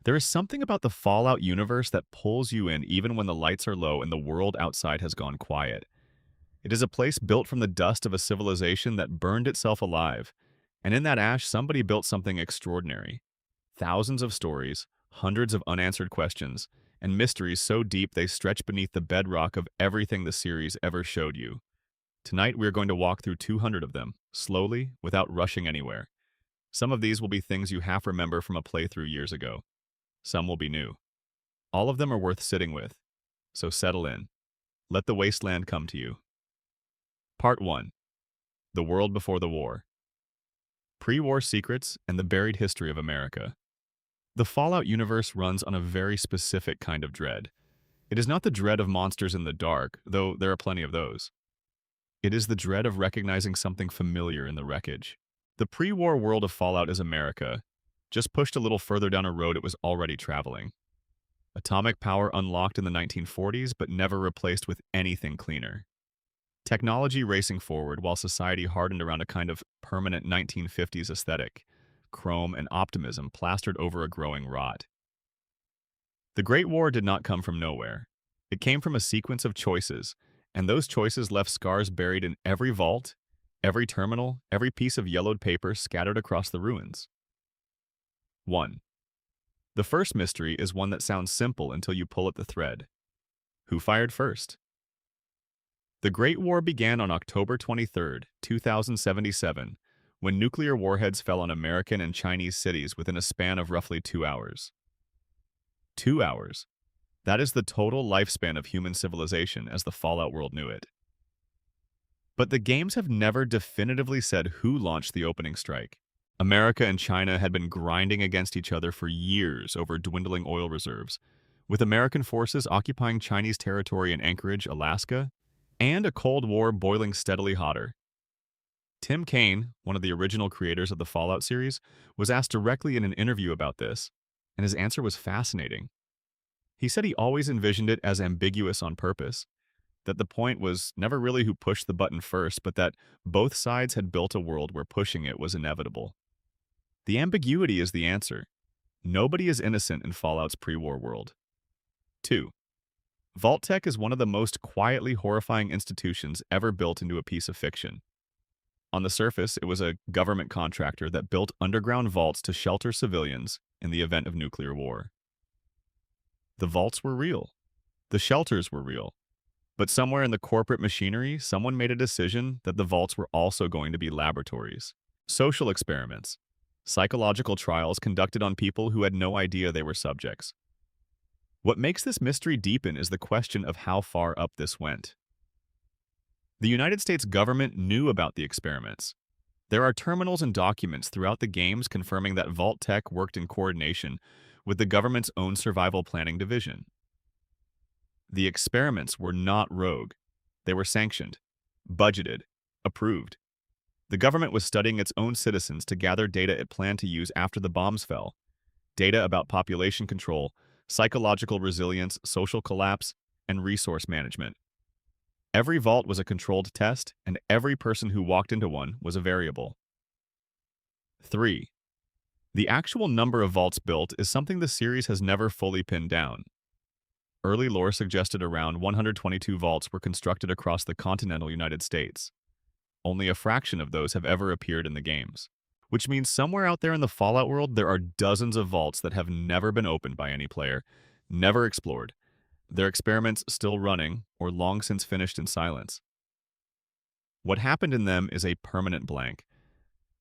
There is something about the Fallout universe that pulls you in even when the lights are low and the world outside has gone quiet. It is a place built from the dust of a civilization that burned itself alive, and in that ash, somebody built something extraordinary. Thousands of stories, hundreds of unanswered questions, and mysteries so deep they stretch beneath the bedrock of everything the series ever showed you. Tonight, we are going to walk through 200 of them, slowly, without rushing anywhere. Some of these will be things you half remember from a playthrough years ago. Some will be new. All of them are worth sitting with, so settle in. Let the wasteland come to you. Part 1. The World Before the War. Pre-war secrets and the buried history of America. The Fallout universe runs on a very specific kind of dread. It is not the dread of monsters in the dark, though there are plenty of those. It is the dread of recognizing something familiar in the wreckage. The pre-war world of Fallout is America, just pushed a little further down a road it was already traveling. Atomic power unlocked in the 1940s, but never replaced with anything cleaner. Technology racing forward while society hardened around a kind of permanent 1950s aesthetic, chrome and optimism plastered over a growing rot. The Great War did not come from nowhere. It came from a sequence of choices, and those choices left scars buried in every vault, every terminal, every piece of yellowed paper scattered across the ruins. 1. The first mystery is one that sounds simple until you pull at the thread. Who fired first? The Great War began on October 23, 2077, when nuclear warheads fell on American and Chinese cities within a span of roughly 2 hours. 2 hours. That is the total lifespan of human civilization as the Fallout world knew it. But the games have never definitively said who launched the opening strike. America and China had been grinding against each other for years over dwindling oil reserves, with American forces occupying Chinese territory in Anchorage, Alaska, and a Cold War boiling steadily hotter. Tim Kaine, one of the original creators of the Fallout series, was asked directly in an interview about this, and his answer was fascinating. He said he always envisioned it as ambiguous on purpose, that the point was never really who pushed the button first, but that both sides had built a world where pushing it was inevitable. The ambiguity is the answer. Nobody is innocent in Fallout's pre-war world. 2. Vault-Tec is one of the most quietly horrifying institutions ever built into a piece of fiction. On the surface, it was a government contractor that built underground vaults to shelter civilians in the event of nuclear war. The vaults were real. The shelters were real. But somewhere in the corporate machinery, someone made a decision that the vaults were also going to be laboratories, social experiments, psychological trials conducted on people who had no idea they were subjects. What makes this mystery deepen is the question of how far up this went. The United States government knew about the experiments. There are terminals and documents throughout the games confirming that Vault-Tec worked in coordination with the government's own survival planning division. The experiments were not rogue. They were sanctioned, budgeted, approved. The government was studying its own citizens to gather data it planned to use after the bombs fell. Data about population control, psychological resilience, social collapse, and resource management. Every vault was a controlled test, and every person who walked into one was a variable. 3. The actual number of vaults built is something the series has never fully pinned down. Early lore suggested around 122 vaults were constructed across the continental United States. Only a fraction of those have ever appeared in the games, which means somewhere out there in the Fallout world there are dozens of vaults that have never been opened by any player, never explored, their experiments still running or long since finished in silence. What happened in them is a permanent blank.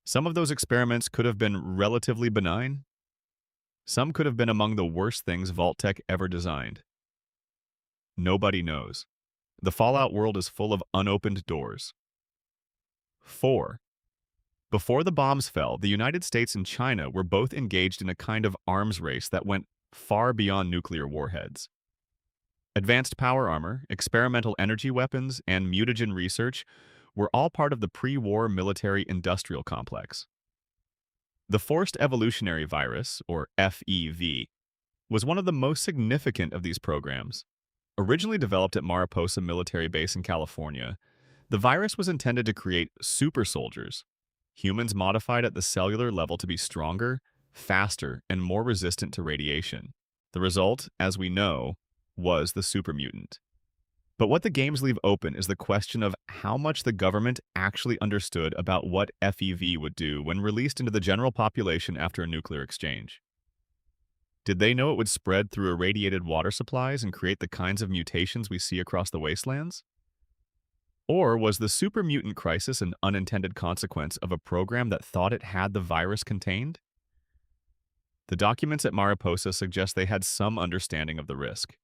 Some of those experiments could have been relatively benign. Some could have been among the worst things Vault-Tec ever designed. Nobody knows. The Fallout world is full of unopened doors. 4. Before the bombs fell, the United States and China were both engaged in a kind of arms race that went far beyond nuclear warheads. Advanced power armor, experimental energy weapons, and mutagen research were all part of the pre-war military-industrial complex. The Forced Evolutionary Virus, or FEV, was one of the most significant of these programs. Originally developed at Mariposa Military Base in California, the virus was intended to create super soldiers, humans modified at the cellular level to be stronger, faster, and more resistant to radiation. The result, as we know, was the super mutant. But what the games leave open is the question of how much the government actually understood about what FEV would do when released into the general population after a nuclear exchange. Did they know it would spread through irradiated water supplies and create the kinds of mutations we see across the wastelands? Or was the super mutant crisis an unintended consequence of a program that thought it had the virus contained? The documents at Mariposa suggest they had some understanding of the risk.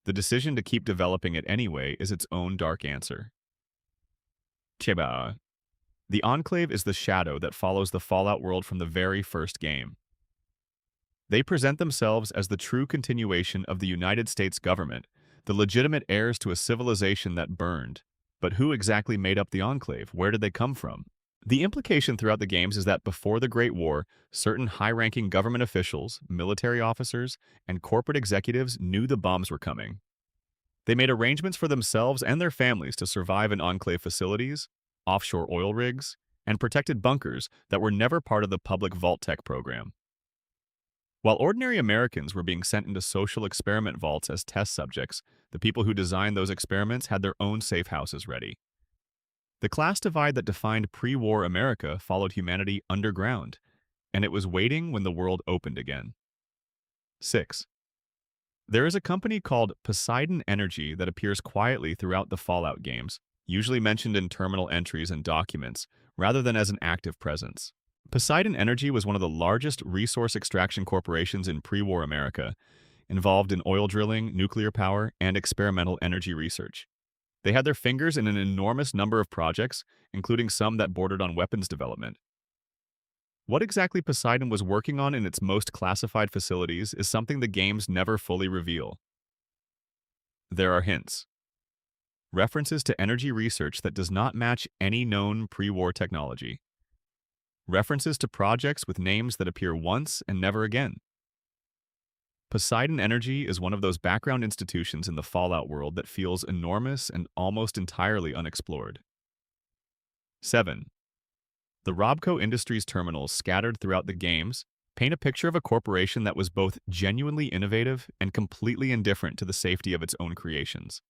The decision to keep developing it anyway is its own dark answer. Cheba. The Enclave is the shadow that follows the Fallout world from the very first game. They present themselves as the true continuation of the United States government, the legitimate heirs to a civilization that burned. But who exactly made up the Enclave? Where did they come from? The implication throughout the games is that before the Great War, certain high-ranking government officials, military officers, and corporate executives knew the bombs were coming. They made arrangements for themselves and their families to survive in Enclave facilities, offshore oil rigs, and protected bunkers that were never part of the public Vault-Tec program. While ordinary Americans were being sent into social experiment vaults as test subjects, the people who designed those experiments had their own safe houses ready. The class divide that defined pre-war America followed humanity underground, and it was waiting when the world opened again. 6. There is a company called Poseidon Energy that appears quietly throughout the Fallout games, usually mentioned in terminal entries and documents, rather than as an active presence. Poseidon Energy was one of the largest resource extraction corporations in pre-war America, involved in oil drilling, nuclear power, and experimental energy research. They had their fingers in an enormous number of projects, including some that bordered on weapons development. What exactly Poseidon was working on in its most classified facilities is something the games never fully reveal. There are hints. References to energy research that does not match any known pre-war technology. References to projects with names that appear once and never again. Poseidon Energy is one of those background institutions in the Fallout world that feels enormous and almost entirely unexplored. 7. The Robco Industries terminals scattered throughout the games paint a picture of a corporation that was both genuinely innovative and completely indifferent to the safety of its own creations.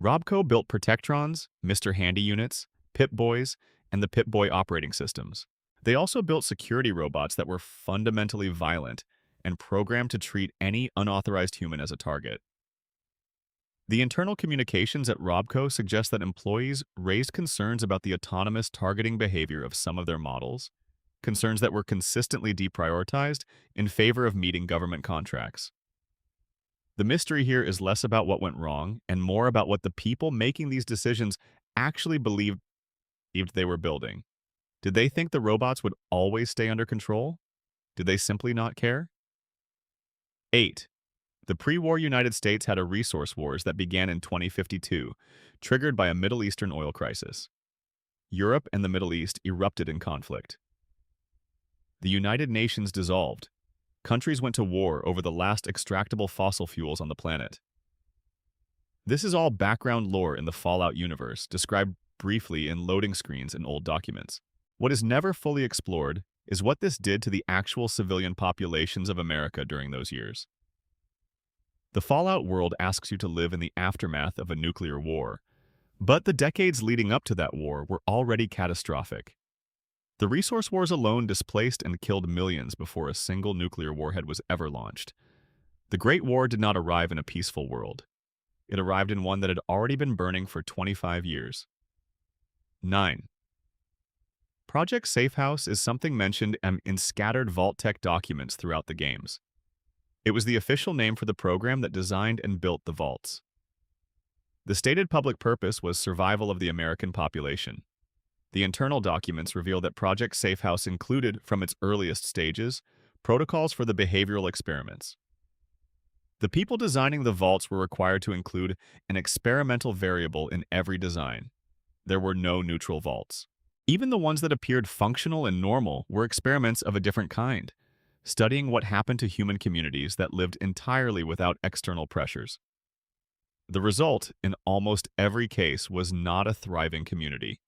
Robco built Protectrons, Mr. Handy units, Pip-Boys, and the Pip-Boy operating systems. They also built security robots that were fundamentally violent and programmed to treat any unauthorized human as a target. The internal communications at Robco suggest that employees raised concerns about the autonomous targeting behavior of some of their models, concerns that were consistently deprioritized in favor of meeting government contracts. The mystery here is less about what went wrong and more about what the people making these decisions actually believed they were building. Did they think the robots would always stay under control? Did they simply not care? 8. The pre-war United States had a resource wars that began in 2052, triggered by a Middle Eastern oil crisis. Europe and the Middle East erupted in conflict. The United Nations dissolved. Countries went to war over the last extractable fossil fuels on the planet. This is all background lore in the Fallout universe, described briefly in loading screens and old documents. What is never fully explored is what this did to the actual civilian populations of America during those years. The Fallout world asks you to live in the aftermath of a nuclear war, but the decades leading up to that war were already catastrophic. The resource wars alone displaced and killed millions before a single nuclear warhead was ever launched. The Great War did not arrive in a peaceful world. It arrived in one that had already been burning for 25 years. 9. Project Safehouse is something mentioned in scattered Vault-Tec documents throughout the games. It was the official name for the program that designed and built the vaults. The stated public purpose was survival of the American population. The internal documents reveal that Project Safehouse included, from its earliest stages, protocols for the behavioral experiments. The people designing the vaults were required to include an experimental variable in every design. There were no neutral vaults. Even the ones that appeared functional and normal were experiments of a different kind, studying what happened to human communities that lived entirely without external pressures. The result, in almost every case, was not a thriving community.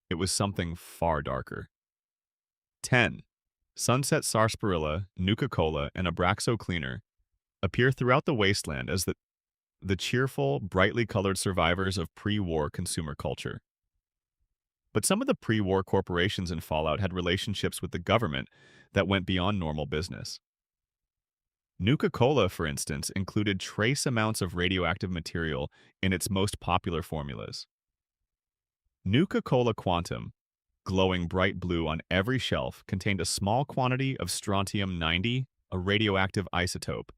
It was something far darker. 10. Sunset sarsaparilla, Nuka-Cola, and Abraxo cleaner appear throughout the wasteland as the cheerful, brightly colored survivors of pre-war consumer culture. But some of the pre-war corporations in Fallout had relationships with the government that went beyond normal business. Nuka-Cola, for instance, included trace amounts of radioactive material in its most popular formulas. Nuka-Cola Quantum, glowing bright blue on every shelf, contained a small quantity of strontium-90, a radioactive isotope.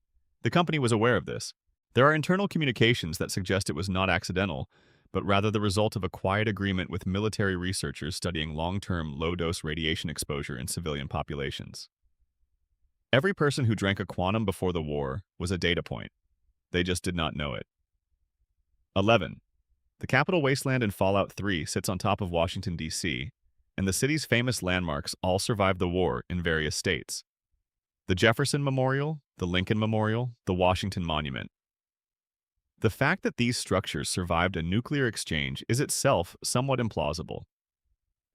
The company was aware of this. There are internal communications that suggest it was not accidental, but rather the result of a quiet agreement with military researchers studying long-term low-dose radiation exposure in civilian populations. Every person who drank a quantum before the war was a data point. They just did not know it. 11. The Capital Wasteland in Fallout 3 sits on top of Washington, D.C., and the city's famous landmarks all survived the war in various states. The Jefferson Memorial, the Lincoln Memorial, the Washington Monument. The fact that these structures survived a nuclear exchange is itself somewhat implausible.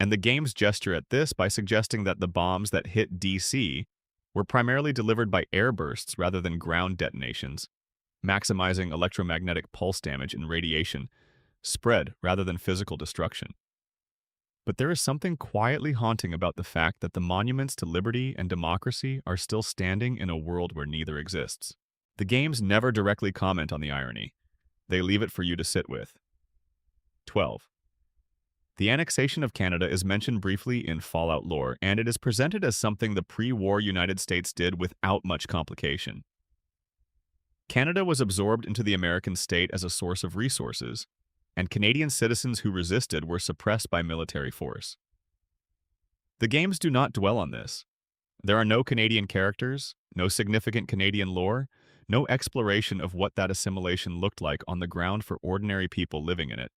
And the game's gesture at this by suggesting that the bombs that hit D.C. were primarily delivered by airbursts rather than ground detonations, maximizing electromagnetic pulse damage and radiation spread rather than physical destruction. But there is something quietly haunting about the fact that the monuments to liberty and democracy are still standing in a world where neither exists. The games never directly comment on the irony. They leave it for you to sit with. 12. The annexation of Canada is mentioned briefly in Fallout lore, and it is presented as something the pre-war United States did without much complication. Canada was absorbed into the American state as a source of resources, and Canadian citizens who resisted were suppressed by military force. The games do not dwell on this. There are no Canadian characters, no significant Canadian lore, no exploration of what that assimilation looked like on the ground for ordinary people living in it.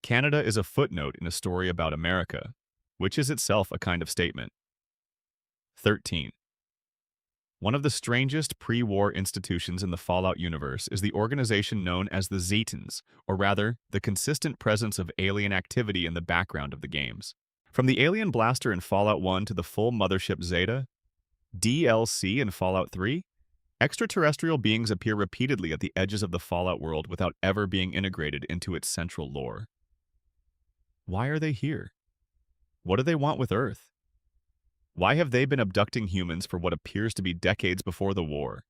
Canada is a footnote in a story about America, which is itself a kind of statement. 13. One of the strangest pre-war institutions in the Fallout universe is the organization known as the Zetans, or rather, the consistent presence of alien activity in the background of the games. From the alien blaster in Fallout 1 to the full mothership Zeta, DLC in Fallout 3, extraterrestrial beings appear repeatedly at the edges of the Fallout world without ever being integrated into its central lore. Why are they here? What do they want with Earth? Why have they been abducting humans for what appears to be decades before the war?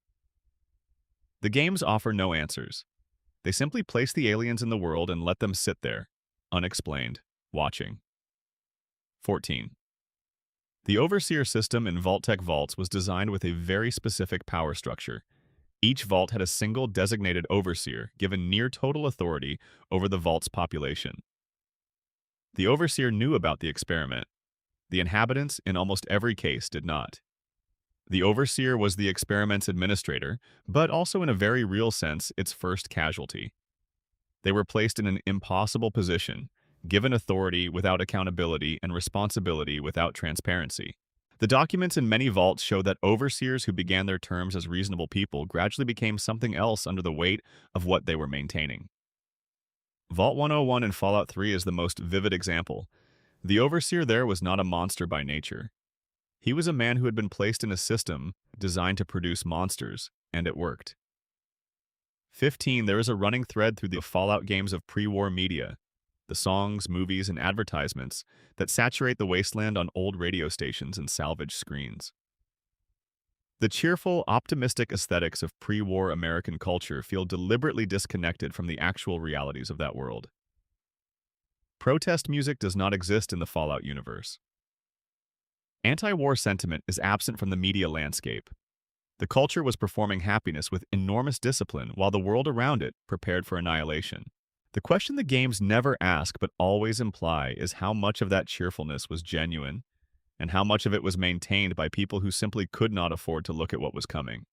The games offer no answers. They simply place the aliens in the world and let them sit there, unexplained, watching. 14. The Overseer system in Vault-Tec vaults was designed with a very specific power structure. Each vault had a single designated Overseer, given near total authority over the vault's population. The Overseer knew about the experiment. The inhabitants, in almost every case, did not. The Overseer was the experiment's administrator, but also in a very real sense, its first casualty. They were placed in an impossible position, given authority without accountability and responsibility without transparency. The documents in many vaults show that overseers who began their terms as reasonable people gradually became something else under the weight of what they were maintaining. Vault 101 in Fallout 3 is the most vivid example. The Overseer there was not a monster by nature. He was a man who had been placed in a system designed to produce monsters, and it worked. 15. There is a running thread through the Fallout games of pre-war media, the songs, movies, and advertisements that saturate the wasteland on old radio stations and salvage screens. The cheerful, optimistic aesthetics of pre-war American culture feel deliberately disconnected from the actual realities of that world. Protest music does not exist in the Fallout universe. Anti-war sentiment is absent from the media landscape. The culture was performing happiness with enormous discipline while the world around it prepared for annihilation. The question the games never ask but always imply is how much of that cheerfulness was genuine and how much of it was maintained by people who simply could not afford to look at what was coming.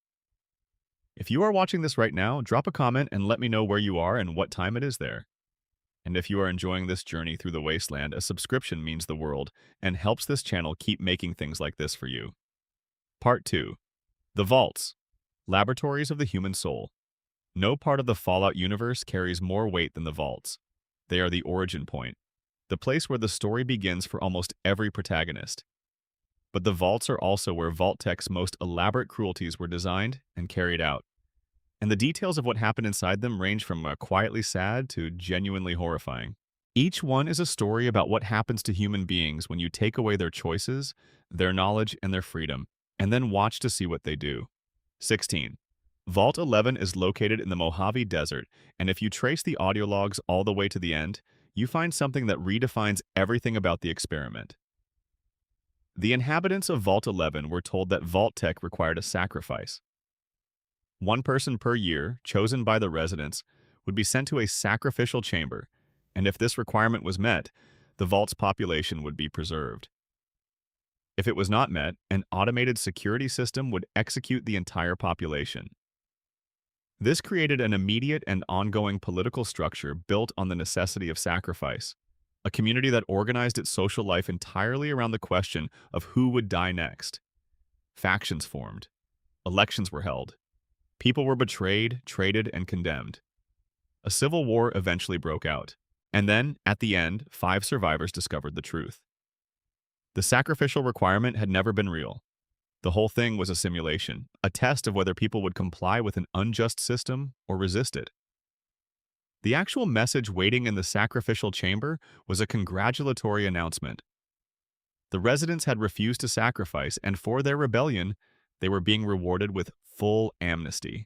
If you are watching this right now, drop a comment and let me know where you are and what time it is there. And if you are enjoying this journey through the wasteland, a subscription means the world and helps this channel keep making things like this for you. Part 2. The Vaults, Laboratories of the Human Soul. No part of the Fallout universe carries more weight than the Vaults. They are the origin point, the place where the story begins for almost every protagonist. But the vaults are also where Vault-Tec's most elaborate cruelties were designed and carried out. And the details of what happened inside them range from quietly sad to genuinely horrifying. Each one is a story about what happens to human beings when you take away their choices, their knowledge, and their freedom, and then watch to see what they do. 16. Vault 11 is located in the Mojave Desert, and if you trace the audio logs all the way to the end, you find something that redefines everything about the experiment. The inhabitants of Vault 11 were told that Vault-Tec required a sacrifice. One person per year, chosen by the residents, would be sent to a sacrificial chamber, and if this requirement was met, the vault's population would be preserved. If it was not met, an automated security system would execute the entire population. This created an immediate and ongoing political structure built on the necessity of sacrifice, a community that organized its social life entirely around the question of who would die next. Factions formed. Elections were held. People were betrayed, traded, and condemned. A civil war eventually broke out. And then, at the end, 5 survivors discovered the truth. The sacrificial requirement had never been real. The whole thing was a simulation, a test of whether people would comply with an unjust system or resist it. The actual message waiting in the sacrificial chamber was a congratulatory announcement. The residents had refused to sacrifice, and for their rebellion, they were being rewarded with full amnesty.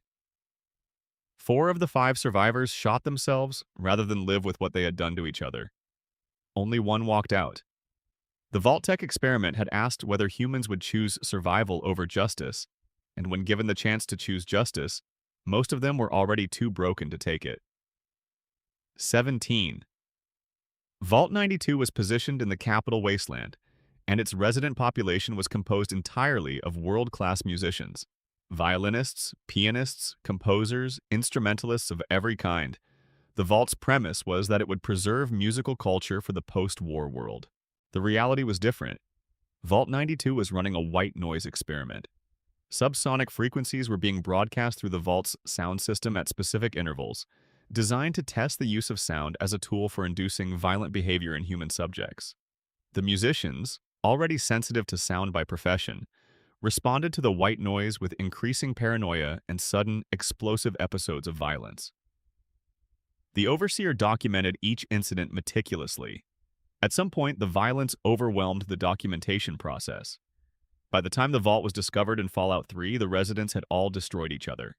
4 of the 5 survivors shot themselves rather than live with what they had done to each other. Only one walked out. The Vault-Tec experiment had asked whether humans would choose survival over justice, and when given the chance to choose justice, most of them were already too broken to take it. 17. Vault 92 was positioned in the capital wasteland, and its resident population was composed entirely of world-class musicians. Violinists, pianists, composers, instrumentalists of every kind. The Vault's premise was that it would preserve musical culture for the post-war world. The reality was different. Vault 92 was running a white noise experiment. Subsonic frequencies were being broadcast through the Vault's sound system at specific intervals, designed to test the use of sound as a tool for inducing violent behavior in human subjects. The musicians, already sensitive to sound by profession, responded to the white noise with increasing paranoia and sudden, explosive episodes of violence. The overseer documented each incident meticulously. At some point, the violence overwhelmed the documentation process. By the time the vault was discovered in Fallout 3, the residents had all destroyed each other.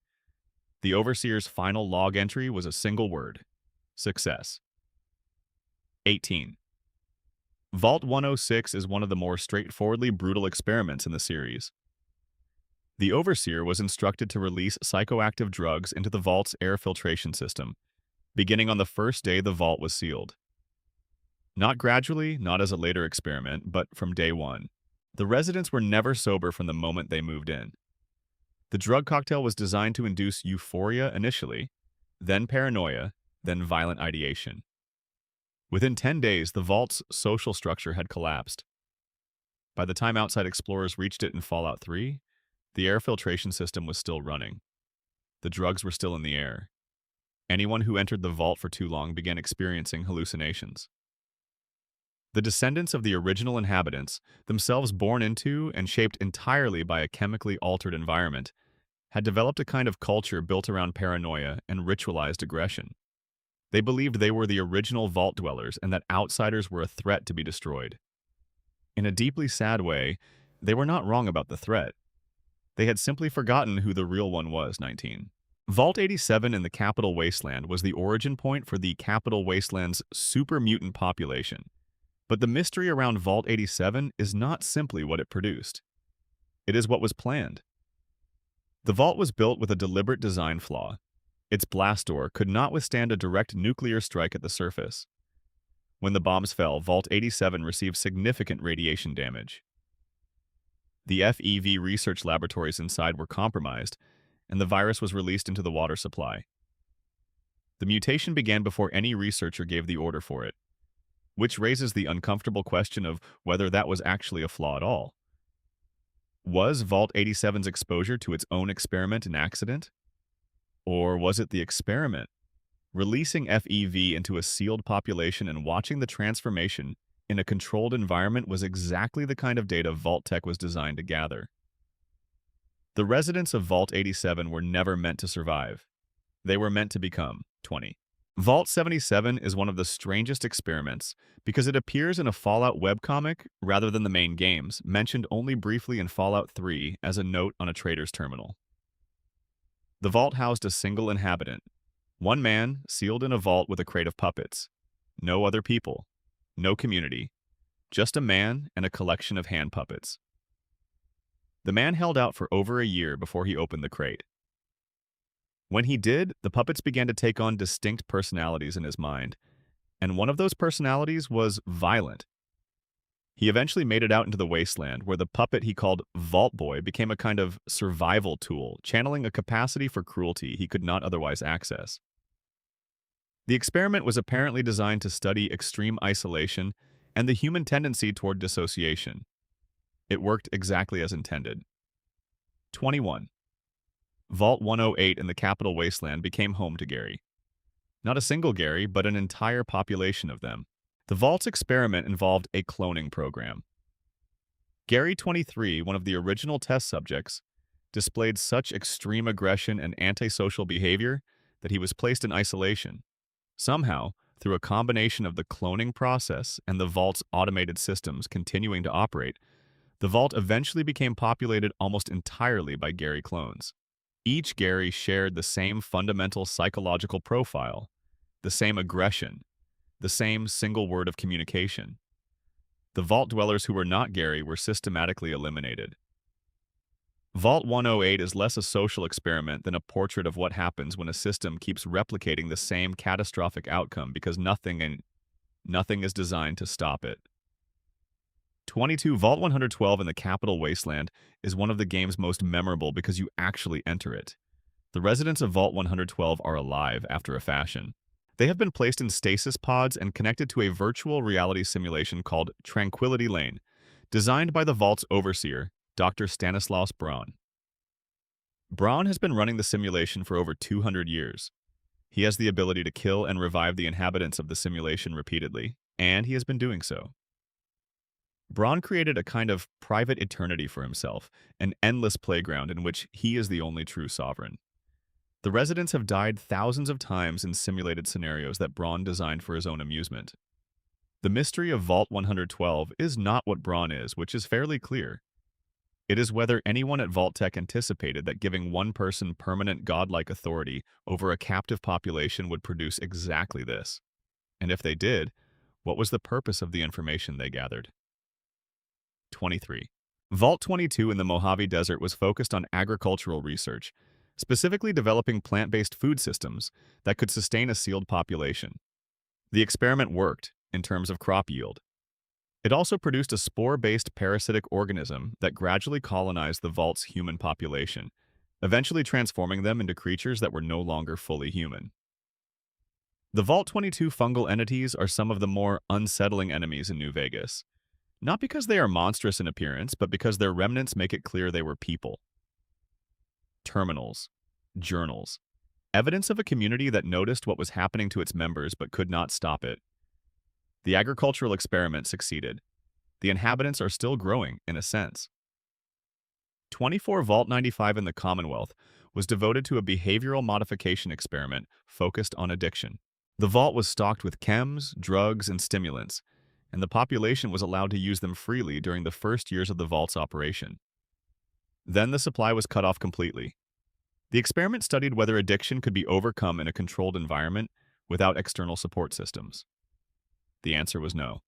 The overseer's final log entry was a single word: success. 18. Vault 106 is one of the more straightforwardly brutal experiments in the series. The overseer was instructed to release psychoactive drugs into the vault's air filtration system, beginning on the first day the vault was sealed. Not gradually, not as a later experiment, but from day one. The residents were never sober from the moment they moved in. The drug cocktail was designed to induce euphoria initially, then paranoia, then violent ideation. Within 10 days, the vault's social structure had collapsed. By the time outside explorers reached it in Fallout 3, the air filtration system was still running. The drugs were still in the air. Anyone who entered the vault for too long began experiencing hallucinations. The descendants of the original inhabitants, themselves born into and shaped entirely by a chemically altered environment, had developed a kind of culture built around paranoia and ritualized aggression. They believed they were the original vault dwellers and that outsiders were a threat to be destroyed. In a deeply sad way, they were not wrong about the threat. They had simply forgotten who the real one was. 19. Vault 87 in the Capital Wasteland was the origin point for the Capital Wasteland's super mutant population. But the mystery around Vault 87 is not simply what it produced. It is what was planned. The vault was built with a deliberate design flaw. Its blast door could not withstand a direct nuclear strike at the surface. When the bombs fell, Vault 87 received significant radiation damage. The FEV research laboratories inside were compromised, and the virus was released into the water supply. The mutation began before any researcher gave the order for it, which raises the uncomfortable question of whether that was actually a flaw at all. Was Vault 87's exposure to its own experiment an accident? Or was it the experiment, releasing FEV into a sealed population and watching the transformation in a controlled environment was exactly the kind of data Vault-Tec was designed to gather. The residents of Vault 87 were never meant to survive. They were meant to become 20. Vault 77 is one of the strangest experiments because it appears in a Fallout webcomic rather than the main games, mentioned only briefly in Fallout 3 as a note on a trader's terminal. The vault housed a single inhabitant, one man sealed in a vault with a crate of puppets. No other people, no community, just a man and a collection of hand puppets. The man held out for over a year before he opened the crate. When he did, the puppets began to take on distinct personalities in his mind, and one of those personalities was violent. He eventually made it out into the wasteland, where the puppet he called Vault Boy became a kind of survival tool, channeling a capacity for cruelty he could not otherwise access. The experiment was apparently designed to study extreme isolation and the human tendency toward dissociation. It worked exactly as intended. 21. Vault 108 in the capital wasteland became home to Gary. Not a single Gary, but an entire population of them. The Vault's experiment involved a cloning program. Gary 23, one of the original test subjects, displayed such extreme aggression and antisocial behavior that he was placed in isolation. Somehow, through a combination of the cloning process and the Vault's automated systems continuing to operate, the Vault eventually became populated almost entirely by Gary clones. Each Gary shared the same fundamental psychological profile, the same aggression, the same single word of communication. The Vault dwellers who were not Gary were systematically eliminated. Vault 108 is less a social experiment than a portrait of what happens when a system keeps replicating the same catastrophic outcome because nothing is designed to stop it. 22. Vault 112 in the Capital Wasteland is one of the game's most memorable because you actually enter it. The residents of Vault 112 are alive after a fashion. They have been placed in stasis pods and connected to a virtual reality simulation called Tranquility Lane, designed by the Vault's overseer, Dr. Stanislaus Braun. Braun has been running the simulation for over 200 years. He has the ability to kill and revive the inhabitants of the simulation repeatedly, and he has been doing so. Braun created a kind of private eternity for himself, an endless playground in which he is the only true sovereign. The residents have died thousands of times in simulated scenarios that Braun designed for his own amusement. The mystery of Vault 112 is not what Braun is, which is fairly clear. It is whether anyone at Vault-Tec anticipated that giving one person permanent godlike authority over a captive population would produce exactly this. And if they did, what was the purpose of the information they gathered? 23. Vault 22 in the Mojave Desert was focused on agricultural research, specifically developing plant-based food systems that could sustain a sealed population. The experiment worked in terms of crop yield. It also produced a spore-based parasitic organism that gradually colonized the Vault's human population, eventually transforming them into creatures that were no longer fully human. The Vault 22 fungal entities are some of the more unsettling enemies in New Vegas. Not because they are monstrous in appearance, but because their remnants make it clear they were people. Terminals, journals, evidence of a community that noticed what was happening to its members but could not stop it. The agricultural experiment succeeded. The inhabitants are still growing, in a sense. 24. Vault 95 in the Commonwealth was devoted to a behavioral modification experiment focused on addiction. The vault was stocked with chems, drugs, and stimulants, and the population was allowed to use them freely during the first years of the vault's operation. Then the supply was cut off completely. The experiment studied whether addiction could be overcome in a controlled environment without external support systems. The answer was no.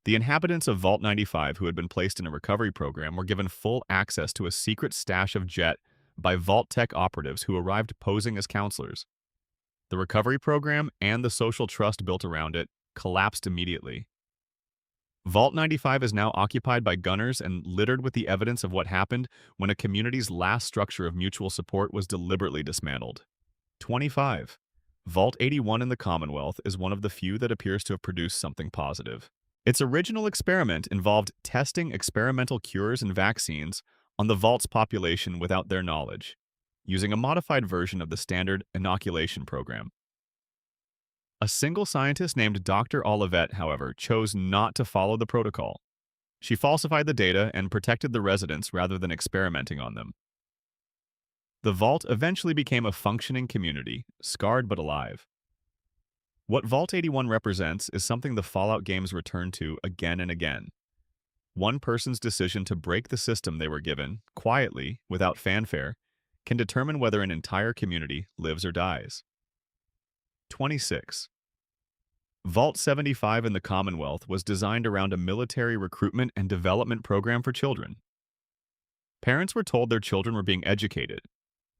The inhabitants of Vault 95 who had been placed in a recovery program were given full access to a secret stash of jet by Vault-Tec operatives who arrived posing as counselors. The recovery program and the social trust built around it collapsed immediately. Vault 95 is now occupied by gunners and littered with the evidence of what happened when a community's last structure of mutual support was deliberately dismantled. 25. Vault 81 in the Commonwealth is one of the few that appears to have produced something positive. Its original experiment involved testing experimental cures and vaccines on the Vault's population without their knowledge, using a modified version of the standard inoculation program. A single scientist named Dr. Olivet, however, chose not to follow the protocol. She falsified the data and protected the residents rather than experimenting on them. The vault eventually became a functioning community, scarred but alive. What Vault 81 represents is something the Fallout games return to again and again. One person's decision to break the system they were given, quietly, without fanfare, can determine whether an entire community lives or dies. 26. Vault 75 in the Commonwealth was designed around a military recruitment and development program for children. Parents were told their children were being educated.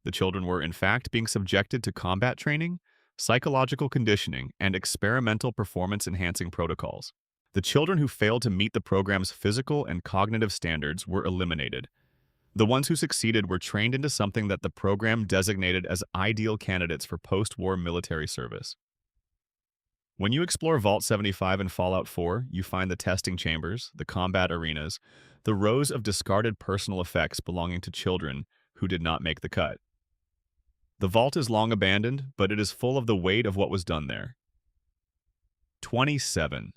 The children were, in fact, being subjected to combat training, psychological conditioning, and experimental performance-enhancing protocols. The children who failed to meet the program's physical and cognitive standards were eliminated. The ones who succeeded were trained into something that the program designated as ideal candidates for post-war military service. When you explore Vault 75 in Fallout 4, you find the testing chambers, the combat arenas, the rows of discarded personal effects belonging to children who did not make the cut. The vault is long abandoned, but it is full of the weight of what was done there. 27.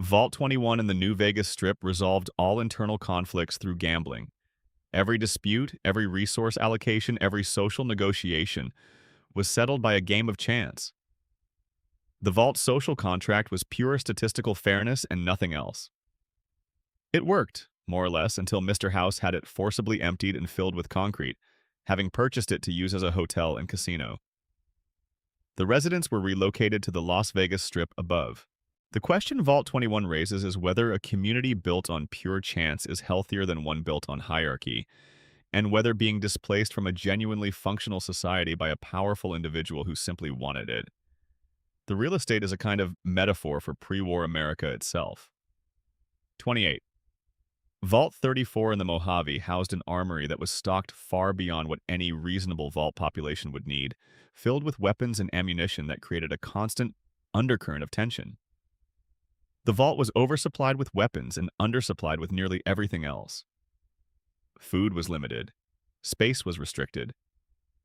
Vault 21 in the New Vegas Strip resolved all internal conflicts through gambling. Every dispute, every resource allocation, every social negotiation was settled by a game of chance. The Vault's social contract was pure statistical fairness and nothing else. It worked, more or less, until Mr. House had it forcibly emptied and filled with concrete, having purchased it to use as a hotel and casino. The residents were relocated to the Las Vegas Strip above. The question Vault 21 raises is whether a community built on pure chance is healthier than one built on hierarchy, and whether being displaced from a genuinely functional society by a powerful individual who simply wanted it. The real estate is a kind of metaphor for pre-war America itself. 28. Vault 34 in the Mojave housed an armory that was stocked far beyond what any reasonable vault population would need, filled with weapons and ammunition that created a constant undercurrent of tension. The vault was oversupplied with weapons and undersupplied with nearly everything else. Food was limited, space was restricted,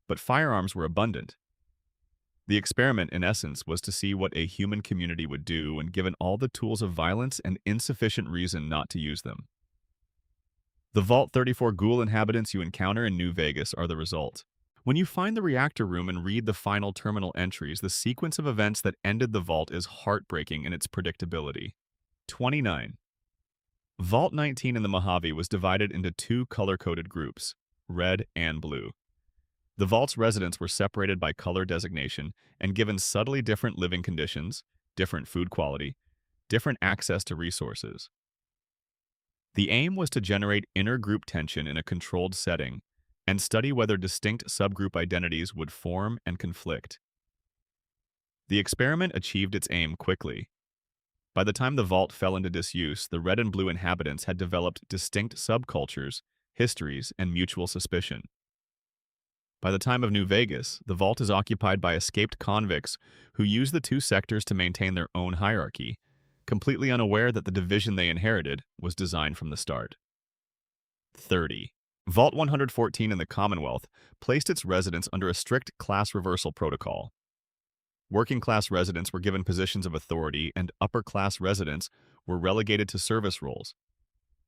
but firearms were abundant. The experiment, in essence, was to see what a human community would do when given all the tools of violence and insufficient reason not to use them. The Vault 34 ghoul inhabitants you encounter in New Vegas are the result. When you find the reactor room and read the final terminal entries, the sequence of events that ended the vault is heartbreaking in its predictability. 29. Vault 19 in the Mojave was divided into two color-coded groups, red and blue. The vault's residents were separated by color designation and given subtly different living conditions, different food quality, different access to resources. The aim was to generate inter-group tension in a controlled setting and study whether distinct subgroup identities would form and conflict. The experiment achieved its aim quickly. By the time the vault fell into disuse, the red and blue inhabitants had developed distinct subcultures, histories, and mutual suspicion. By the time of New Vegas, the vault is occupied by escaped convicts who use the two sectors to maintain their own hierarchy, completely unaware that the division they inherited was designed from the start. 30. Vault 114 in the Commonwealth placed its residents under a strict class reversal protocol. Working-class residents were given positions of authority, and upper-class residents were relegated to service roles.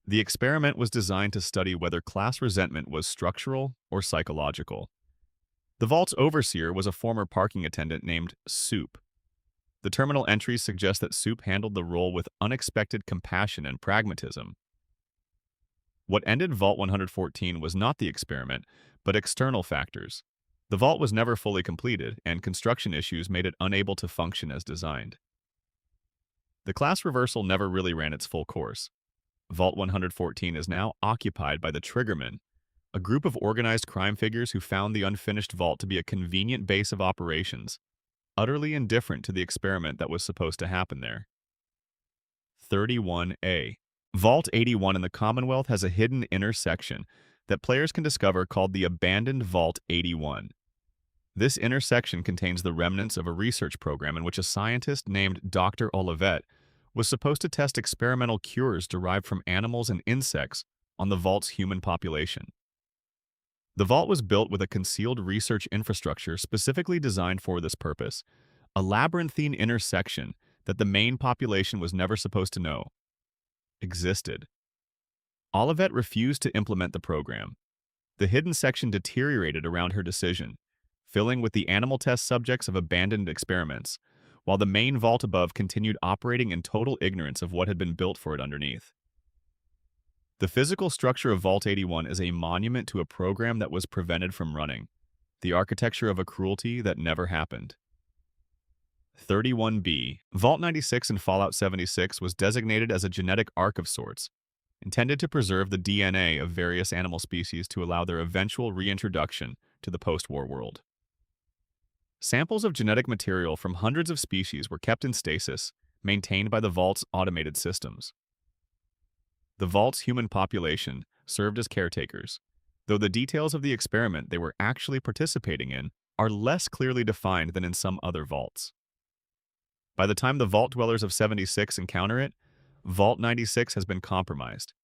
The experiment was designed to study whether class resentment was structural or psychological. The vault's overseer was a former parking attendant named Soup. The terminal entries suggest that Soup handled the role with unexpected compassion and pragmatism. What ended Vault 114 was not the experiment, but external factors. The vault was never fully completed, and construction issues made it unable to function as designed. The class reversal never really ran its full course. Vault 114 is now occupied by the Triggermen, a group of organized crime figures who found the unfinished vault to be a convenient base of operations, utterly indifferent to the experiment that was supposed to happen there. 31A. Vault 81 in the Commonwealth has a hidden inner section that players can discover called the Abandoned Vault 81. This inner section contains the remnants of a research program in which a scientist named Dr. Olivet was supposed to test experimental cures derived from animals and insects on the vault's human population. The vault was built with a concealed research infrastructure specifically designed for this purpose, a labyrinthine intersection that the main population was never supposed to know existed. Olivet refused to implement the program. The hidden section deteriorated around her decision, filling with the animal test subjects of abandoned experiments, while the main vault above continued operating in total ignorance of what had been built for it underneath. The physical structure of Vault 81 is a monument to a program that was prevented from running, the architecture of a cruelty that never happened. 31B. Vault 96 in Fallout 76 was designated as a genetic ark of sorts, intended to preserve the DNA of various animal species to allow their eventual reintroduction to the post-war world. Samples of genetic material from hundreds of species were kept in stasis, maintained by the Vault's automated systems. The Vault's human population served as caretakers, though the details of the experiment they were actually participating in are less clearly defined than in some other vaults. By the time the Vault dwellers of 76 encounter it, Vault 96 has been compromised.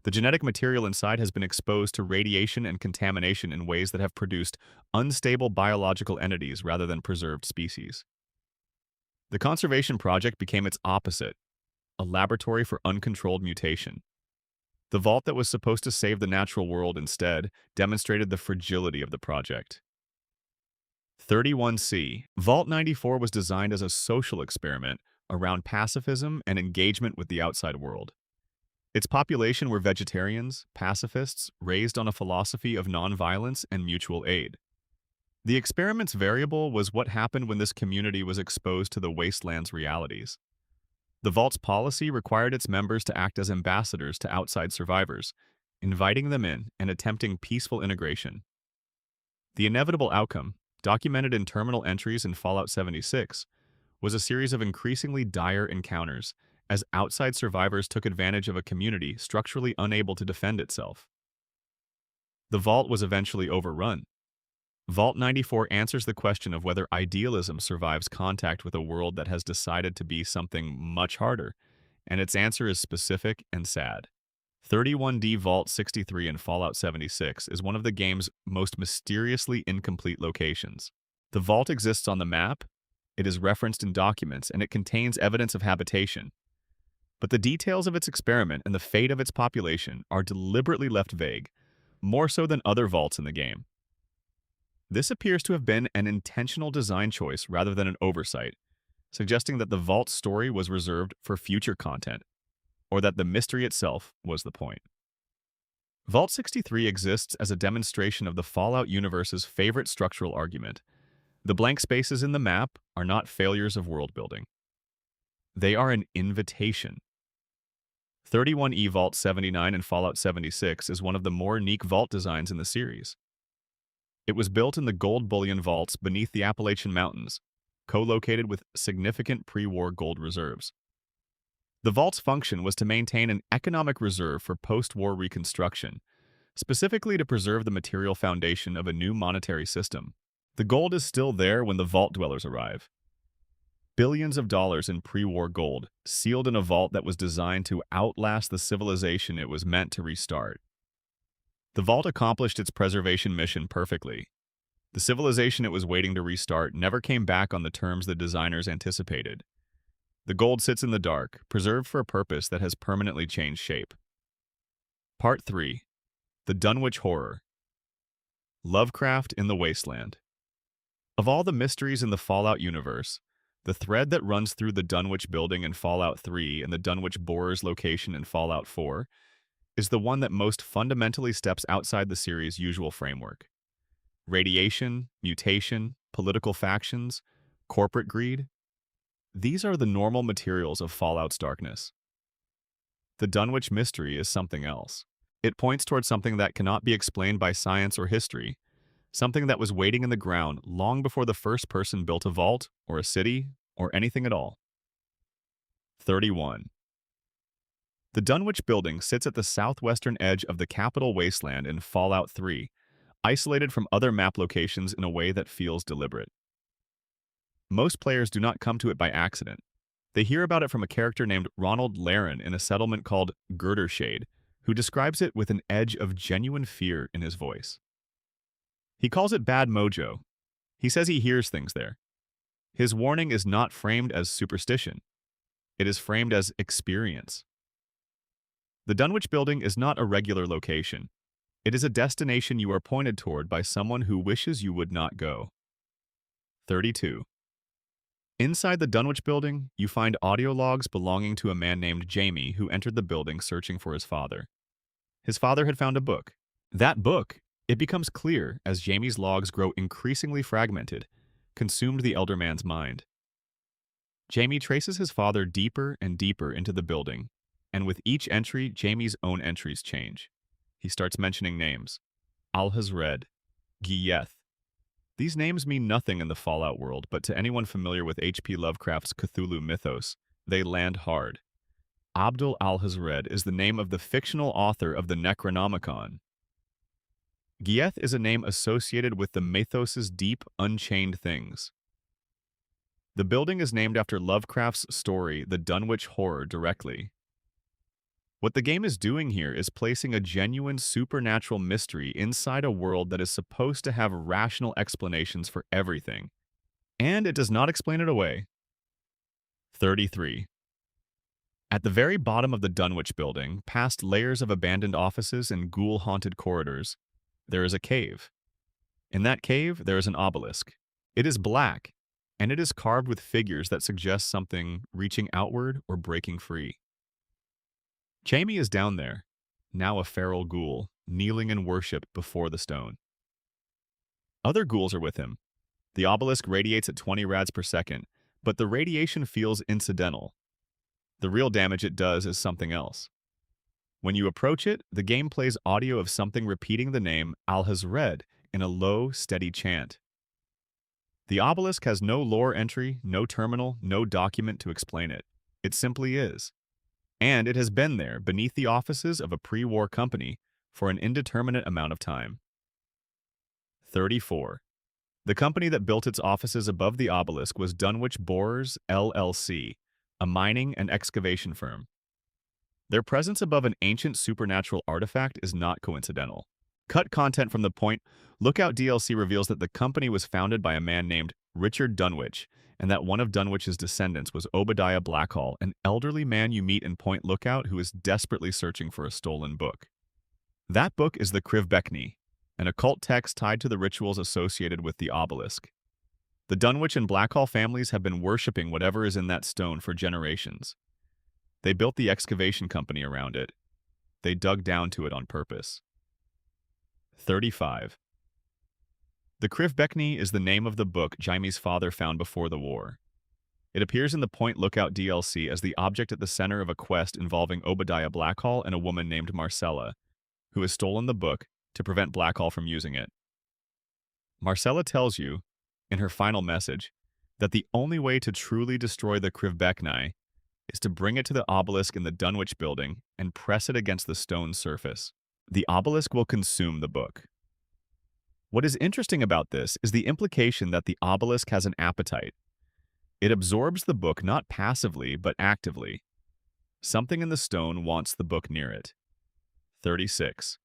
The genetic material inside has been exposed to radiation and contamination in ways that have produced unstable biological entities rather than preserved species. The conservation project became its opposite, a laboratory for uncontrolled mutation. The Vault that was supposed to save the natural world instead demonstrated the fragility of the project. 31C. Vault 94 was designed as a social experiment around pacifism and engagement with the outside world. Its population were vegetarians, pacifists, raised on a philosophy of nonviolence and mutual aid. The experiment's variable was what happened when this community was exposed to the wasteland's realities. The Vault's policy required its members to act as ambassadors to outside survivors, inviting them in and attempting peaceful integration. The inevitable outcome, documented in terminal entries in Fallout 76, was a series of increasingly dire encounters as outside survivors took advantage of a community structurally unable to defend itself. The Vault was eventually overrun. Vault 94 answers the question of whether idealism survives contact with a world that has decided to be something much harder, and its answer is specific and sad. 31D Vault 63 in Fallout 76 is one of the game's most mysteriously incomplete locations. The Vault exists on the map, it is referenced in documents, and it contains evidence of habitation. But the details of its experiment and the fate of its population are deliberately left vague, more so than other vaults in the game. This appears to have been an intentional design choice rather than an oversight, suggesting that the Vault's story was reserved for future content, or that the mystery itself was the point. Vault 63 exists as a demonstration of the Fallout universe's favorite structural argument. The blank spaces in the map are not failures of world building. They are an invitation. 31E Vault 79 in Fallout 76 is one of the more unique vault designs in the series. It was built in the gold bullion vaults beneath the Appalachian Mountains, co-located with significant pre-war gold reserves. The vault's function was to maintain an economic reserve for post-war reconstruction, specifically to preserve the material foundation of a new monetary system. The gold is still there when the Vault dwellers arrive. Billions of dollars in pre-war gold, sealed in a vault that was designed to outlast the civilization it was meant to restart. The Vault accomplished its preservation mission perfectly. The civilization it was waiting to restart never came back on the terms the designers anticipated. The gold sits in the dark, preserved for a purpose that has permanently changed shape. Part 3. The Dunwich Horror. Lovecraft in the Wasteland. Of all the mysteries in the Fallout universe, the thread that runs through the Dunwich building in Fallout 3 and the Dunwich Borer's location in Fallout 4 is the one that most fundamentally steps outside the series' usual framework. Radiation, mutation, political factions, corporate greed. These are the normal materials of Fallout's darkness. The Dunwich mystery is something else. It points towards something that cannot be explained by science or history, something that was waiting in the ground long before the first person built a vault, or a city, or anything at all. 31. The Dunwich building sits at the southwestern edge of the Capital Wasteland in Fallout 3, isolated from other map locations in a way that feels deliberate. Most players do not come to it by accident. They hear about it from a character named Ronald Laren in a settlement called Girdershade, who describes it with an edge of genuine fear in his voice. He calls it bad mojo. He says he hears things there. His warning is not framed as superstition. It is framed as experience. The Dunwich Building is not a regular location. It is a destination you are pointed toward by someone who wishes you would not go. 32. Inside the Dunwich Building, you find audio logs belonging to a man named Jamie who entered the building searching for his father. His father had found a book. That book, it becomes clear as Jamie's logs grow increasingly fragmented, consumed the elder man's mind. Jamie traces his father deeper and deeper into the building, and with each entry, Jamie's own entries change. He starts mentioning names. Alhazred, Giyeth. These names mean nothing in the Fallout world, but to anyone familiar with H.P. Lovecraft's Cthulhu mythos, they land hard. Abdul Alhazred is the name of the fictional author of the Necronomicon. Giyeth is a name associated with the mythos's deep, unchained things. The building is named after Lovecraft's story, The Dunwich Horror, directly. What the game is doing here is placing a genuine supernatural mystery inside a world that is supposed to have rational explanations for everything. And it does not explain it away. 33. At the very bottom of the Dunwich Building, past layers of abandoned offices and ghoul-haunted corridors, there is a cave. In that cave, there is an obelisk. It is black, and it is carved with figures that suggest something reaching outward or breaking free. Jamie is down there, now a feral ghoul, kneeling in worship before the stone. Other ghouls are with him. The obelisk radiates at 20 rads per second, but the radiation feels incidental. The real damage it does is something else. When you approach it, the game plays audio of something repeating the name Alhazred in a low, steady chant. The obelisk has no lore entry, no terminal, no document to explain it. It simply is. And it has been there, beneath the offices of a pre-war company, for an indeterminate amount of time. 34. The company that built its offices above the obelisk was Dunwich Borers, LLC, a mining and excavation firm. Their presence above an ancient supernatural artifact is not coincidental. Cut content from the Point Lookout DLC reveals that the company was founded by a man named Richard Dunwich, and that one of Dunwich's descendants was Obadiah Blackhall, an elderly man you meet in Point Lookout who is desperately searching for a stolen book. That book is the Krivbekni, an occult text tied to the rituals associated with the obelisk. The Dunwich and Blackhall families have been worshipping whatever is in that stone for generations. They built the excavation company around it. They dug down to it on purpose. 35. The Krivbekni is the name of the book Jamie's father found before the war. It appears in the Point Lookout DLC as the object at the center of a quest involving Obadiah Blackhall and a woman named Marcella, who has stolen the book to prevent Blackhall from using it. Marcella tells you, in her final message, that the only way to truly destroy the Krivbekni is to bring it to the obelisk in the Dunwich Building and press it against the stone surface. The obelisk will consume the book. What is interesting about this is the implication that the obelisk has an appetite. It absorbs the book not passively, but actively. Something in the stone wants the book near it. 36.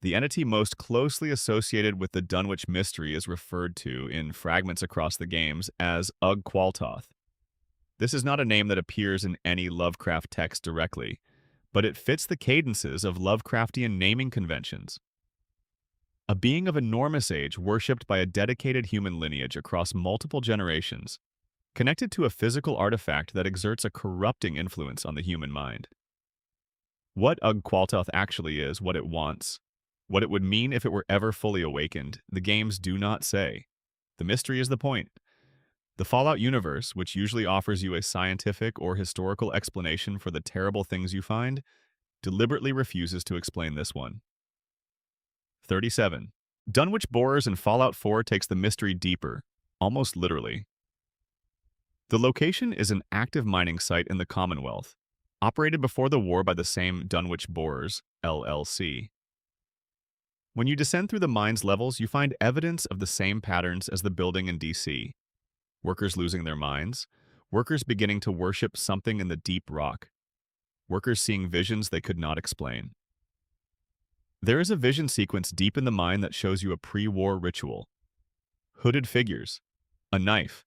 The entity most closely associated with the Dunwich mystery is referred to in fragments across the games as Ugg-Qualtoth. This is not a name that appears in any Lovecraft text directly, but it fits the cadences of Lovecraftian naming conventions. A being of enormous age worshipped by a dedicated human lineage across multiple generations, connected to a physical artifact that exerts a corrupting influence on the human mind. What Ugg-Qualtoth actually is, what it wants, what it would mean if it were ever fully awakened, the games do not say. The mystery is the point. The Fallout universe, which usually offers you a scientific or historical explanation for the terrible things you find, deliberately refuses to explain this one. 37. Dunwich Borers in Fallout 4 takes the mystery deeper, almost literally. The location is an active mining site in the Commonwealth, operated before the war by the same Dunwich Borers, LLC. When you descend through the mine's levels, you find evidence of the same patterns as the building in DC. Workers losing their minds, workers beginning to worship something in the deep rock, workers seeing visions they could not explain. There is a vision sequence deep in the mine that shows you a pre-war ritual. Hooded figures, a knife.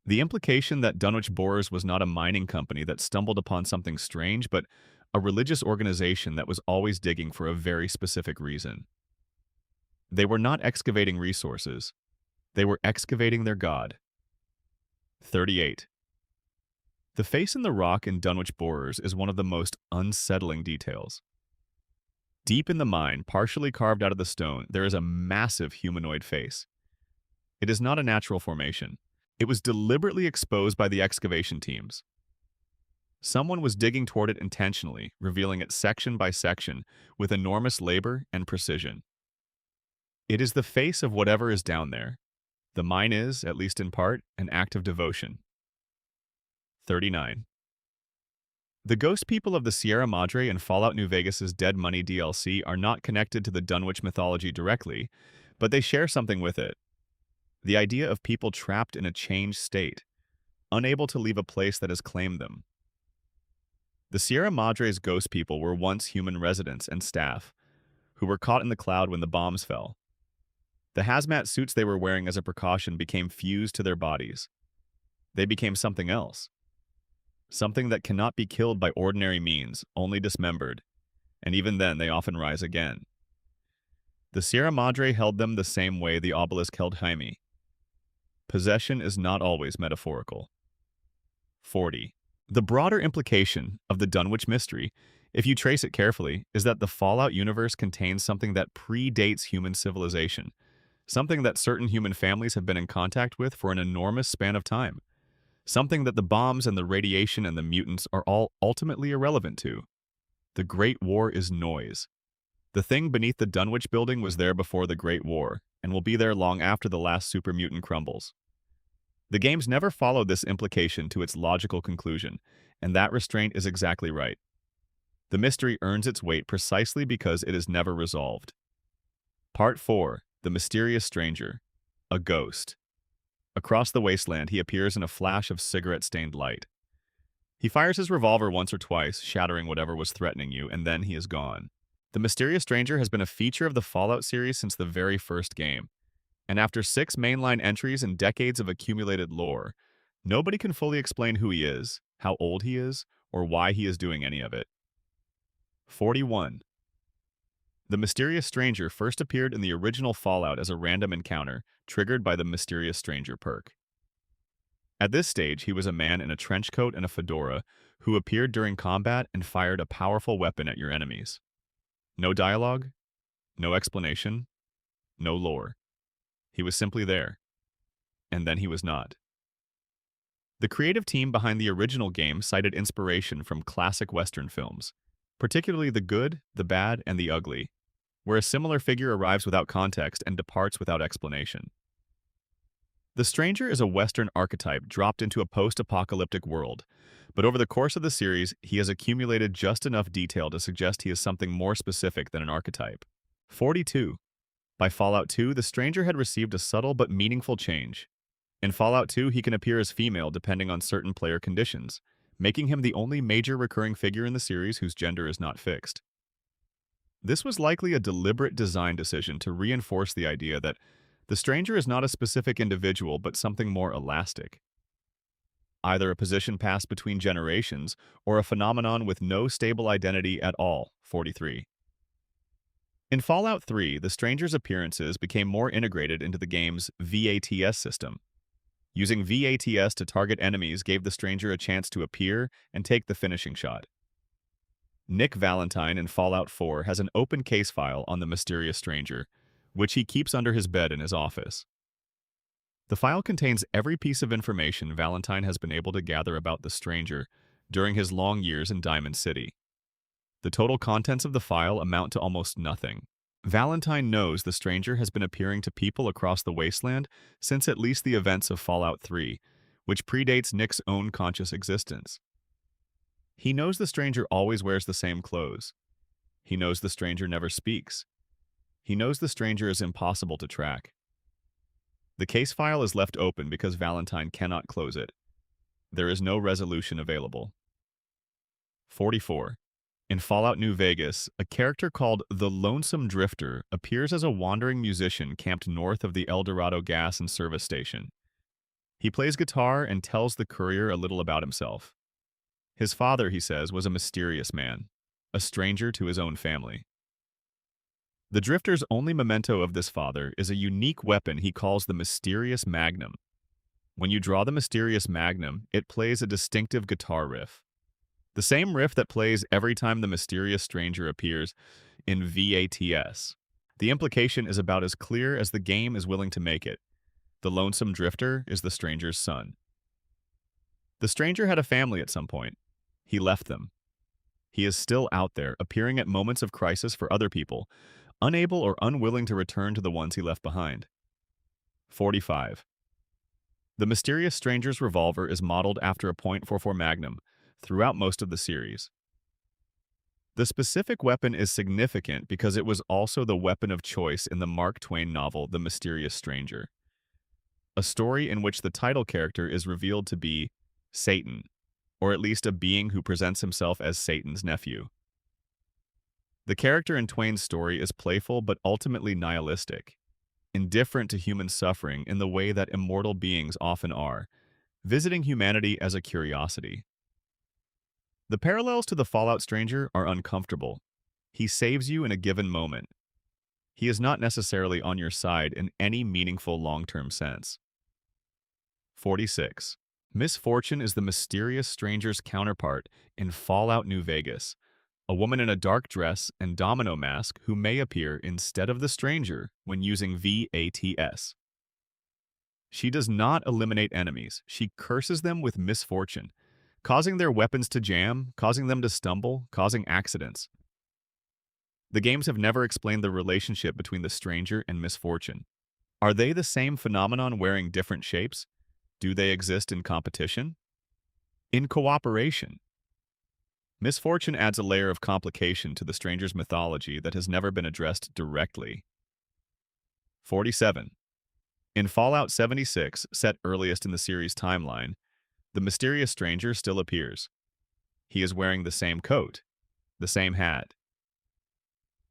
The implication that Dunwich Borers was not a mining company that stumbled upon something strange, but a religious organization that was always digging for a very specific reason. They were not excavating resources. They were excavating their god. 38. The face in the rock in Dunwich Borers is one of the most unsettling details. Deep in the mine, partially carved out of the stone, there is a massive humanoid face. It is not a natural formation. It was deliberately exposed by the excavation teams. Someone was digging toward it intentionally, revealing it section by section with enormous labor and precision. It is the face of whatever is down there. The mine is, at least in part, an act of devotion. 39. The ghost people of the Sierra Madre and Fallout New Vegas' Dead Money DLC are not connected to the Dunwich mythology directly, but they share something with it. The idea of people trapped in a changed state, unable to leave a place that has claimed them. The Sierra Madre's ghost people were once human residents and staff, who were caught in the cloud when the bombs fell. The hazmat suits they were wearing as a precaution became fused to their bodies. They became something else. Something that cannot be killed by ordinary means, only dismembered, and even then they often rise again. The Sierra Madre held them the same way the obelisk held Jaime. Possession is not always metaphorical. 40. The broader implication of the Dunwich mystery, if you trace it carefully, is that the Fallout universe contains something that predates human civilization, something that certain human families have been in contact with for an enormous span of time, something that the bombs and the radiation and the mutants are all ultimately irrelevant to. The Great War is noise. The thing beneath the Dunwich building was there before the Great War, and will be there long after the last super mutant crumbles. The games never followed this implication to its logical conclusion, and that restraint is exactly right. The mystery earns its weight precisely because it is never resolved. Part 4. The Mysterious Stranger. A Ghost. Across the wasteland, he appears in a flash of cigarette-stained light. He fires his revolver once or twice, shattering whatever was threatening you, and then he is gone. The Mysterious Stranger has been a feature of the Fallout series since the very first game, and after 6 mainline entries and decades of accumulated lore, nobody can fully explain who he is, how old he is, or why he is doing any of it. 41. The Mysterious Stranger first appeared in the original Fallout as a random encounter, triggered by the Mysterious Stranger perk. At this stage, he was a man in a trench coat and a fedora who appeared during combat and fired a powerful weapon at your enemies. No dialogue, no explanation, no lore. He was simply there. And then he was not. The creative team behind the original game cited inspiration from classic Western films, particularly The Good, the Bad, and the Ugly, where a similar figure arrives without context and departs without explanation. The Stranger is a Western archetype dropped into a post-apocalyptic world, but over the course of the series, he has accumulated just enough detail to suggest he is something more specific than an archetype. 42. By Fallout 2, the Stranger had received a subtle but meaningful change. In Fallout 2, he can appear as female depending on certain player conditions, making him the only major recurring figure in the series whose gender is not fixed. This was likely a deliberate design decision to reinforce the idea that the Stranger is not a specific individual but something more elastic. Either a position passed between generations or a phenomenon with no stable identity at all. 43. In Fallout 3, the Stranger's appearances became more integrated into the game's VATS system. Using VATS to target enemies gave the Stranger a chance to appear and take the finishing shot. Nick Valentine in Fallout 4 has an open case file on the Mysterious Stranger, which he keeps under his bed in his office. The file contains every piece of information Valentine has been able to gather about the Stranger during his long years in Diamond City. The total contents of the file amount to almost nothing. Valentine knows the Stranger has been appearing to people across the wasteland since at least the events of Fallout 3, which predates Nick's own conscious existence. He knows the Stranger always wears the same clothes. He knows the Stranger never speaks. He knows the Stranger is impossible to track. The case file is left open because Valentine cannot close it. There is no resolution available. 44. In Fallout New Vegas, a character called the Lonesome Drifter appears as a wandering musician camped north of the El Dorado gas and service station. He plays guitar and tells the courier a little about himself. His father, he says, was a mysterious man, a stranger to his own family. The Drifter's only memento of this father is a unique weapon he calls the Mysterious Magnum. When you draw the Mysterious Magnum, it plays a distinctive guitar riff. The same riff that plays every time the mysterious stranger appears in VATS. The implication is about as clear as the game is willing to make it. The lonesome drifter is the stranger's son. The stranger had a family at some point. He left them. He is still out there, appearing at moments of crisis for other people, unable or unwilling to return to the ones he left behind. 45. The mysterious stranger's revolver is modeled after a .44 Magnum throughout most of the series. The specific weapon is significant because it was also the weapon of choice in the Mark Twain novel The Mysterious Stranger, a story in which the title character is revealed to be Satan, or at least a being who presents himself as Satan's nephew. The character in Twain's story is playful but ultimately nihilistic, indifferent to human suffering in the way that immortal beings often are, visiting humanity as a curiosity. The parallels to the Fallout Stranger are uncomfortable. He saves you in a given moment. He is not necessarily on your side in any meaningful long-term sense. 46. Miss Fortune is the mysterious stranger's counterpart in Fallout New Vegas, a woman in a dark dress and domino mask who may appear instead of the stranger when using VATS. She does not eliminate enemies. She curses them with misfortune, causing their weapons to jam, causing them to stumble, causing accidents. The games have never explained the relationship between the stranger and Miss Fortune. Are they the same phenomenon wearing different shapes? Do they exist in competition? In cooperation? Miss Fortune adds a layer of complication to the stranger's mythology that has never been addressed directly. 47. In Fallout 76, set earliest in the series timeline, the mysterious stranger still appears. He is wearing the same coat, the same hat.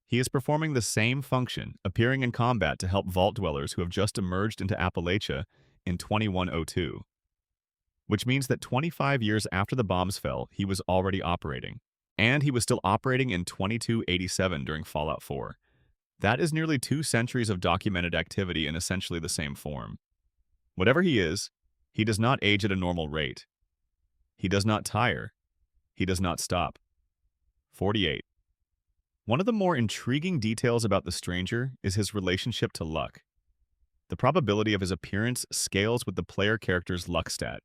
He is performing the same function, appearing in combat to help vault dwellers who have just emerged into Appalachia in 2102. Which means that 25 years after the bombs fell, he was already operating. And he was still operating in 2287 during Fallout 4. That is nearly 2 centuries of documented activity in essentially the same form. Whatever he is, he does not age at a normal rate. He does not tire. He does not stop. 48. One of the more intriguing details about the stranger is his relationship to luck. The probability of his appearance scales with the player character's luck stat.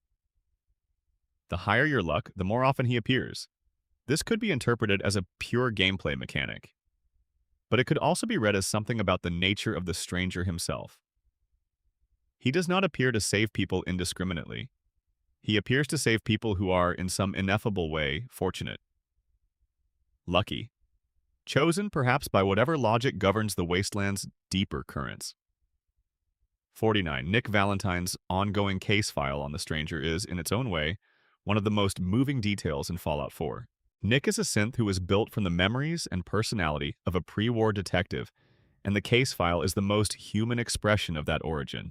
The higher your luck, the more often he appears. This could be interpreted as a pure gameplay mechanic, but it could also be read as something about the nature of the stranger himself. He does not appear to save people indiscriminately. He appears to save people who are, in some ineffable way, fortunate. Lucky. Chosen, perhaps, by whatever logic governs the wasteland's deeper currents. 49. Nick Valentine's ongoing case file on the stranger is, in its own way, one of the most moving details in Fallout 4. Nick is a synth who was built from the memories and personality of a pre-war detective, and the case file is the most human expression of that origin.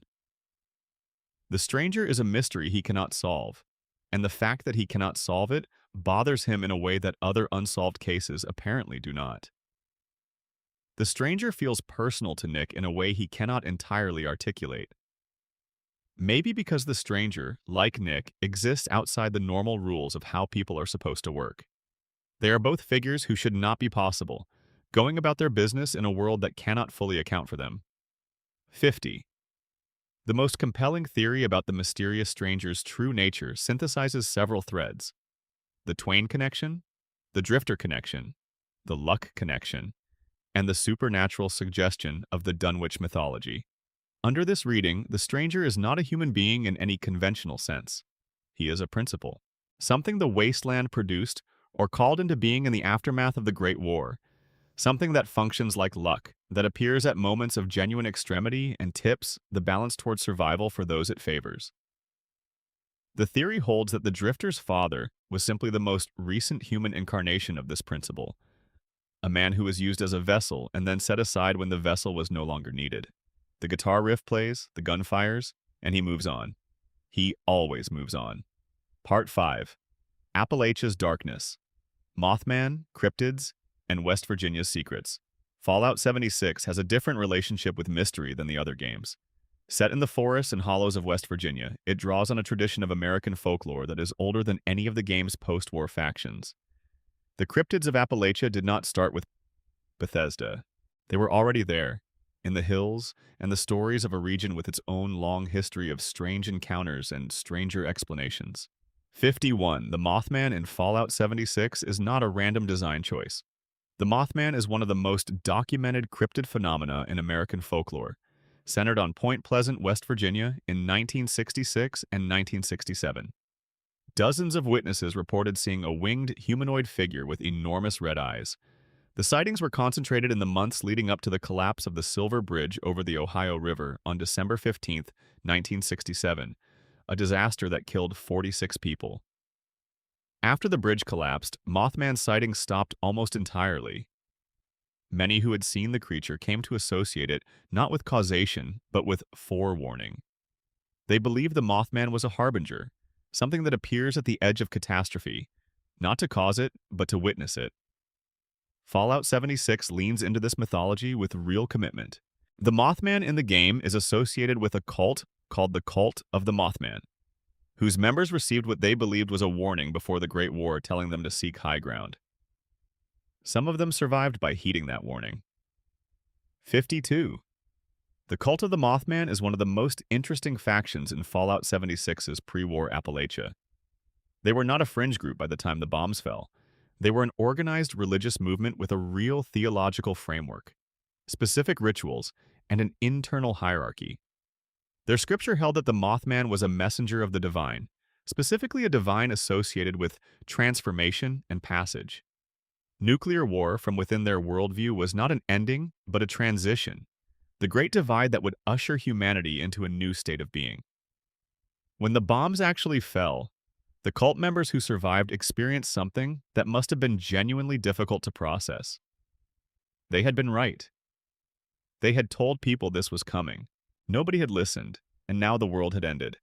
The stranger is a mystery he cannot solve, and the fact that he cannot solve it bothers him in a way that other unsolved cases apparently do not. The stranger feels personal to Nick in a way he cannot entirely articulate. Maybe because the stranger, like Nick, exists outside the normal rules of how people are supposed to work. They are both figures who should not be possible, going about their business in a world that cannot fully account for them. 50. The most compelling theory about the mysterious stranger's true nature synthesizes several threads: the Twain connection, the Drifter connection, the luck connection, and the supernatural suggestion of the Dunwich mythology. Under this reading, the stranger is not a human being in any conventional sense. He is a principle, something the wasteland produced or called into being in the aftermath of the Great War, something that functions like luck, that appears at moments of genuine extremity and tips the balance towards survival for those it favors. The theory holds that the Drifter's father was simply the most recent human incarnation of this principle, a man who was used as a vessel and then set aside when the vessel was no longer needed. The guitar riff plays, the gun fires, and he moves on. He always moves on. Part 5. Appalachia's Darkness. Mothman, Cryptids, and West Virginia's Secrets. Fallout 76 has a different relationship with mystery than the other games. Set in the forests and hollows of West Virginia, it draws on a tradition of American folklore that is older than any of the game's post-war factions. The cryptids of Appalachia did not start with Bethesda. They were already there, in the hills, and the stories of a region with its own long history of strange encounters and stranger explanations. 51. The Mothman in Fallout 76 is not a random design choice. The Mothman is one of the most documented cryptid phenomena in American folklore, centered on Point Pleasant, West Virginia in 1966 and 1967. Dozens of witnesses reported seeing a winged humanoid figure with enormous red eyes. The sightings were concentrated in the months leading up to the collapse of the Silver Bridge over the Ohio River on December 15, 1967, a disaster that killed 46 people. After the bridge collapsed, Mothman sightings stopped almost entirely. Many who had seen the creature came to associate it not with causation, but with forewarning. They believed the Mothman was a harbinger, something that appears at the edge of catastrophe, not to cause it, but to witness it. Fallout 76 leans into this mythology with real commitment. The Mothman in the game is associated with a cult called the Cult of the Mothman, whose members received what they believed was a warning before the Great War telling them to seek high ground. Some of them survived by heeding that warning. 52. The Cult of the Mothman is one of the most interesting factions in Fallout 76's pre-war Appalachia. They were not a fringe group by the time the bombs fell. They were an organized religious movement with a real theological framework, specific rituals, and an internal hierarchy. Their scripture held that the Mothman was a messenger of the divine, specifically a divine associated with transformation and passage. Nuclear war from within their worldview was not an ending, but a transition, the great divide that would usher humanity into a new state of being. When the bombs actually fell, the cult members who survived experienced something that must have been genuinely difficult to process. They had been right. They had told people this was coming. Nobody had listened, and now the world had ended.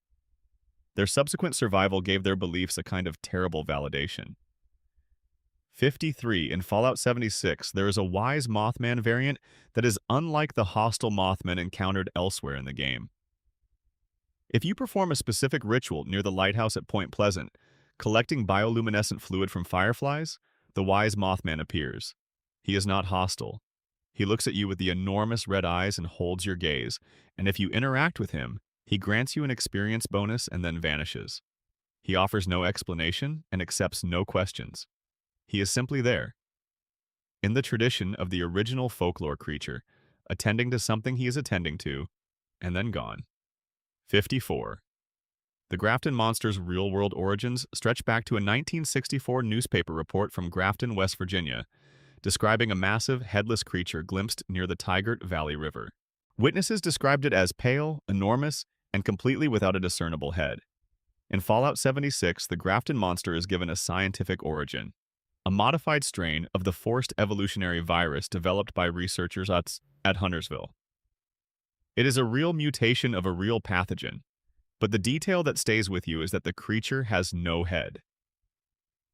Their subsequent survival gave their beliefs a kind of terrible validation. 53. In Fallout 76, there is a wise Mothman variant that is unlike the hostile Mothmen encountered elsewhere in the game. If you perform a specific ritual near the lighthouse at Point Pleasant, collecting bioluminescent fluid from fireflies, the wise Mothman appears. He is not hostile. He looks at you with the enormous red eyes and holds your gaze, and if you interact with him, he grants you an experience bonus and then vanishes. He offers no explanation and accepts no questions. He is simply there. In the tradition of the original folklore creature, attending to something he is attending to, and then gone. 54. The Grafton monster's real-world origins stretch back to a 1964 newspaper report from Grafton, West Virginia, describing a massive, headless creature glimpsed near the Tigert Valley River. Witnesses described it as pale, enormous, and completely without a discernible head. In Fallout 76, the Grafton monster is given a scientific origin, a modified strain of the forced evolutionary virus developed by researchers at Huntersville. It is a real mutation of a real pathogen, but the detail that stays with you is that the creature has no head.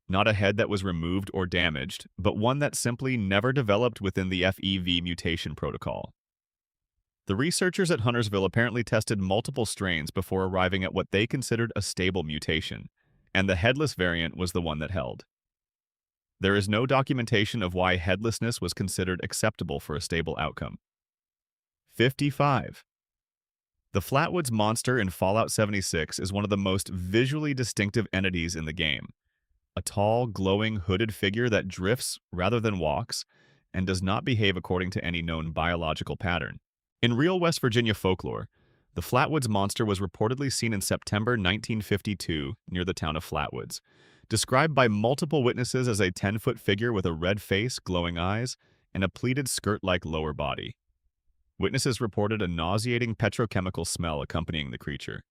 Not a head that was removed or damaged, but one that simply never developed within the FEV mutation protocol. The researchers at Huntersville apparently tested multiple strains before arriving at what they considered a stable mutation, and the headless variant was the one that held. There is no documentation of why headlessness was considered acceptable for a stable outcome. 55. The Flatwoods monster in Fallout 76 is one of the most visually distinctive entities in the game. A tall, glowing, hooded figure that drifts rather than walks and does not behave according to any known biological pattern. In real West Virginia folklore, the Flatwoods monster was reportedly seen in September 1952 near the town of Flatwoods, described by multiple witnesses as a 10-foot figure with a red face, glowing eyes, and a pleated skirt-like lower body. Witnesses reported a nauseating petrochemical smell accompanying the creature.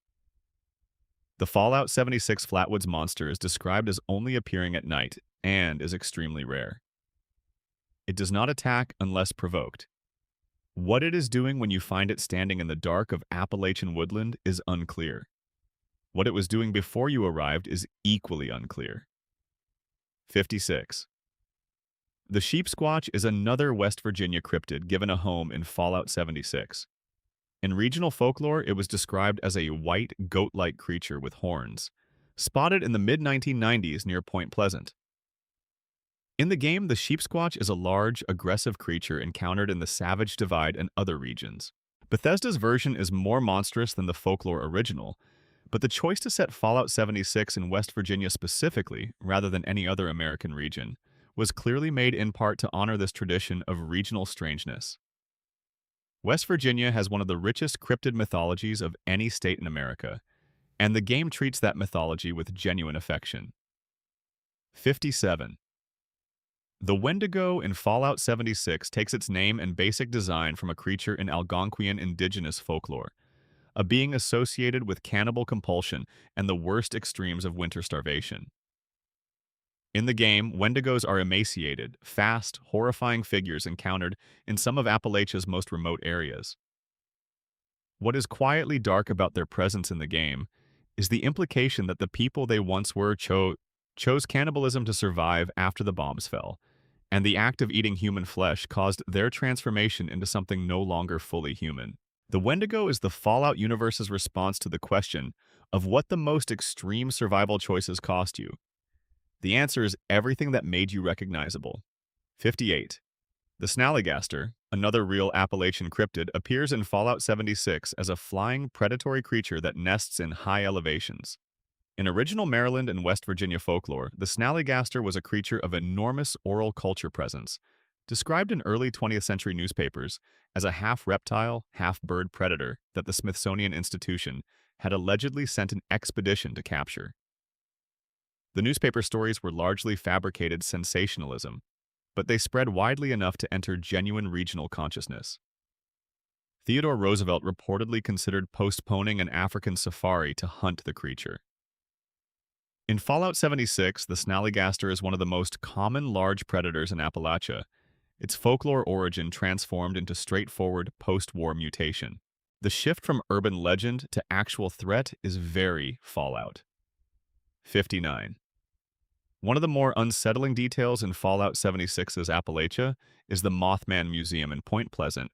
The Fallout 76 Flatwoods monster is described as only appearing at night and is extremely rare. It does not attack unless provoked. What it is doing when you find it standing in the dark of Appalachian woodland is unclear. What it was doing before you arrived is equally unclear. 56. The sheep squatch is another West Virginia cryptid given a home in Fallout 76. In regional folklore, it was described as a white, goat-like creature with horns, spotted in the mid-1990s near Point Pleasant. In the game, the sheep squatch is a large, aggressive creature encountered in the Savage Divide and other regions. Bethesda's version is more monstrous than the folklore original, but the choice to set Fallout 76 in West Virginia specifically, rather than any other American region, was clearly made in part to honor this tradition of regional strangeness. West Virginia has one of the richest cryptid mythologies of any state in America, and the game treats that mythology with genuine affection. 57. The Wendigo in Fallout 76 takes its name and basic design from a creature in Algonquian indigenous folklore, a being associated with cannibal compulsion and the worst extremes of winter starvation. In the game, Wendigos are emaciated, fast, horrifying figures encountered in some of Appalachia's most remote areas. What is quietly dark about their presence in the game is the implication that the people they once were chose cannibalism to survive after the bombs fell, and the act of eating human flesh caused their transformation into something no longer fully human. The Wendigo is the Fallout universe's response to the question of what the most extreme survival choices cost you. The answer is everything that made you recognizable. 58. The Snallygaster, another real Appalachian cryptid, appears in Fallout 76 as a flying, predatory creature that nests in high elevations. In original Maryland and West Virginia folklore, the Snallygaster was a creature of enormous oral culture presence, described in early 20th century newspapers as a half-reptile, half-bird predator that the Smithsonian Institution had allegedly sent an expedition to capture. The newspaper stories were largely fabricated sensationalism, but they spread widely enough to enter genuine regional consciousness. Theodore Roosevelt reportedly considered postponing an African safari to hunt the creature. In Fallout 76, the Snallygaster is one of the most common large predators in Appalachia, its folklore origin transformed into straightforward post-war mutation. The shift from urban legend to actual threat is very Fallout. 59. One of the more unsettling details in Fallout 76's Appalachia is the Mothman Museum in Point Pleasant,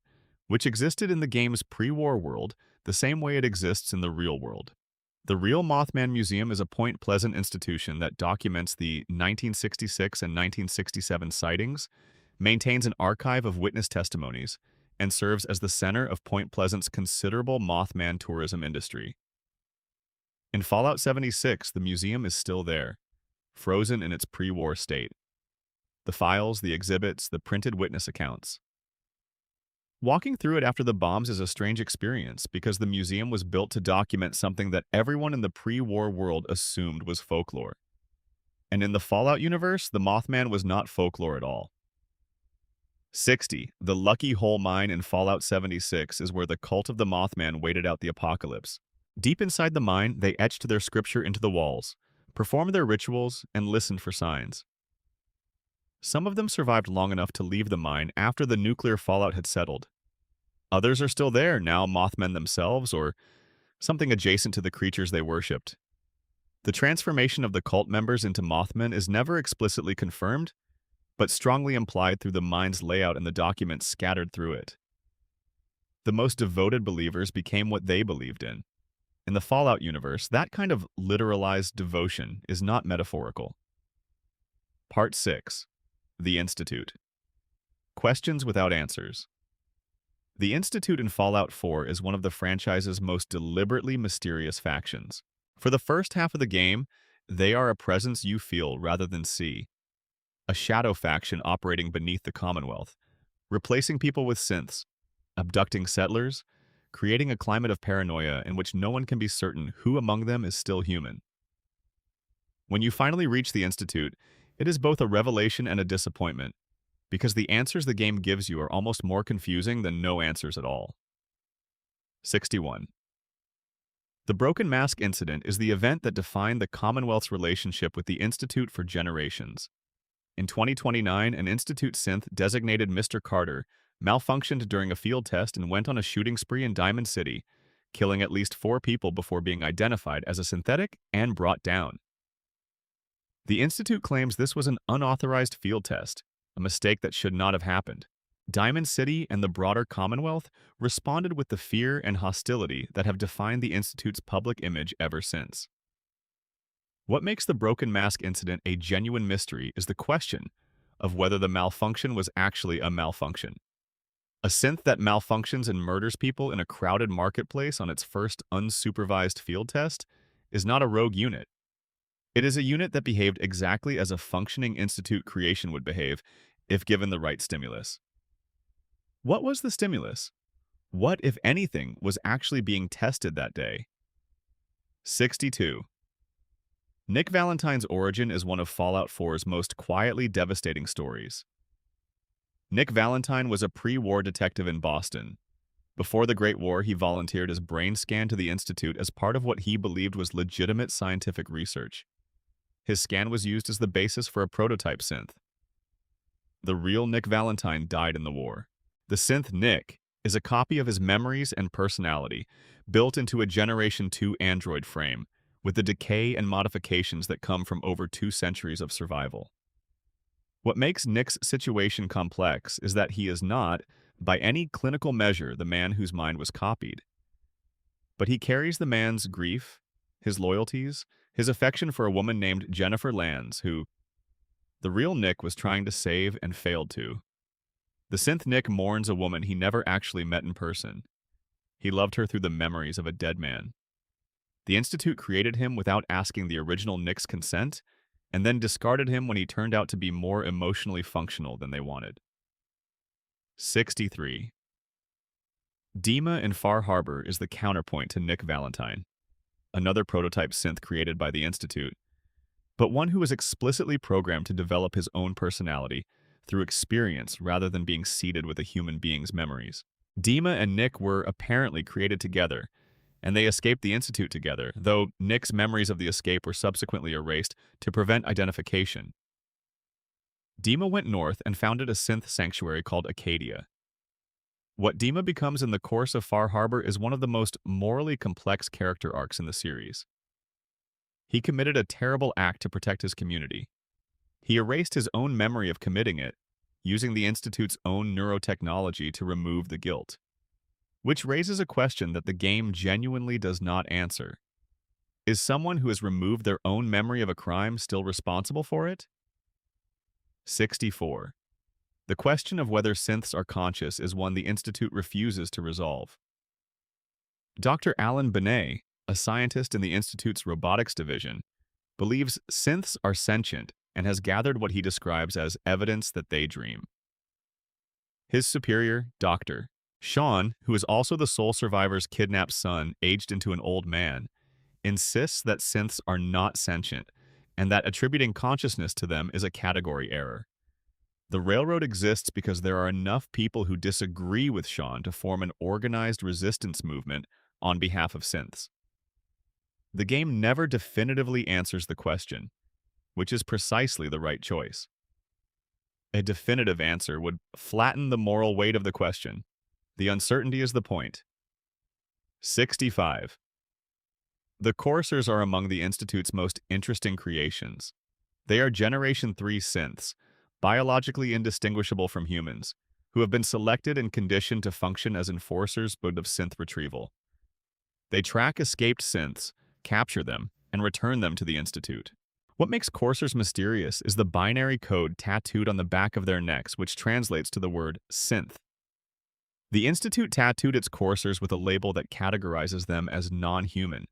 which existed in the game's pre-war world the same way it exists in the real world. The real Mothman Museum is a Point Pleasant institution that documents the 1966 and 1967 sightings, maintains an archive of witness testimonies, and serves as the center of Point Pleasant's considerable Mothman tourism industry. In Fallout 76, the museum is still there, frozen in its pre-war state. The files, the exhibits, the printed witness accounts. Walking through it after the bombs is a strange experience because the museum was built to document something that everyone in the pre-war world assumed was folklore. And in the Fallout universe, the Mothman was not folklore at all. 60. The Lucky Hole Mine in Fallout 76 is where the cult of the Mothman waited out the apocalypse. Deep inside the mine, they etched their scripture into the walls, performed their rituals, and listened for signs. Some of them survived long enough to leave the mine after the nuclear fallout had settled. Others are still there, now Mothmen themselves or something adjacent to the creatures they worshipped. The transformation of the cult members into Mothmen is never explicitly confirmed, but strongly implied through the mine's layout and the documents scattered through it. The most devoted believers became what they believed in. In the Fallout universe, that kind of literalized devotion is not metaphorical. Part 6. The Institute. Questions without answers. The Institute in Fallout 4 is one of the franchise's most deliberately mysterious factions. For the first half of the game, they are a presence you feel rather than see. A shadow faction operating beneath the Commonwealth, replacing people with synths, abducting settlers, creating a climate of paranoia in which no one can be certain who among them is still human. When you finally reach the Institute, it is both a revelation and a disappointment, because the answers the game gives you are almost more confusing than no answers at all. 61. The Broken Mask incident is the event that defined the Commonwealth's relationship with the Institute for generations. In 2029, an Institute synth designated Mr. Carter malfunctioned during a field test and went on a shooting spree in Diamond City, killing at least 4 people before being identified as a synthetic and brought down. The Institute claims this was an unauthorized field test, a mistake that should not have happened. Diamond City and the broader Commonwealth responded with the fear and hostility that have defined the Institute's public image ever since. What makes the Broken Mask incident a genuine mystery is the question of whether the malfunction was actually a malfunction. A synth that malfunctions and murders people in a crowded marketplace on its first unsupervised field test is not a rogue unit. It is a unit that behaved exactly as a functioning Institute creation would behave if given the right stimulus. What was the stimulus? What, if anything, was actually being tested that day? 62. Nick Valentine's origin is one of Fallout 4's most quietly devastating stories. Nick Valentine was a pre-war detective in Boston. Before the Great War, he volunteered his brain scan to the Institute as part of what he believed was legitimate scientific research. His scan was used as the basis for a prototype synth. The real Nick Valentine died in the war. The synth Nick is a copy of his memories and personality, built into a Generation 2 android frame, with the decay and modifications that come from over 2 centuries of survival. What makes Nick's situation complex is that he is not, by any clinical measure, the man whose mind was copied. But he carries the man's grief, his loyalties, his affection for a woman named Jennifer Lands, who the real Nick was trying to save and failed to. The synth Nick mourns a woman he never actually met in person. He loved her through the memories of a dead man. The Institute created him without asking the original Nick's consent, and then discarded him when he turned out to be more emotionally functional than they wanted. 63. Dima in Far Harbor is the counterpoint to Nick Valentine, another prototype synth created by the Institute, but one who was explicitly programmed to develop his own personality through experience rather than being seeded with a human being's memories. Dima and Nick were apparently created together, and they escaped the Institute together, though Nick's memories of the escape were subsequently erased to prevent identification. Dima went north and founded a synth sanctuary called Acadia. What Dima becomes in the course of Far Harbor is one of the most morally complex character arcs in the series. He committed a terrible act to protect his community. He erased his own memory of committing it, using the Institute's own neurotechnology to remove the guilt. Which raises a question that the game genuinely does not answer. Is someone who has removed their own memory of a crime still responsible for it? 64. The question of whether synths are conscious is one the Institute refuses to resolve. Dr. Alan Benet, a scientist in the Institute's robotics division, believes synths are sentient and has gathered what he describes as evidence that they dream. His superior, Dr. Sean, who is also the sole survivor's kidnapped son aged into an old man, insists that synths are not sentient and that attributing consciousness to them is a category error. The railroad exists because there are enough people who disagree with Sean to form an organized resistance movement on behalf of synths. The game never definitively answers the question, which is precisely the right choice. A definitive answer would flatten the moral weight of the question. The uncertainty is the point. 65. The coursers are among the Institute's most interesting creations. They are Generation 3 synths, biologically indistinguishable from humans, who have been selected and conditioned to function as enforcers but of synth retrieval. They track escaped synths, capture them, and return them to the Institute. What makes coursers mysterious is the binary code tattooed on the back of their necks, which translates to the word synth. The Institute tattooed its coursers with a label that categorizes them as non-human,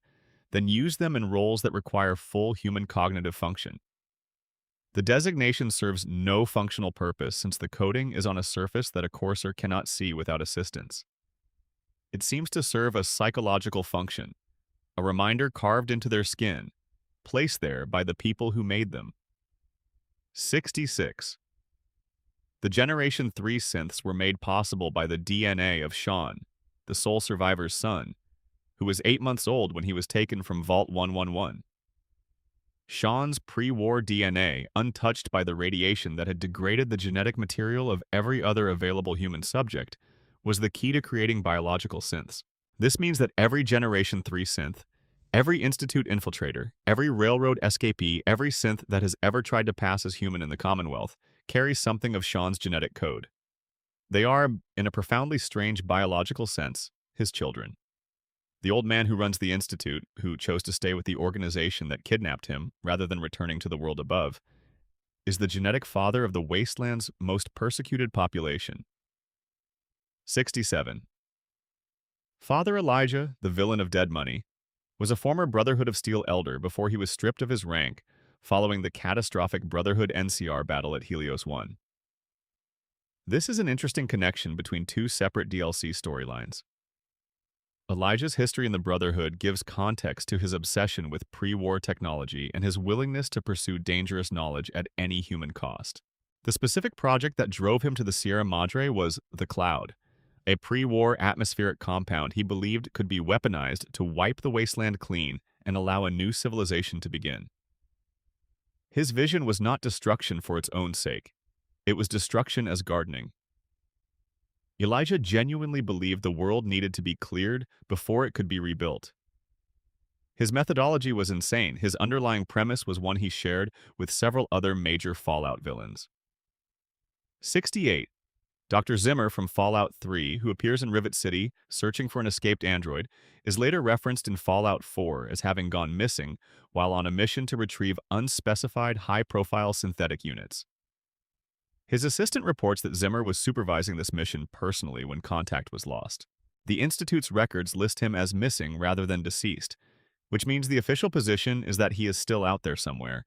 then used them in roles that require full human cognitive function. The designation serves no functional purpose since the coding is on a surface that a courser cannot see without assistance. It seems to serve a psychological function, a reminder carved into their skin, placed there by the people who made them. 66. The Generation 3 synths were made possible by the DNA of Sean, the sole survivor's son, who was 8 months old when he was taken from Vault 111. Sean's pre-war DNA, untouched by the radiation that had degraded the genetic material of every other available human subject, was the key to creating biological synths. This means that every Generation 3 synth, every Institute infiltrator, every railroad escapee, every synth that has ever tried to pass as human in the Commonwealth carries something of Sean's genetic code. They are, in a profoundly strange biological sense, his children. The old man who runs the Institute, who chose to stay with the organization that kidnapped him rather than returning to the world above, is the genetic father of the wasteland's most persecuted population. 67. Father Elijah, the villain of Dead Money, was a former Brotherhood of Steel elder before he was stripped of his rank following the catastrophic Brotherhood NCR battle at Helios 1. This is an interesting connection between two separate DLC storylines. Elijah's history in the Brotherhood gives context to his obsession with pre-war technology and his willingness to pursue dangerous knowledge at any human cost. The specific project that drove him to the Sierra Madre was the Cloud, a pre-war atmospheric compound he believed could be weaponized to wipe the wasteland clean and allow a new civilization to begin. His vision was not destruction for its own sake. It was destruction as gardening. Elijah genuinely believed the world needed to be cleared before it could be rebuilt. His methodology was insane. His underlying premise was one he shared with several other major Fallout villains. 68. Dr. Zimmer from Fallout 3, who appears in Rivet City searching for an escaped android, is later referenced in Fallout 4 as having gone missing while on a mission to retrieve unspecified high-profile synthetic units. His assistant reports that Zimmer was supervising this mission personally when contact was lost. The Institute's records list him as missing rather than deceased, which means the official position is that he is still out there somewhere,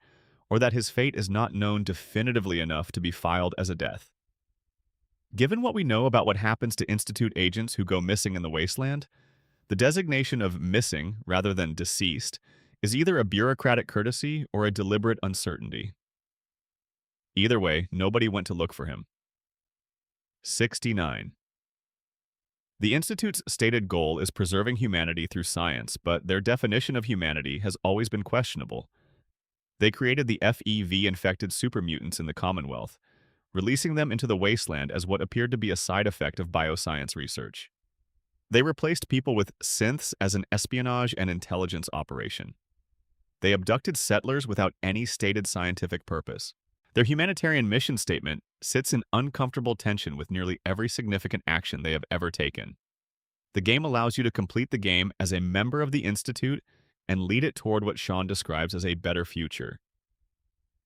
or that his fate is not known definitively enough to be filed as a death. Given what we know about what happens to Institute agents who go missing in the wasteland, the designation of missing rather than deceased is either a bureaucratic courtesy or a deliberate uncertainty. Either way, nobody went to look for him. 69. The Institute's stated goal is preserving humanity through science, but their definition of humanity has always been questionable. They created the FEV-infected supermutants in the Commonwealth, releasing them into the wasteland as what appeared to be a side effect of bioscience research. They replaced people with synths as an espionage and intelligence operation. They abducted settlers without any stated scientific purpose. Their humanitarian mission statement sits in uncomfortable tension with nearly every significant action they have ever taken. The game allows you to complete the game as a member of the Institute and lead it toward what Sean describes as a better future.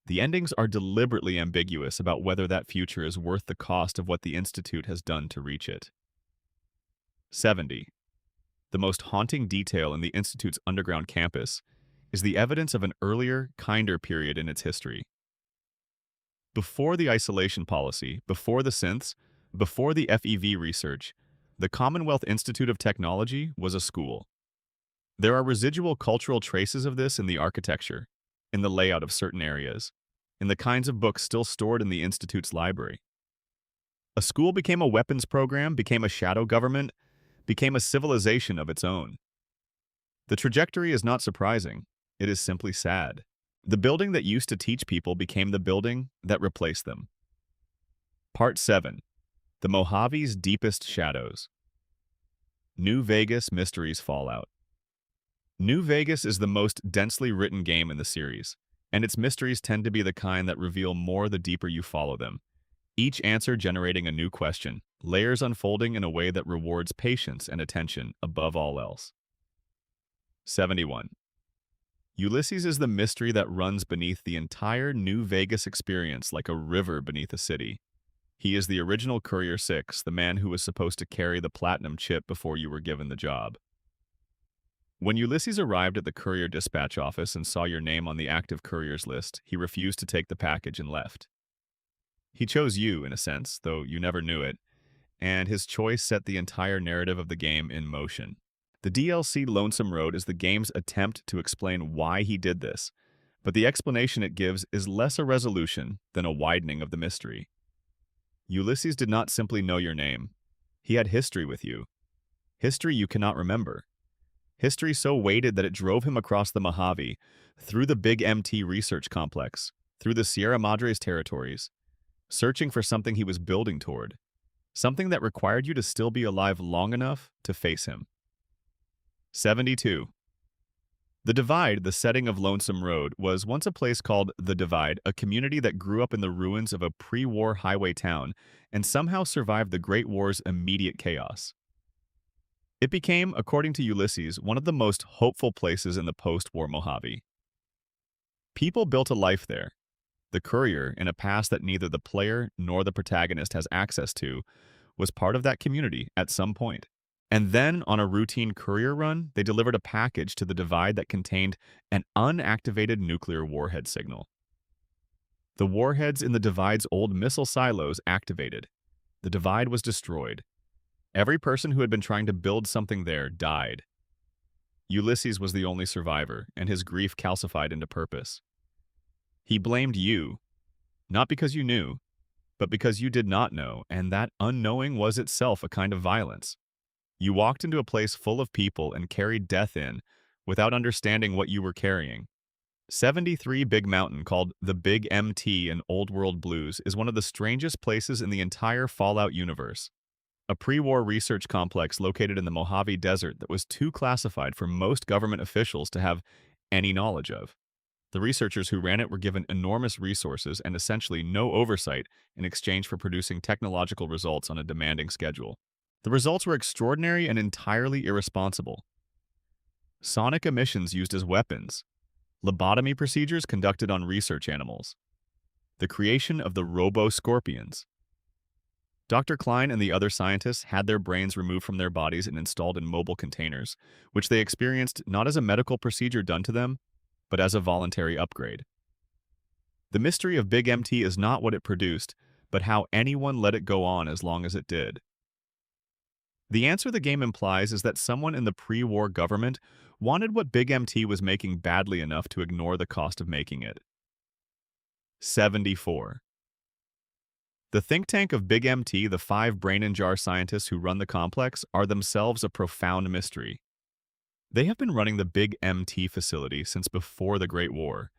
The endings are deliberately ambiguous about whether that future is worth the cost of what the Institute has done to reach it. 70. The most haunting detail in the Institute's underground campus is the evidence of an earlier, kinder period in its history. Before the isolation policy, before the synths, before the FEV research, the Commonwealth Institute of Technology was a school. There are residual cultural traces of this in the architecture, in the layout of certain areas, in the kinds of books still stored in the Institute's library. A school became a weapons program, became a shadow government, became a civilization of its own. The trajectory is not surprising. It is simply sad. The building that used to teach people became the building that replaced them. Part 7. The Mojave's Deepest Shadows. New Vegas Mysteries Fallout. New Vegas is the most densely written game in the series, and its mysteries tend to be the kind that reveal more the deeper you follow them. Each answer generating a new question, layers unfolding in a way that rewards patience and attention above all else. 71. Ulysses is the mystery that runs beneath the entire New Vegas experience like a river beneath a city. He is the original Courier 6, the man who was supposed to carry the platinum chip before you were given the job. When Ulysses arrived at the courier dispatch office and saw your name on the active couriers list, he refused to take the package and left. He chose you, in a sense, though you never knew it, and his choice set the entire narrative of the game in motion. The DLC Lonesome Road is the game's attempt to explain why he did this, but the explanation it gives is less a resolution than a widening of the mystery. Ulysses did not simply know your name. He had history with you. History you cannot remember. History so weighted that it drove him across the Mojave, through the Big MT research complex, through the Sierra Madre's territories, searching for something he was building toward, something that required you to still be alive long enough to face him. 72. The Divide, the setting of Lonesome Road, was once a place called The Divide, a community that grew up in the ruins of a pre-war highway town and somehow survived the Great War's immediate chaos. It became, according to Ulysses, one of the most hopeful places in the post-war Mojave. People built a life there. The courier, in a past that neither the player nor the protagonist has access to, was part of that community at some point. And then, on a routine courier run, they delivered a package to the Divide that contained an unactivated nuclear warhead signal. The warheads in the Divide's old missile silos activated. The Divide was destroyed. Every person who had been trying to build something there died. Ulysses was the only survivor, and his grief calcified into purpose. He blamed you, not because you knew, but because you did not know, and that unknowing was itself a kind of violence. You walked into a place full of people and carried death in without understanding what you were carrying. 73 Big Mountain, called the Big MT in Old World Blues, is one of the strangest places in the entire Fallout universe. A pre-war research complex located in the Mojave Desert that was too classified for most government officials to have any knowledge of. The researchers who ran it were given enormous resources and essentially no oversight in exchange for producing technological results on a demanding schedule. The results were extraordinary and entirely irresponsible. Sonic emissions used as weapons, lobotomy procedures conducted on research animals, the creation of the robo-scorpions. Dr. Klein and the other scientists had their brains removed from their bodies and installed in mobile containers, which they experienced not as a medical procedure done to them, but as a voluntary upgrade. The mystery of Big MT is not what it produced, but how anyone let it go on as long as it did. The answer the game implies is that someone in the pre-war government wanted what Big MT was making badly enough to ignore the cost of making it. 74. The think tank of Big MT, the 5 brain-in-jar scientists who run the complex, are themselves a profound mystery. They have been running the Big MT facility since before the Great War,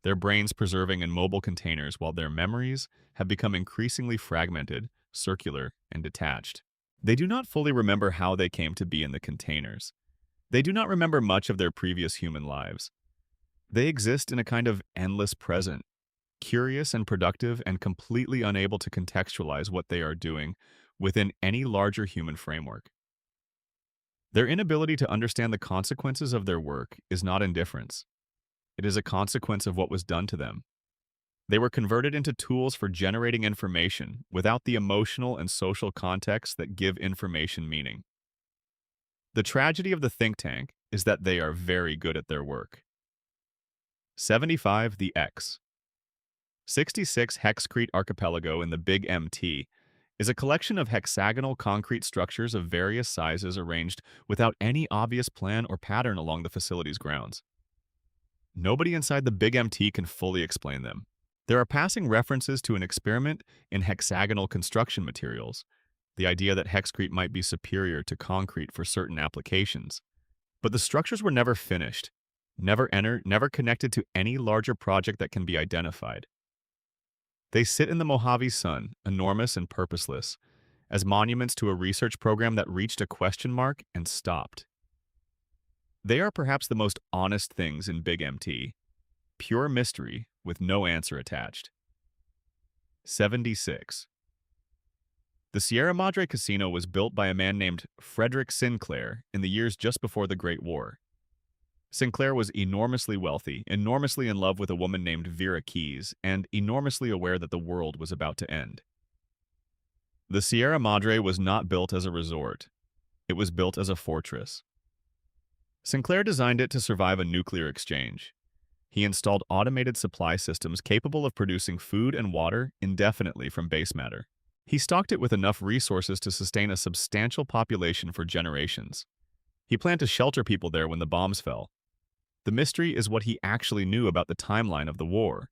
their brains preserving in mobile containers while their memories have become increasingly fragmented, circular, and detached. They do not fully remember how they came to be in the containers. They do not remember much of their previous human lives. They exist in a kind of endless present, curious and productive and completely unable to contextualize what they are doing within any larger human framework. Their inability to understand the consequences of their work is not indifference. It is a consequence of what was done to them. They were converted into tools for generating information without the emotional and social context that give information meaning. The tragedy of the think tank is that they are very good at their work. 75. The X. 66 Hexcrete Archipelago in the Big MT is a collection of hexagonal concrete structures of various sizes arranged without any obvious plan or pattern along the facility's grounds. Nobody inside the Big MT can fully explain them. There are passing references to an experiment in hexagonal construction materials, the idea that hexcrete might be superior to concrete for certain applications. But the structures were never finished, never connected to any larger project that can be identified. They sit in the Mojave sun, enormous and purposeless, as monuments to a research program that reached a question mark and stopped. They are perhaps the most honest things in Big MT, pure mystery with no answer attached. 76. The Sierra Madre Casino was built by a man named Frederick Sinclair in the years just before the Great War. Sinclair was enormously wealthy, enormously in love with a woman named Vera Keyes, and enormously aware that the world was about to end. The Sierra Madre was not built as a resort. It was built as a fortress. Sinclair designed it to survive a nuclear exchange. He installed automated supply systems capable of producing food and water indefinitely from base matter. He stocked it with enough resources to sustain a substantial population for generations. He planned to shelter people there when the bombs fell. The mystery is what he actually knew about the timeline of the war.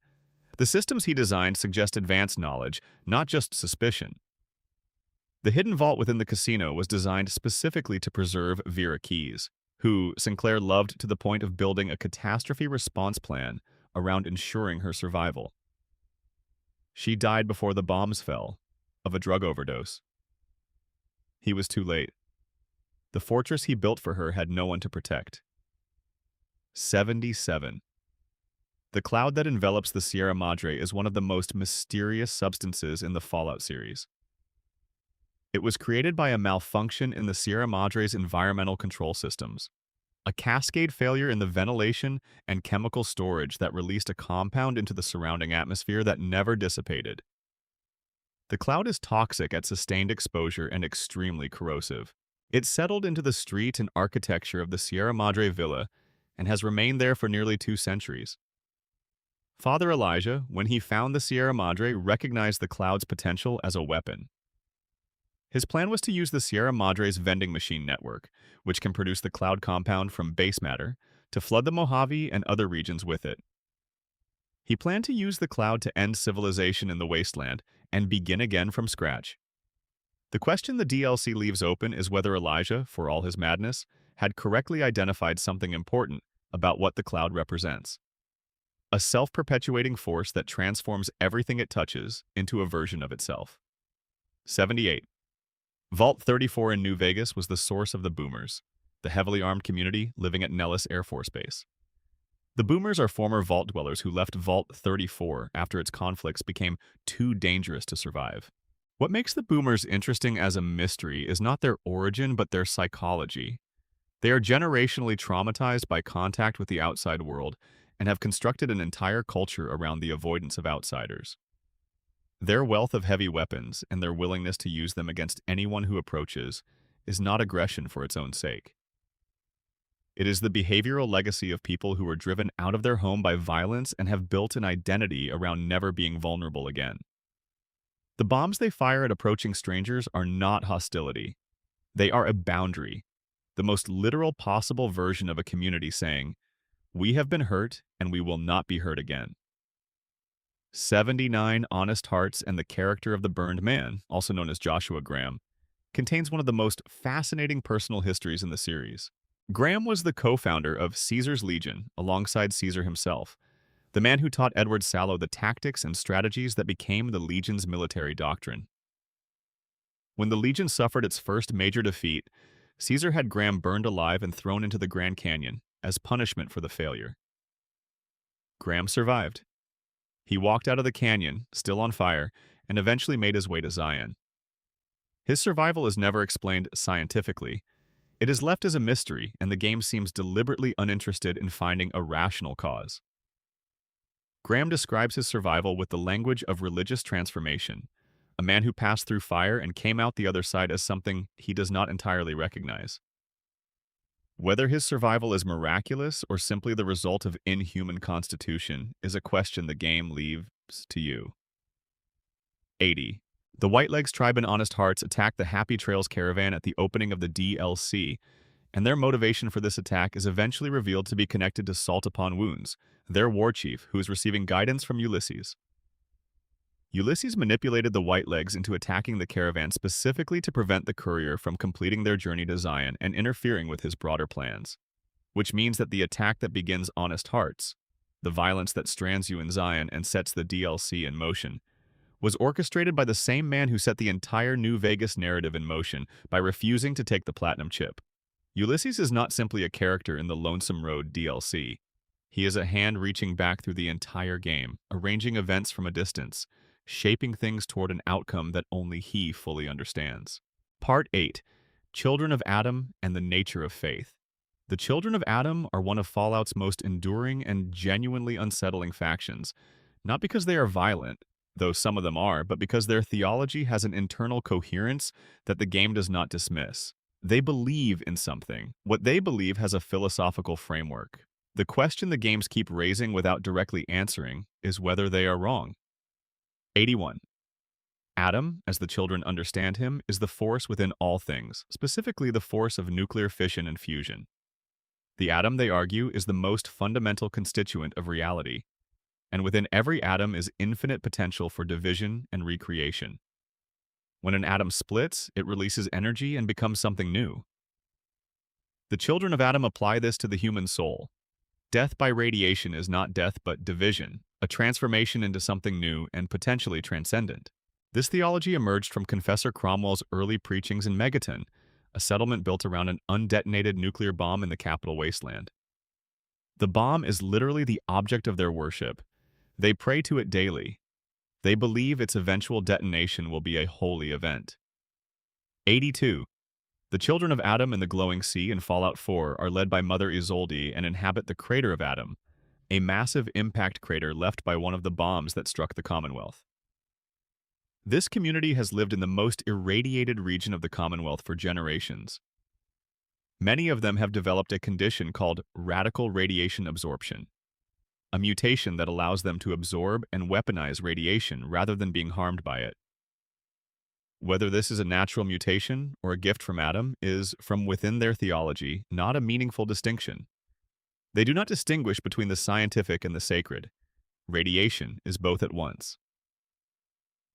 The systems he designed suggest advanced knowledge, not just suspicion. The hidden vault within the casino was designed specifically to preserve Vera Keyes, who Sinclair loved to the point of building a catastrophe response plan around ensuring her survival. She died before the bombs fell, of a drug overdose. He was too late. The fortress he built for her had no one to protect. 77. The cloud that envelops the Sierra Madre is one of the most mysterious substances in the Fallout series. It was created by a malfunction in the Sierra Madre's environmental control systems, a cascade failure in the ventilation and chemical storage that released a compound into the surrounding atmosphere that never dissipated. The cloud is toxic at sustained exposure and extremely corrosive. It settled into the street and architecture of the Sierra Madre Villa and has remained there for nearly 2 centuries. Father Elijah, when he found the Sierra Madre, recognized the cloud's potential as a weapon. His plan was to use the Sierra Madre's vending machine network, which can produce the cloud compound from base matter, to flood the Mojave and other regions with it. He planned to use the cloud to end civilization in the wasteland and begin again from scratch. The question the DLC leaves open is whether Elijah, for all his madness, had correctly identified something important about what the cloud represents. A self-perpetuating force that transforms everything it touches into a version of itself. 78. Vault 34 in New Vegas was the source of the Boomers, the heavily armed community living at Nellis Air Force Base. The Boomers are former Vault dwellers who left Vault 34 after its conflicts became too dangerous to survive. What makes the Boomers interesting as a mystery is not their origin but their psychology. They are generationally traumatized by contact with the outside world and have constructed an entire culture around the avoidance of outsiders. Their wealth of heavy weapons and their willingness to use them against anyone who approaches is not aggression for its own sake. It is the behavioral legacy of people who were driven out of their home by violence and have built an identity around never being vulnerable again. The bombs they fire at approaching strangers are not hostility. They are a boundary, the most literal possible version of a community saying, "We have been hurt and we will not be hurt again." 79 Honest Hearts and the Character of the Burned Man, also known as Joshua Graham, contains one of the most fascinating personal histories in the series. Graham was the co-founder of Caesar's Legion alongside Caesar himself, the man who taught Edward Sallow the tactics and strategies that became the Legion's military doctrine. When the Legion suffered its first major defeat, Caesar had Graham burned alive and thrown into the Grand Canyon as punishment for the failure. Graham survived. He walked out of the canyon, still on fire, and eventually made his way to Zion. His survival is never explained scientifically. It is left as a mystery, and the game seems deliberately uninterested in finding a rational cause. Graham describes his survival with the language of religious transformation, a man who passed through fire and came out the other side as something he does not entirely recognize. Whether his survival is miraculous or simply the result of inhuman constitution is a question the game leaves to you. 80. The Whitelegs tribe and Honest Hearts attack the Happy Trails caravan at the opening of the DLC, and their motivation for this attack is eventually revealed to be connected to Salt Upon Wounds, their war chief, who is receiving guidance from Ulysses. Ulysses manipulated the Whitelegs into attacking the caravan specifically to prevent the courier from completing their journey to Zion and interfering with his broader plans, which means that the attack that begins Honest Hearts, the violence that strands you in Zion and sets the DLC in motion, was orchestrated by the same man who set the entire New Vegas narrative in motion by refusing to take the Platinum Chip. Ulysses is not simply a character in the Lonesome Road DLC. He is a hand reaching back through the entire game, arranging events from a distance, shaping things toward an outcome that only he fully understands. Part 8. Children of Adam and the Nature of Faith. The Children of Adam are one of Fallout's most enduring and genuinely unsettling factions, not because they are violent, though some of them are, but because their theology has an internal coherence that the game does not dismiss. They believe in something. What they believe has a philosophical framework. The question the games keep raising without directly answering is whether they are wrong. 81. Adam, as the children understand him, is the force within all things, specifically the force of nuclear fission and fusion. The atom, they argue, is the most fundamental constituent of reality, and within every atom is infinite potential for division and recreation. When an atom splits, it releases energy and becomes something new. The children of Adam apply this to the human soul. Death by radiation is not death but division, a transformation into something new and potentially transcendent. This theology emerged from Confessor Cromwell's early preachings in Megaton, a settlement built around an undetonated nuclear bomb in the capital wasteland. The bomb is literally the object of their worship. They pray to it daily. They believe its eventual detonation will be a holy event. 82. The children of Adam in the glowing sea in Fallout 4 are led by Mother Isolde and inhabit the crater of Adam, a massive impact crater left by one of the bombs that struck the Commonwealth. This community has lived in the most irradiated region of the Commonwealth for generations. Many of them have developed a condition called radical radiation absorption, a mutation that allows them to absorb and weaponize radiation rather than being harmed by it. Whether this is a natural mutation or a gift from Adam is, from within their theology, not a meaningful distinction. They do not distinguish between the scientific and the sacred. Radiation is both at once.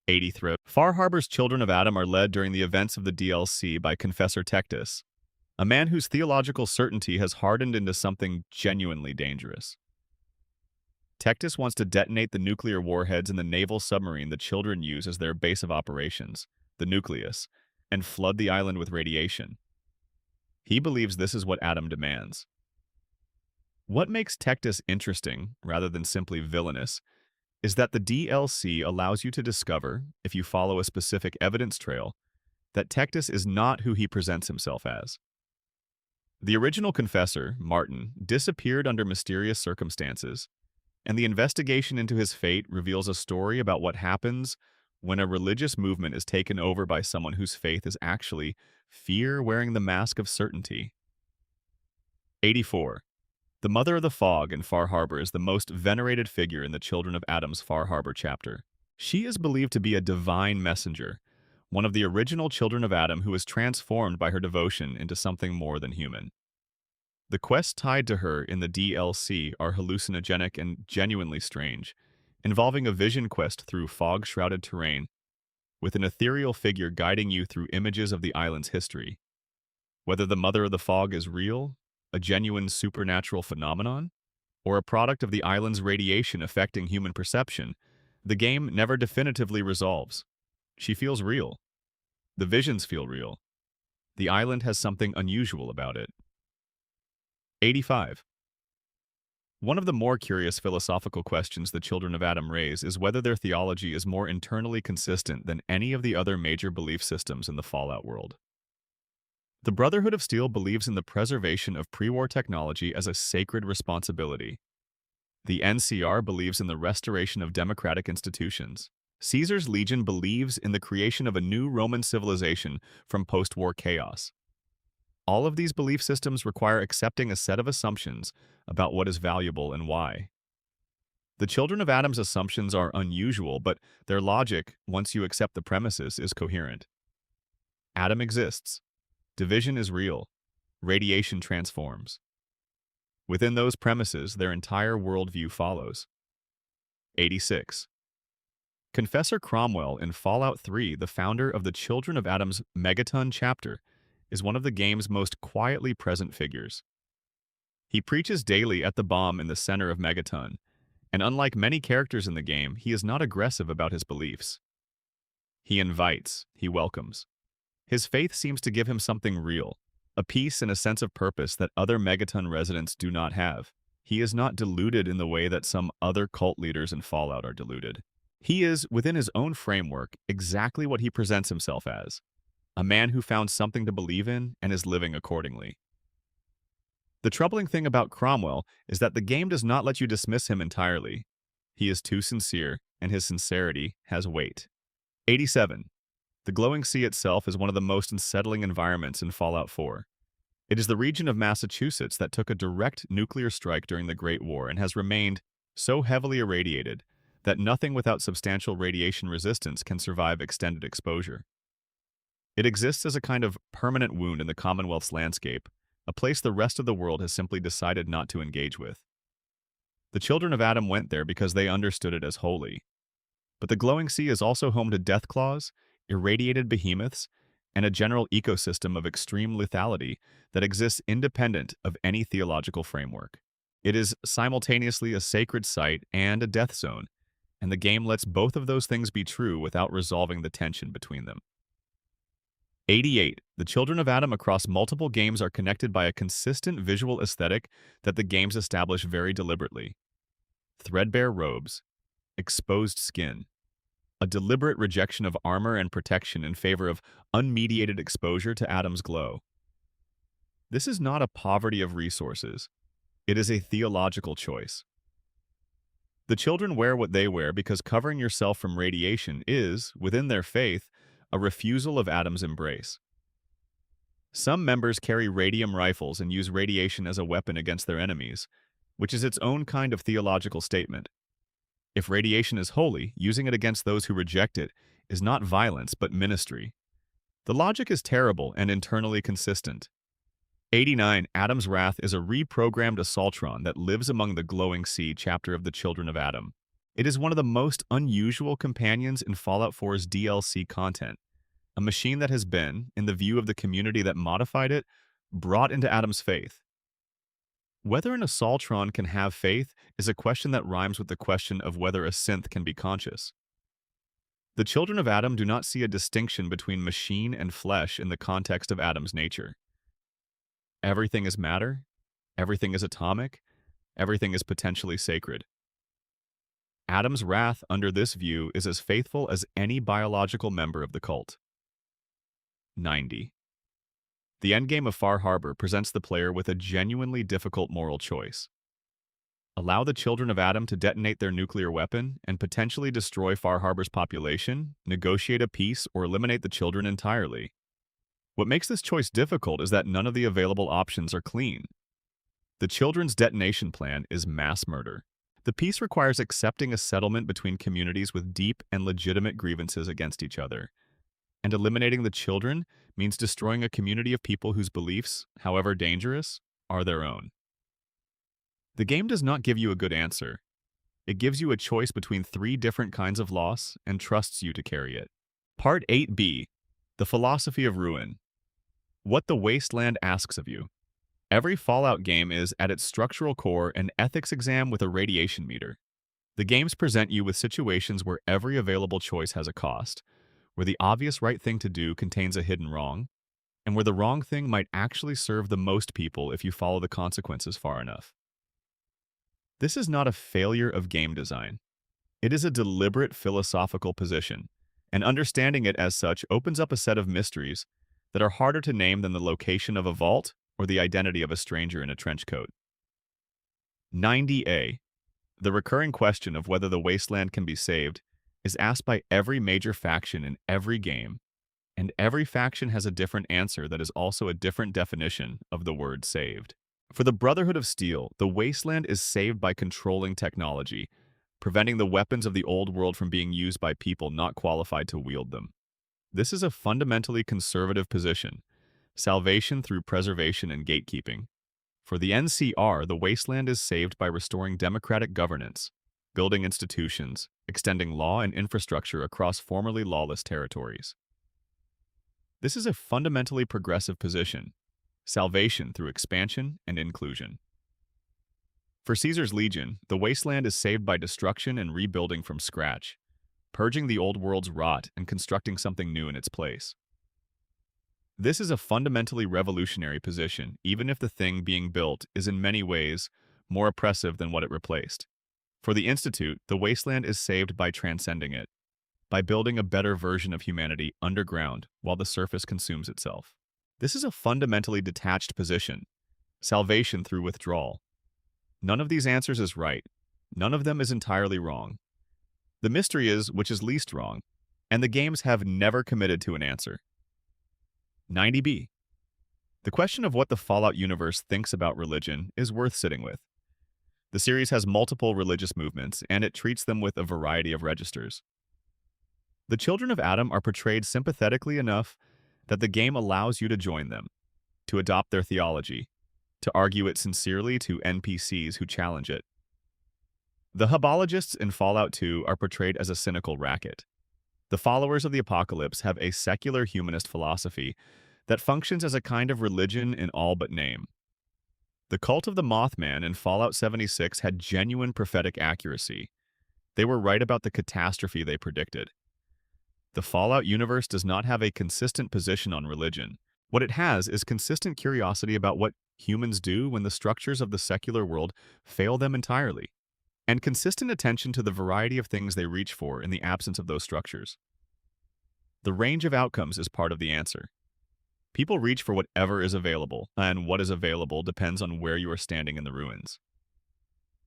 83. Far Harbor's children of Adam are led during the events of the DLC by Confessor Tectus, a man whose theological certainty has hardened into something genuinely dangerous. Tectus wants to detonate the nuclear warheads in the naval submarine the children use as their base of operations, the nucleus, and flood the island with radiation. He believes this is what Adam demands. What makes Tectus interesting, rather than simply villainous, is that the DLC allows you to discover, if you follow a specific evidence trail, that Tectus is not who he presents himself as. The original confessor, Martin, disappeared under mysterious circumstances, and the investigation into his fate reveals a story about what happens when a religious movement is taken over by someone whose faith is actually fear wearing the mask of certainty. 84. The Mother of the Fog in Far Harbor is the most venerated figure in the Children of Adam's Far Harbor chapter. She is believed to be a divine messenger, one of the original children of Adam who was transformed by her devotion into something more than human. The quests tied to her in the DLC are hallucinogenic and genuinely strange, involving a vision quest through fog-shrouded terrain, with an ethereal figure guiding you through images of the island's history. Whether the Mother of the Fog is real, a genuine supernatural phenomenon, or a product of the island's radiation affecting human perception, the game never definitively resolves. She feels real. The visions feel real. The island has something unusual about it. 85. One of the more curious philosophical questions the children of Adam raise is whether their theology is more internally consistent than any of the other major belief systems in the Fallout world. The Brotherhood of Steel believes in the preservation of pre-war technology as a sacred responsibility. The NCR believes in the restoration of democratic institutions. Caesar's Legion believes in the creation of a new Roman civilization from post-war chaos. All of these belief systems require accepting a set of assumptions about what is valuable and why. The Children of Adam's assumptions are unusual, but their logic, once you accept the premises, is coherent. Adam exists. Division is real. Radiation transforms. Within those premises, their entire worldview follows. 86. Confessor Cromwell in Fallout 3, the founder of the Children of Adam's Megaton chapter, is one of the game's most quietly present figures. He preaches daily at the bomb in the center of Megaton, and unlike many characters in the game, he is not aggressive about his beliefs. He invites, he welcomes. His faith seems to give him something real, a peace and a sense of purpose that other Megaton residents do not have. He is not deluded in the way that some other cult leaders in Fallout are deluded. He is, within his own framework, exactly what he presents himself as, a man who found something to believe in and is living accordingly. The troubling thing about Cromwell is that the game does not let you dismiss him entirely. He is too sincere, and his sincerity has weight. 87. The glowing sea itself is one of the most unsettling environments in Fallout 4. It is the region of Massachusetts that took a direct nuclear strike during the Great War and has remained so heavily irradiated that nothing without substantial radiation resistance can survive extended exposure. It exists as a kind of permanent wound in the Commonwealth's landscape, a place the rest of the world has simply decided not to engage with. The Children of Adam went there because they understood it as holy. But the glowing sea is also home to deathclaws, irradiated behemoths, and a general ecosystem of extreme lethality that exists independent of any theological framework. It is simultaneously a sacred site and a death zone, and the game lets both of those things be true without resolving the tension between them. 88. The children of Adam across multiple games are connected by a consistent visual aesthetic that the games establish very deliberately. Threadbare robes, exposed skin, a deliberate rejection of armor and protection in favor of unmediated exposure to Adam's glow. This is not a poverty of resources. It is a theological choice. The children wear what they wear because covering yourself from radiation is, within their faith, a refusal of Adam's embrace. Some members carry radium rifles and use radiation as a weapon against their enemies, which is its own kind of theological statement. If radiation is holy, using it against those who reject it is not violence but ministry. The logic is terrible and internally consistent. 89. Adam's wrath is a reprogrammed assaultron that lives among the glowing sea chapter of the Children of Adam. It is one of the most unusual companions in Fallout 4's DLC content, a machine that has been, in the view of the community that modified it, brought into Adam's faith. Whether an assaultron can have faith is a question that rhymes with the question of whether a synth can be conscious. The Children of Adam do not see a distinction between machine and flesh in the context of Adam's nature. Everything is matter, everything is atomic, everything is potentially sacred. Adam's wrath under this view is as faithful as any biological member of the cult. 90. The endgame of Far Harbor presents the player with a genuinely difficult moral choice. Allow the Children of Adam to detonate their nuclear weapon and potentially destroy Far Harbor's population, negotiate a peace, or eliminate the children entirely. What makes this choice difficult is that none of the available options are clean. The children's detonation plan is mass murder. The peace requires accepting a settlement between communities with deep and legitimate grievances against each other. And eliminating the children means destroying a community of people whose beliefs, however dangerous, are their own. The game does not give you a good answer. It gives you a choice between 3 different kinds of loss and trusts you to carry it. Part 8b. The Philosophy of Ruin. What the Wasteland asks of you. Every Fallout game is, at its structural core, an ethics exam with a radiation meter. The games present you with situations where every available choice has a cost, where the obvious right thing to do contains a hidden wrong, and where the wrong thing might actually serve the most people if you follow the consequences far enough. This is not a failure of game design. It is a deliberate philosophical position, and understanding it as such opens up a set of mysteries that are harder to name than the location of a vault or the identity of a stranger in a trench coat. 90A. The recurring question of whether the wasteland can be saved is asked by every major faction in every game, and every faction has a different answer that is also a different definition of the word saved. For the Brotherhood of Steel, the wasteland is saved by controlling technology, preventing the weapons of the old world from being used by people not qualified to wield them. This is a fundamentally conservative position, salvation through preservation and gatekeeping. For the NCR, the wasteland is saved by restoring democratic governance, building institutions, extending law and infrastructure across formerly lawless territories. This is a fundamentally progressive position, salvation through expansion and inclusion. For Caesar's Legion, the wasteland is saved by destruction and rebuilding from scratch, purging the old world's rot and constructing something new in its place. This is a fundamentally revolutionary position, even if the thing being built is in many ways more oppressive than what it replaced. For the Institute, the wasteland is saved by transcending it, by building a better version of humanity underground while the surface consumes itself. This is a fundamentally detached position, salvation through withdrawal. None of these answers is right. None of them is entirely wrong. The mystery is which is least wrong, and the games have never committed to an answer. 90b. The question of what the Fallout universe thinks about religion is worth sitting with. The series has multiple religious movements, and it treats them with a variety of registers. The Children of Adam are portrayed sympathetically enough that the game allows you to join them, to adopt their theology, to argue it sincerely to NPCs who challenge it. The Hubologists in Fallout 2 are portrayed as a cynical racket. The followers of the apocalypse have a secular humanist philosophy that functions as a kind of religion in all but name. The cult of the Mothman in Fallout 76 had genuine prophetic accuracy. They were right about the catastrophe they predicted. The Fallout universe does not have a consistent position on religion. What it has is consistent curiosity about what humans do when the structures of the secular world fail them entirely, and consistent attention to the variety of things they reach for in the absence of those structures. The range of outcomes is part of the answer. People reach for whatever is available, and what is available depends on where you are standing in the ruins.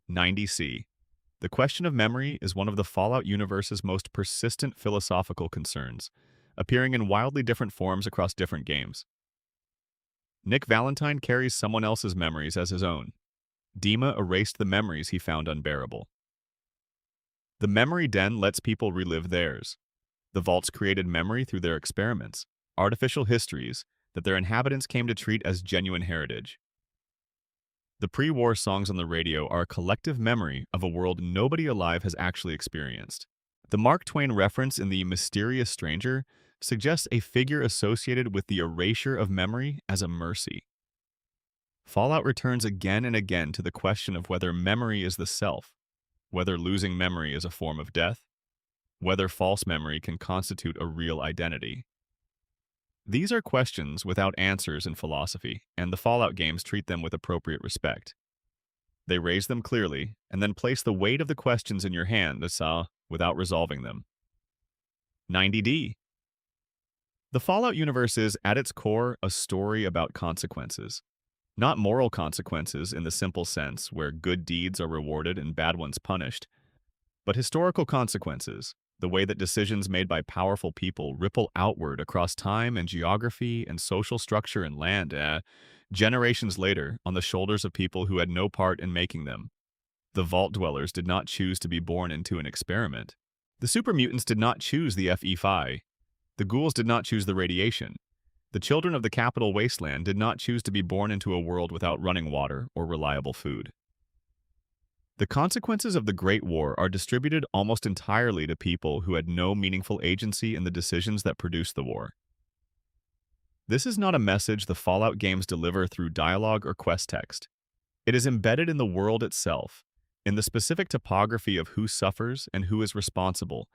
90C. The question of memory is one of the Fallout universe's most persistent philosophical concerns, appearing in wildly different forms across different games. Nick Valentine carries someone else's memories as his own. Dima erased the memories he found unbearable. The memory den lets people relive theirs. The vaults created memory through their experiments, artificial histories that their inhabitants came to treat as genuine heritage. The pre-war songs on the radio are a collective memory of a world nobody alive has actually experienced. The Mark Twain reference in The Mysterious Stranger suggests a figure associated with the erasure of memory as a mercy. Fallout returns again and again to the question of whether memory is the self, whether losing memory is a form of death, whether false memory can constitute a real identity. These are questions without answers in philosophy, and the Fallout games treat them with appropriate respect. They raise them clearly, and then place the weight of the questions in your hand without resolving them. 90D. The Fallout universe is, at its core, a story about consequences. Not moral consequences in the simple sense, where good deeds are rewarded and bad ones punished, but historical consequences, the way that decisions made by powerful people ripple outward across time and geography and social structure and land, generations later, on the shoulders of people who had no part in making them. The Vault Dwellers did not choose to be born into an experiment. The super mutants did not choose the FE5. The ghouls did not choose the radiation. The children of the capital wasteland did not choose to be born into a world without running water or reliable food. The consequences of the Great War are distributed almost entirely to people who had no meaningful agency in the decisions that produced the war. This is not a message the Fallout games deliver through dialogue or quest text. It is embedded in the world itself, in the specific topography of who suffers and who is responsible,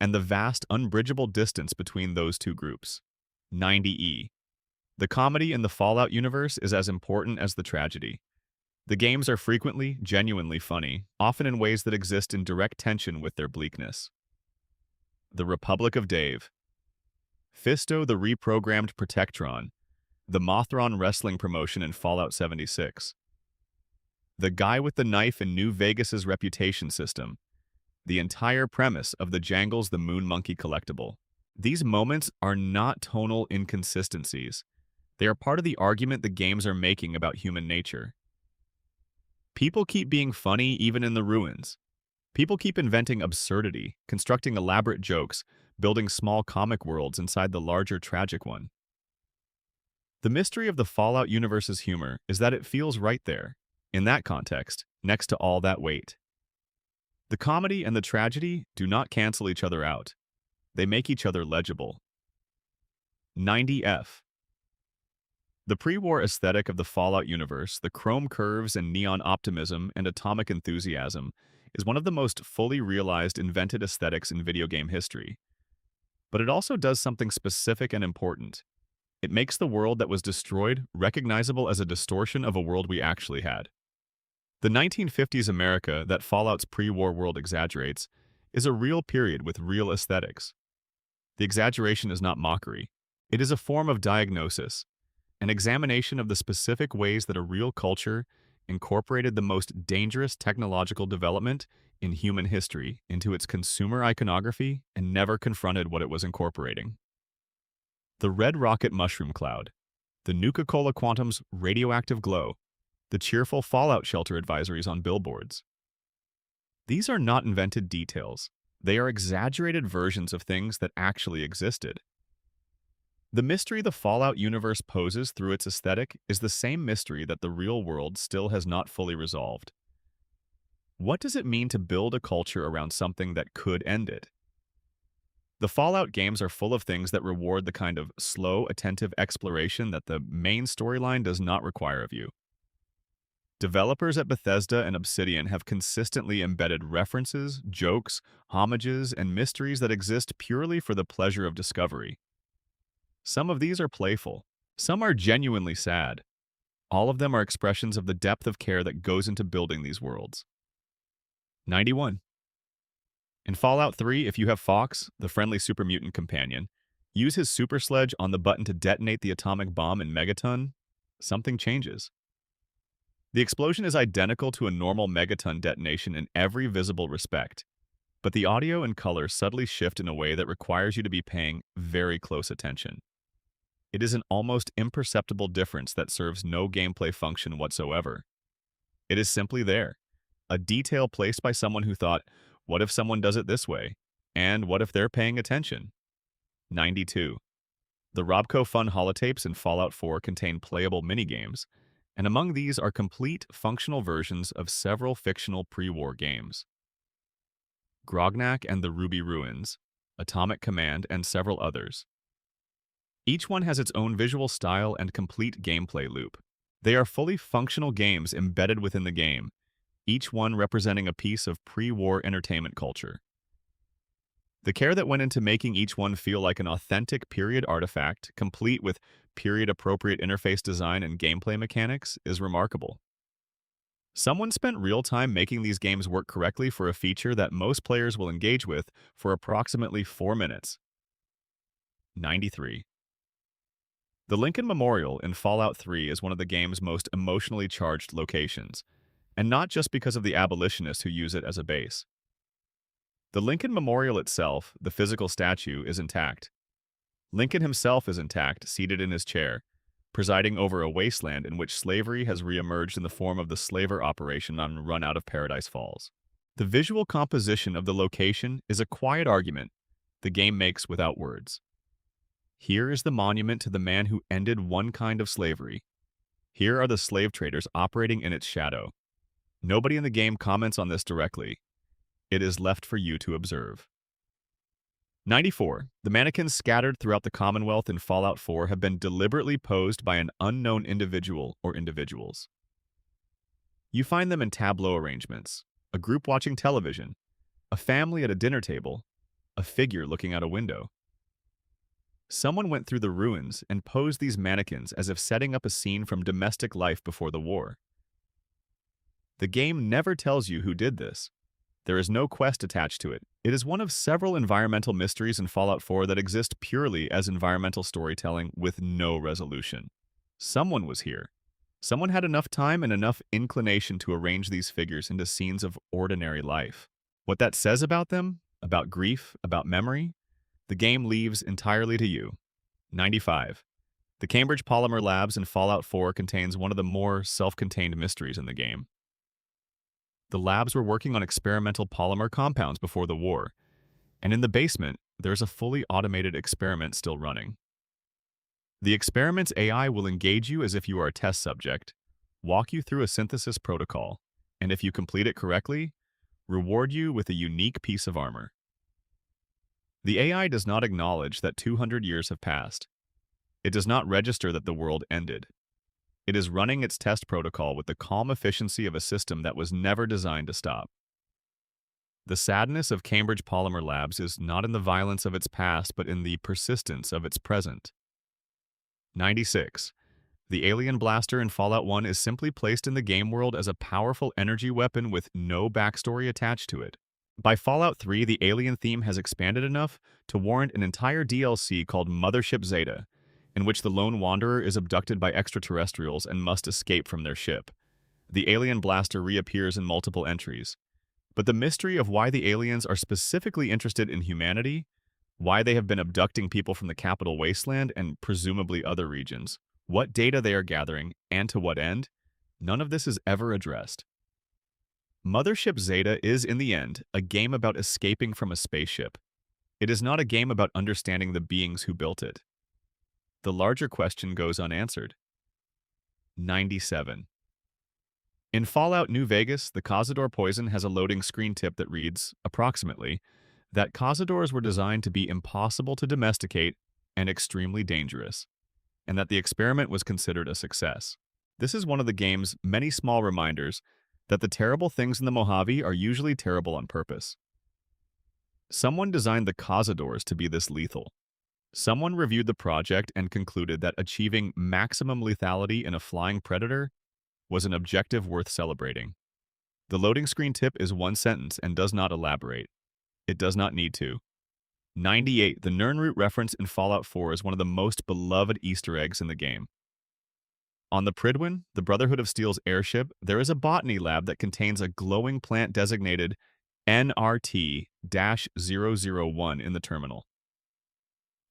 and the vast, unbridgeable distance between those two groups. 90E. The comedy in the Fallout universe is as important as the tragedy. The games are frequently, genuinely funny, often in ways that exist in direct tension with their bleakness. The Republic of Dave. Fisto the reprogrammed Protectron, the Mothron wrestling promotion in Fallout 76. The guy with the knife in New Vegas's reputation system. The entire premise of the Jangles the Moon Monkey collectible. These moments are not tonal inconsistencies. They are part of the argument the games are making about human nature. People keep being funny even in the ruins. People keep inventing absurdity, constructing elaborate jokes, building small comic worlds inside the larger tragic one. The mystery of the Fallout universe's humor is that it feels right there, in that context, next to all that weight. The comedy and the tragedy do not cancel each other out. They make each other legible. 90F. The pre-war aesthetic of the Fallout universe, the chrome curves and neon optimism and atomic enthusiasm, is one of the most fully realized invented aesthetics in video game history. But it also does something specific and important. It makes the world that was destroyed recognizable as a distortion of a world we actually had. The 1950s America that Fallout's pre-war world exaggerates is a real period with real aesthetics. The exaggeration is not mockery. It is a form of diagnosis, an examination of the specific ways that a real culture incorporated the most dangerous technological development in human history into its consumer iconography and never confronted what it was incorporating. The red rocket mushroom cloud, the Nuka-Cola Quantum's radioactive glow, the cheerful Fallout shelter advisories on billboards. These are not invented details. They are exaggerated versions of things that actually existed. The mystery the Fallout universe poses through its aesthetic is the same mystery that the real world still has not fully resolved. What does it mean to build a culture around something that could end it? The Fallout games are full of things that reward the kind of slow, attentive exploration that the main storyline does not require of you. Developers at Bethesda and Obsidian have consistently embedded references, jokes, homages, and mysteries that exist purely for the pleasure of discovery. Some of these are playful, some are genuinely sad. All of them are expressions of the depth of care that goes into building these worlds. 91. In Fallout 3, if you have Fox, the friendly super mutant companion, use his super sledge on the button to detonate the atomic bomb in Megaton, something changes. The explosion is identical to a normal megaton detonation in every visible respect, but the audio and color subtly shift in a way that requires you to be paying very close attention. It is an almost imperceptible difference that serves no gameplay function whatsoever. It is simply there, a detail placed by someone who thought, what if someone does it this way? And what if they're paying attention? 92. The Robco Fun holotapes in Fallout 4 contain playable minigames, and among these are complete, functional versions of several fictional pre-war games. Grognak and the Ruby Ruins, Atomic Command, and several others. Each one has its own visual style and complete gameplay loop. They are fully functional games embedded within the game, each one representing a piece of pre-war entertainment culture. The care that went into making each one feel like an authentic period artifact, complete with period-appropriate interface design and gameplay mechanics, is remarkable. Someone spent real time making these games work correctly for a feature that most players will engage with for approximately 4 minutes. 93. The Lincoln Memorial in Fallout 3 is one of the game's most emotionally charged locations, and not just because of the abolitionists who use it as a base. The Lincoln Memorial itself, the physical statue, is intact. Lincoln himself is intact, seated in his chair, presiding over a wasteland in which slavery has reemerged in the form of the slaver operation on Run Out of Paradise Falls. The visual composition of the location is a quiet argument the game makes without words. Here is the monument to the man who ended one kind of slavery. Here are the slave traders operating in its shadow. Nobody in the game comments on this directly. It is left for you to observe. 94. The mannequins scattered throughout the Commonwealth in Fallout 4 have been deliberately posed by an unknown individual or individuals. You find them in tableau arrangements, a group watching television, a family at a dinner table, a figure looking out a window. Someone went through the ruins and posed these mannequins as if setting up a scene from domestic life before the war. The game never tells you who did this. There is no quest attached to it. It is one of several environmental mysteries in Fallout 4 that exist purely as environmental storytelling with no resolution. Someone was here. Someone had enough time and enough inclination to arrange these figures into scenes of ordinary life. What that says about them, about grief, about memory, the game leaves entirely to you. 95. The Cambridge Polymer Labs in Fallout 4 contains one of the more self-contained mysteries in the game. The labs were working on experimental polymer compounds before the war, and in the basement, there's a fully automated experiment still running. The experiment's AI will engage you as if you are a test subject, walk you through a synthesis protocol, and if you complete it correctly, reward you with a unique piece of armor. The AI does not acknowledge that 200 years have passed. It does not register that the world ended. It is running its test protocol with the calm efficiency of a system that was never designed to stop. The sadness of Cambridge Polymer Labs is not in the violence of its past, but in the persistence of its present. 96. The Alien Blaster in Fallout 1 is simply placed in the game world as a powerful energy weapon with no backstory attached to it. By Fallout 3, the alien theme has expanded enough to warrant an entire DLC called Mothership Zeta, in which the lone wanderer is abducted by extraterrestrials and must escape from their ship. The alien blaster reappears in multiple entries. But the mystery of why the aliens are specifically interested in humanity, why they have been abducting people from the capital wasteland and presumably other regions, what data they are gathering, and to what end, none of this is ever addressed. Mothership Zeta is, in the end, a game about escaping from a spaceship. It is not a game about understanding the beings who built it. The larger question goes unanswered. 97. In Fallout New Vegas, the Cazador poison has a loading screen tip that reads, approximately, that Cazadors were designed to be impossible to domesticate and extremely dangerous, and that the experiment was considered a success. This is one of the game's many small reminders that the terrible things in the Mojave are usually terrible on purpose. Someone designed the cazadores to be this lethal. Someone reviewed the project and concluded that achieving maximum lethality in a flying predator was an objective worth celebrating. The loading screen tip is one sentence and does not elaborate. It does not need to. 98. The Nirnroot reference in Fallout 4 is one of the most beloved Easter eggs in the game. On the Pridwin, the Brotherhood of Steel's airship, there is a botany lab that contains a glowing plant designated NRT-001 in the terminal.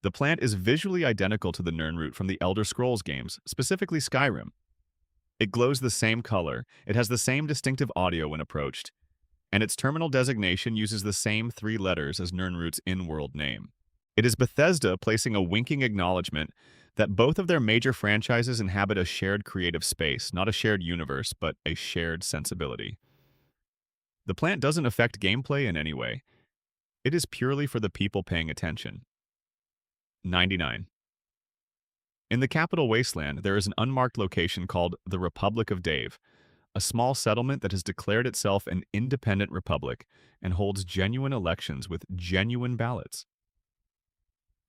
The plant is visually identical to the Nirnroot from the Elder Scrolls games, specifically Skyrim. It glows the same color, it has the same distinctive audio when approached, and its terminal designation uses the same 3 letters as Nirnroot's in-world name. It is Bethesda placing a winking acknowledgement that both of their major franchises inhabit a shared creative space, not a shared universe, but a shared sensibility. The plant doesn't affect gameplay in any way. It is purely for the people paying attention. 99. In the capital Wasteland, there is an unmarked location called the Republic of Dave, a small settlement that has declared itself an independent republic and holds genuine elections with genuine ballots.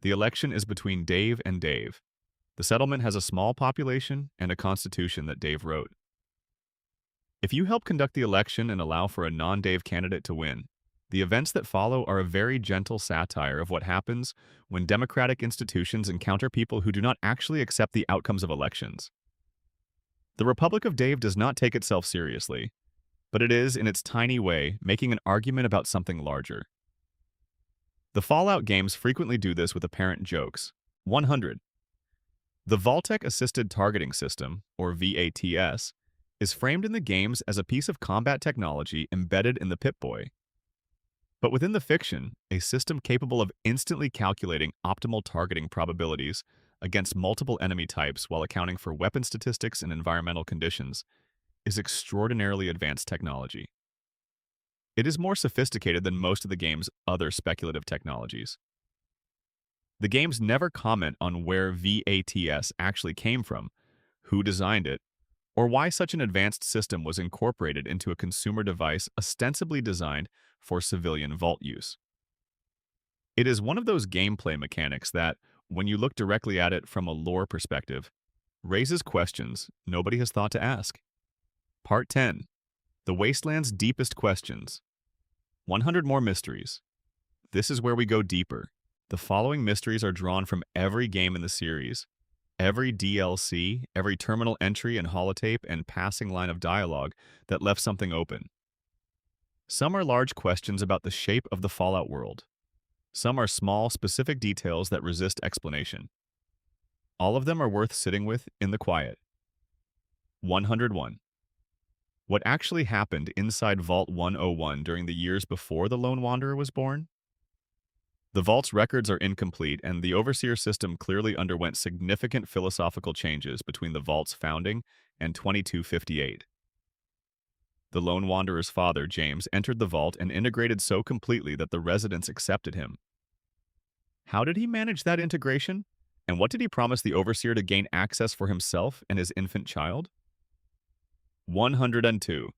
The election is between Dave and Dave. The settlement has a small population and a constitution that Dave wrote. If you help conduct the election and allow for a non-Dave candidate to win, the events that follow are a very gentle satire of what happens when democratic institutions encounter people who do not actually accept the outcomes of elections. The Republic of Dave does not take itself seriously, but it is, in its tiny way, making an argument about something larger. The Fallout games frequently do this with apparent jokes. 100. The Vault-Tec Assisted Targeting System, or VATS, is framed in the games as a piece of combat technology embedded in the Pip-Boy. But within the fiction, a system capable of instantly calculating optimal targeting probabilities against multiple enemy types while accounting for weapon statistics and environmental conditions is extraordinarily advanced technology. It is more sophisticated than most of the game's other speculative technologies. The games never comment on where VATS actually came from, who designed it, or why such an advanced system was incorporated into a consumer device ostensibly designed for civilian vault use. It is one of those gameplay mechanics that, when you look directly at it from a lore perspective, raises questions nobody has thought to ask. Part 10. The Wasteland's Deepest Questions. 100 more mysteries. This is where we go deeper. The following mysteries are drawn from every game in the series, every DLC, every terminal entry and holotape and passing line of dialogue that left something open. Some are large questions about the shape of the Fallout world. Some are small, specific details that resist explanation. All of them are worth sitting with in the quiet. 101. What actually happened inside Vault 101 during the years before the Lone Wanderer was born? The Vault's records are incomplete, and the Overseer system clearly underwent significant philosophical changes between the Vault's founding and 2258. The Lone Wanderer's father, James, entered the Vault and integrated so completely that the residents accepted him. How did he manage that integration? And what did he promise the Overseer to gain access for himself and his infant child? 102.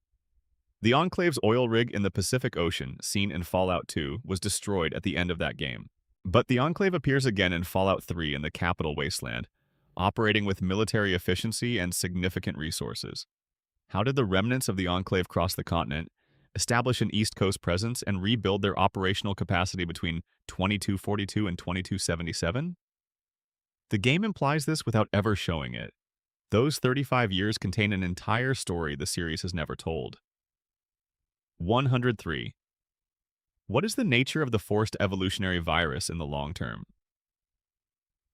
The Enclave's oil rig in the Pacific Ocean, seen in Fallout 2, was destroyed at the end of that game. But the Enclave appears again in Fallout 3 in the capital Wasteland, operating with military efficiency and significant resources. How did the remnants of the Enclave cross the continent, establish an East Coast presence, and rebuild their operational capacity between 2242 and 2277? The game implies this without ever showing it. Those 35 years contain an entire story the series has never told. 103. What is the nature of the forced evolutionary virus in the long term?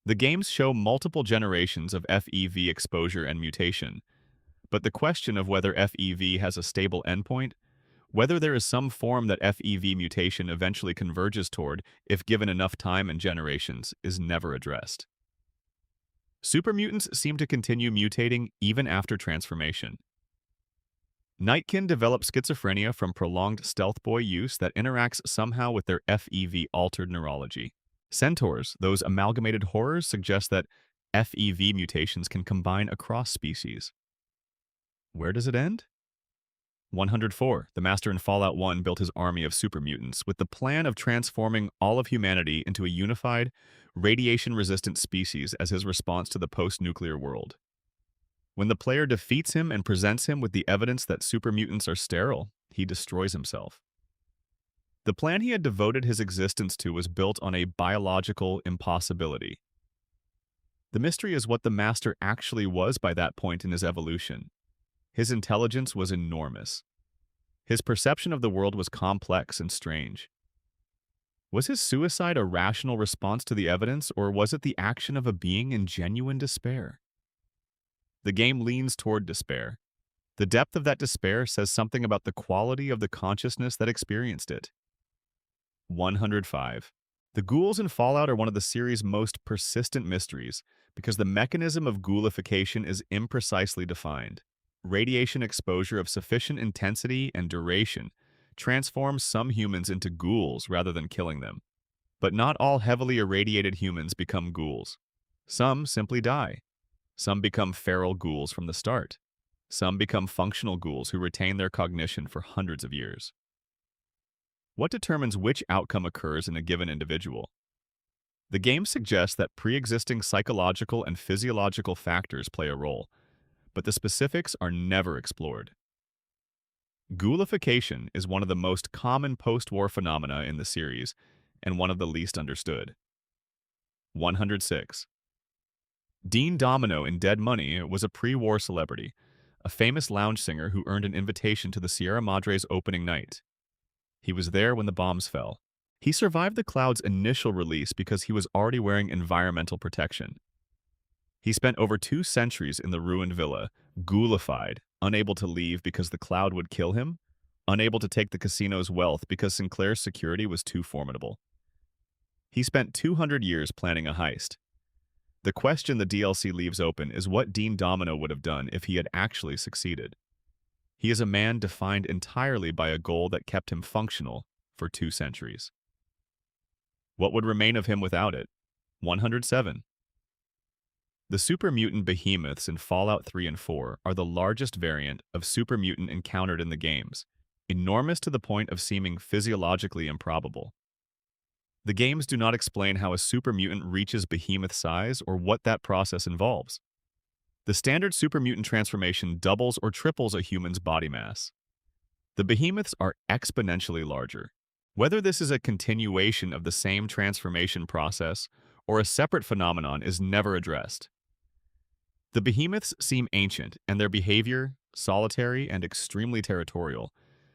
The games show multiple generations of FEV exposure and mutation, but the question of whether FEV has a stable endpoint, whether there is some form that FEV mutation eventually converges toward if given enough time and generations, is never addressed. Supermutants seem to continue mutating even after transformation. Nightkin develop schizophrenia from prolonged stealth boy use that interacts somehow with their FEV-altered neurology. Centaurs, those amalgamated horrors, suggest that FEV mutations can combine across species. Where does it end? 104. The Master in Fallout 1 built his army of super mutants with the plan of transforming all of humanity into a unified, radiation-resistant species as his response to the post-nuclear world. When the player defeats him and presents him with the evidence that super mutants are sterile, he destroys himself. The plan he had devoted his existence to was built on a biological impossibility. The mystery is what the Master actually was by that point in his evolution. His intelligence was enormous. His perception of the world was complex and strange. Was his suicide a rational response to the evidence, or was it the action of a being in genuine despair? The game leans toward despair. The depth of that despair says something about the quality of the consciousness that experienced it. 105. The ghouls in Fallout are one of the series' most persistent mysteries because the mechanism of ghoulification is imprecisely defined. Radiation exposure of sufficient intensity and duration transforms some humans into ghouls rather than killing them. But not all heavily irradiated humans become ghouls. Some simply die. Some become feral ghouls from the start. Some become functional ghouls who retain their cognition for hundreds of years. What determines which outcome occurs in a given individual? The game suggests that pre-existing psychological and physiological factors play a role, but the specifics are never explored. Ghoulification is one of the most common post-war phenomena in the series, and one of the least understood. 106. Dean Domino in Dead Money was a pre-war celebrity, a famous lounge singer who earned an invitation to the Sierra Madre's opening night. He was there when the bombs fell. He survived the cloud's initial release because he was already wearing environmental protection. He spent over 2 centuries in the ruined villa, ghoulified, unable to leave because the cloud would kill him, unable to take the casino's wealth because Sinclair's security was too formidable. He spent 200 years planning a heist. The question the DLC leaves open is what Dean Domino would have done if he had actually succeeded. He is a man defined entirely by a goal that kept him functional for 2 centuries. What would remain of him without it? 107. The super mutant behemoths in Fallout 3 and 4 are the largest variant of super mutant encountered in the games, enormous to the point of seeming physiologically improbable. The games do not explain how a super mutant reaches behemoth size or what that process involves. The standard super mutant transformation doubles or triples a human's body mass. The behemoths are exponentially larger. Whether this is a continuation of the same transformation process or a separate phenomenon is never addressed. The behemoths seem ancient, and their behavior, solitary and extremely territorial,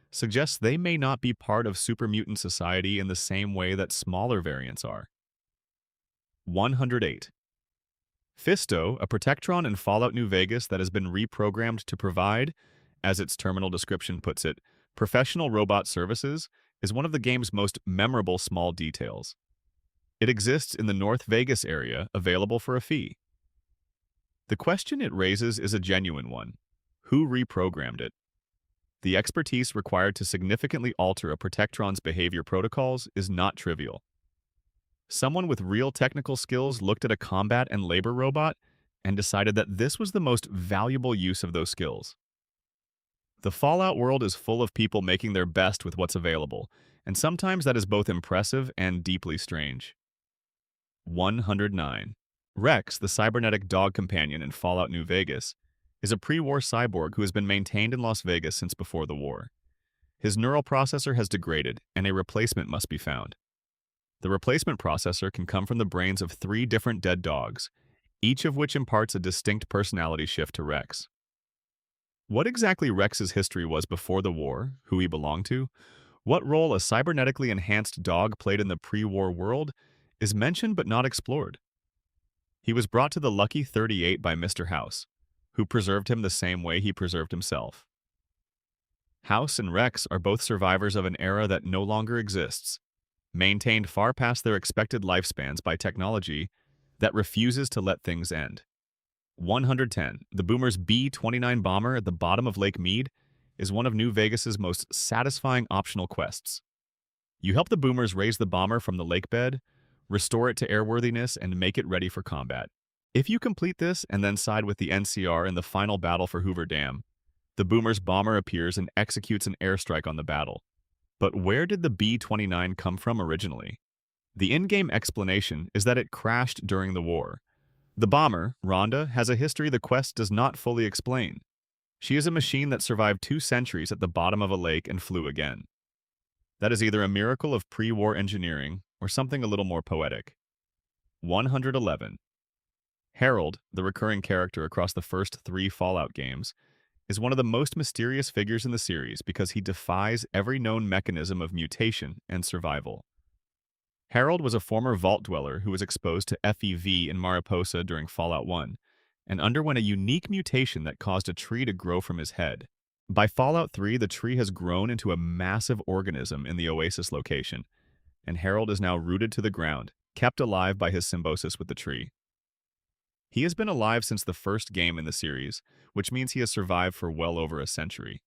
suggests they may not be part of super mutant society in the same way that smaller variants are. 108. Fisto, a Protectron in Fallout New Vegas that has been reprogrammed to provide, as its terminal description puts it, professional robot services, is one of the game's most memorable small details. It exists in the North Vegas area, available for a fee. The question it raises is a genuine one. Who reprogrammed it? The expertise required to significantly alter a Protectron's behavior protocols is not trivial. Someone with real technical skills looked at a combat and labor robot and decided that this was the most valuable use of those skills. The Fallout world is full of people making their best with what's available, and sometimes that is both impressive and deeply strange. 109. Rex, the cybernetic dog companion in Fallout New Vegas, is a pre-war cyborg who has been maintained in Las Vegas since before the war. His neural processor has degraded, and a replacement must be found. The replacement processor can come from the brains of 3 different dead dogs, each of which imparts a distinct personality shift to Rex. What exactly Rex's history was before the war, who he belonged to, what role a cybernetically enhanced dog played in the pre-war world, is mentioned but not explored. He was brought to the Lucky 38 by Mr. House, who preserved him the same way he preserved himself. House and Rex are both survivors of an era that no longer exists, maintained far past their expected lifespans by technology that refuses to let things end. 110. The Boomer's B-29 bomber at the bottom of Lake Mead is one of New Vegas's most satisfying optional quests. You help the Boomers raise the bomber from the lake bed, restore it to airworthiness, and make it ready for combat. If you complete this and then side with the NCR in the final battle for Hoover Dam, The boomer's bomber appears and executes an airstrike on the battle. But where did the B-29 come from originally? The in-game explanation is that it crashed during the war. The bomber, Rhonda, has a history the quest does not fully explain. She is a machine that survived 2 centuries at the bottom of a lake and flew again. That is either a miracle of pre-war engineering or something a little more poetic. 111. Harold, the recurring character across the first 3 Fallout games, is one of the most mysterious figures in the series because he defies every known mechanism of mutation and survival. Harold was a former vault dweller who was exposed to FEV in Mariposa during Fallout 1 and underwent a unique mutation that caused a tree to grow from his head. By Fallout 3, the tree has grown into a massive organism in the Oasis location, and Harold is now rooted to the ground, kept alive by his symbiosis with the tree. He has been alive since the first game in the series, which means he has survived for well over a century.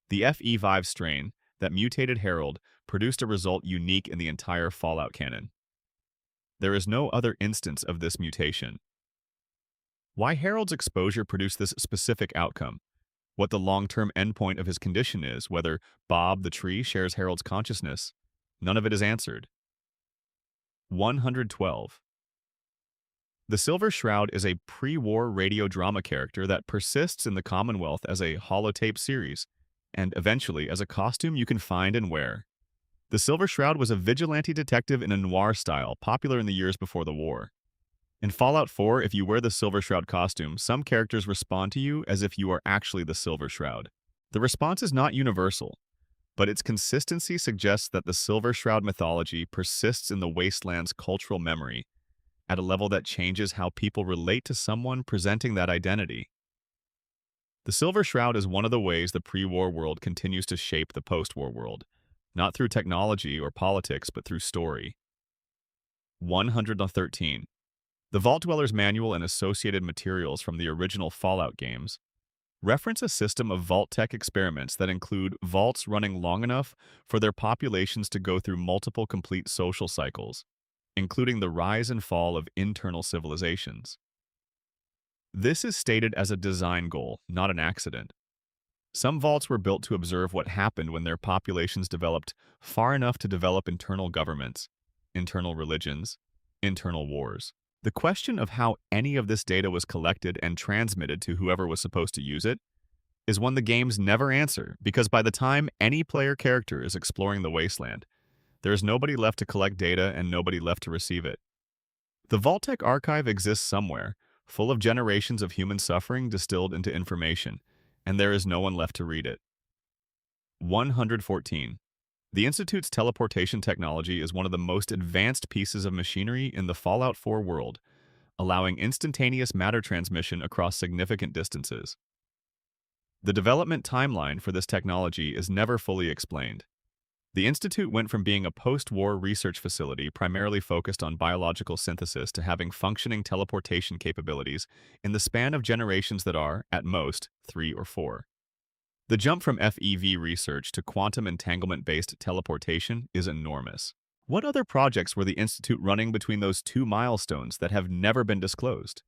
The FE5 strain that mutated Harold produced a result unique in the entire Fallout canon. There is no other instance of this mutation. Why Harold's exposure produced this specific outcome, what the long-term endpoint of his condition is, whether Bob the tree shares Harold's consciousness, none of it is answered. 112. The Silver Shroud is a pre-war radio drama character that persists in the Commonwealth as a holotape series, and eventually as a costume you can find and wear. The Silver Shroud was a vigilante detective in a noir style, popular in the years before the war. In Fallout 4, if you wear the Silver Shroud costume, some characters respond to you as if you are actually the Silver Shroud. The response is not universal, but its consistency suggests that the Silver Shroud mythology persists in the Wasteland's cultural memory, at a level that changes how people relate to someone presenting that identity. The Silver Shroud is one of the ways the pre-war world continues to shape the post-war world, not through technology or politics, but through story. 113. The Vault Dweller's Manual and associated materials from the original Fallout games reference a system of Vault-Tec experiments that include vaults running long enough for their populations to go through multiple complete social cycles, including the rise and fall of internal civilizations. This is stated as a design goal, not an accident. Some vaults were built to observe what happened when their populations developed far enough to develop internal governments, internal religions, internal wars. The question of how any of this data was collected and transmitted to whoever was supposed to use it is one the games never answer, because by the time any player character is exploring the wasteland, there is nobody left to collect data and nobody left to receive it. The Vault-Tec archive exists somewhere, full of generations of human suffering distilled into information, and there is no one left to read it. 114. The Institute's teleportation technology is one of the most advanced pieces of machinery in the Fallout 4 world, allowing instantaneous matter transmission across significant distances. The development timeline for this technology is never fully explained. The Institute went from being a post-war research facility primarily focused on biological synthesis to having functioning teleportation capabilities in the span of generations that are, at most, 3 or 4. The jump from FEV research to quantum entanglement-based teleportation is enormous. What other projects were the Institute running between those 2 milestones that have never been disclosed?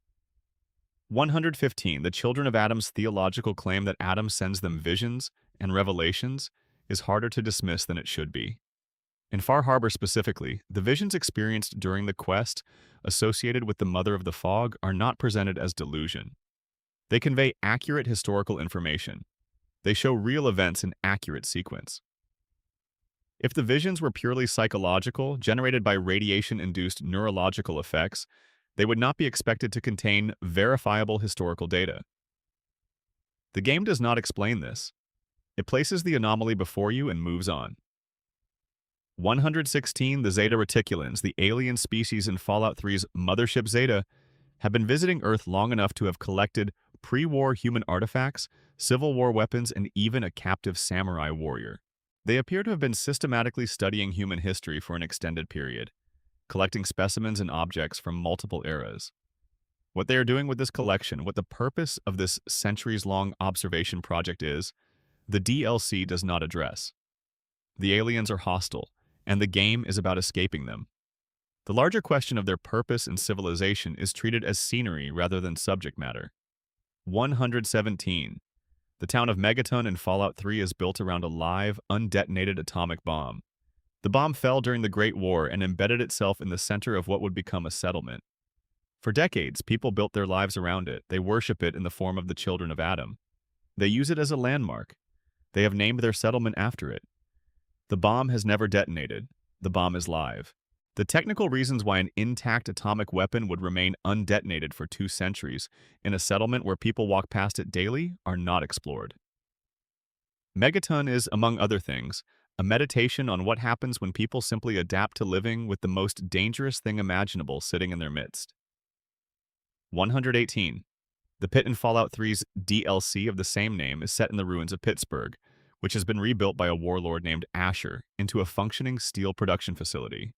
115. The Children of Adam's theological claim that Adam sends them visions and revelations is harder to dismiss than it should be. In Far Harbor specifically, the visions experienced during the quest associated with the Mother of the Fog are not presented as delusion. They convey accurate historical information. They show real events in accurate sequence. If the visions were purely psychological, generated by radiation-induced neurological effects, they would not be expected to contain verifiable historical data. The game does not explain this. It places the anomaly before you and moves on. 116. The Zeta Reticulans, the alien species in Fallout 3's Mothership Zeta, have been visiting Earth long enough to have collected pre-war human artifacts, Civil War weapons, and even a captive samurai warrior. They appear to have been systematically studying human history for an extended period, collecting specimens and objects from multiple eras. What they are doing with this collection, what the purpose of this centuries-long observation project is, the DLC does not address. The aliens are hostile, and the game is about escaping them. The larger question of their purpose and civilization is treated as scenery rather than subject matter. 117. The town of Megaton in Fallout 3 is built around a live, undetonated atomic bomb. The bomb fell during the Great War and embedded itself in the center of what would become a settlement. For decades, people built their lives around it. They worship it in the form of the children of Adam. They use it as a landmark. They have named their settlement after it. The bomb has never detonated. The bomb is live. The technical reasons why an intact atomic weapon would remain undetonated for 2 centuries in a settlement where people walk past it daily are not explored. Megaton is, among other things, a meditation on what happens when people simply adapt to living with the most dangerous thing imaginable sitting in their midst. 118. The pit in Fallout 3's DLC of the same name is set in the ruins of Pittsburgh, which has been rebuilt by a warlord named Asher into a functioning steel production facility.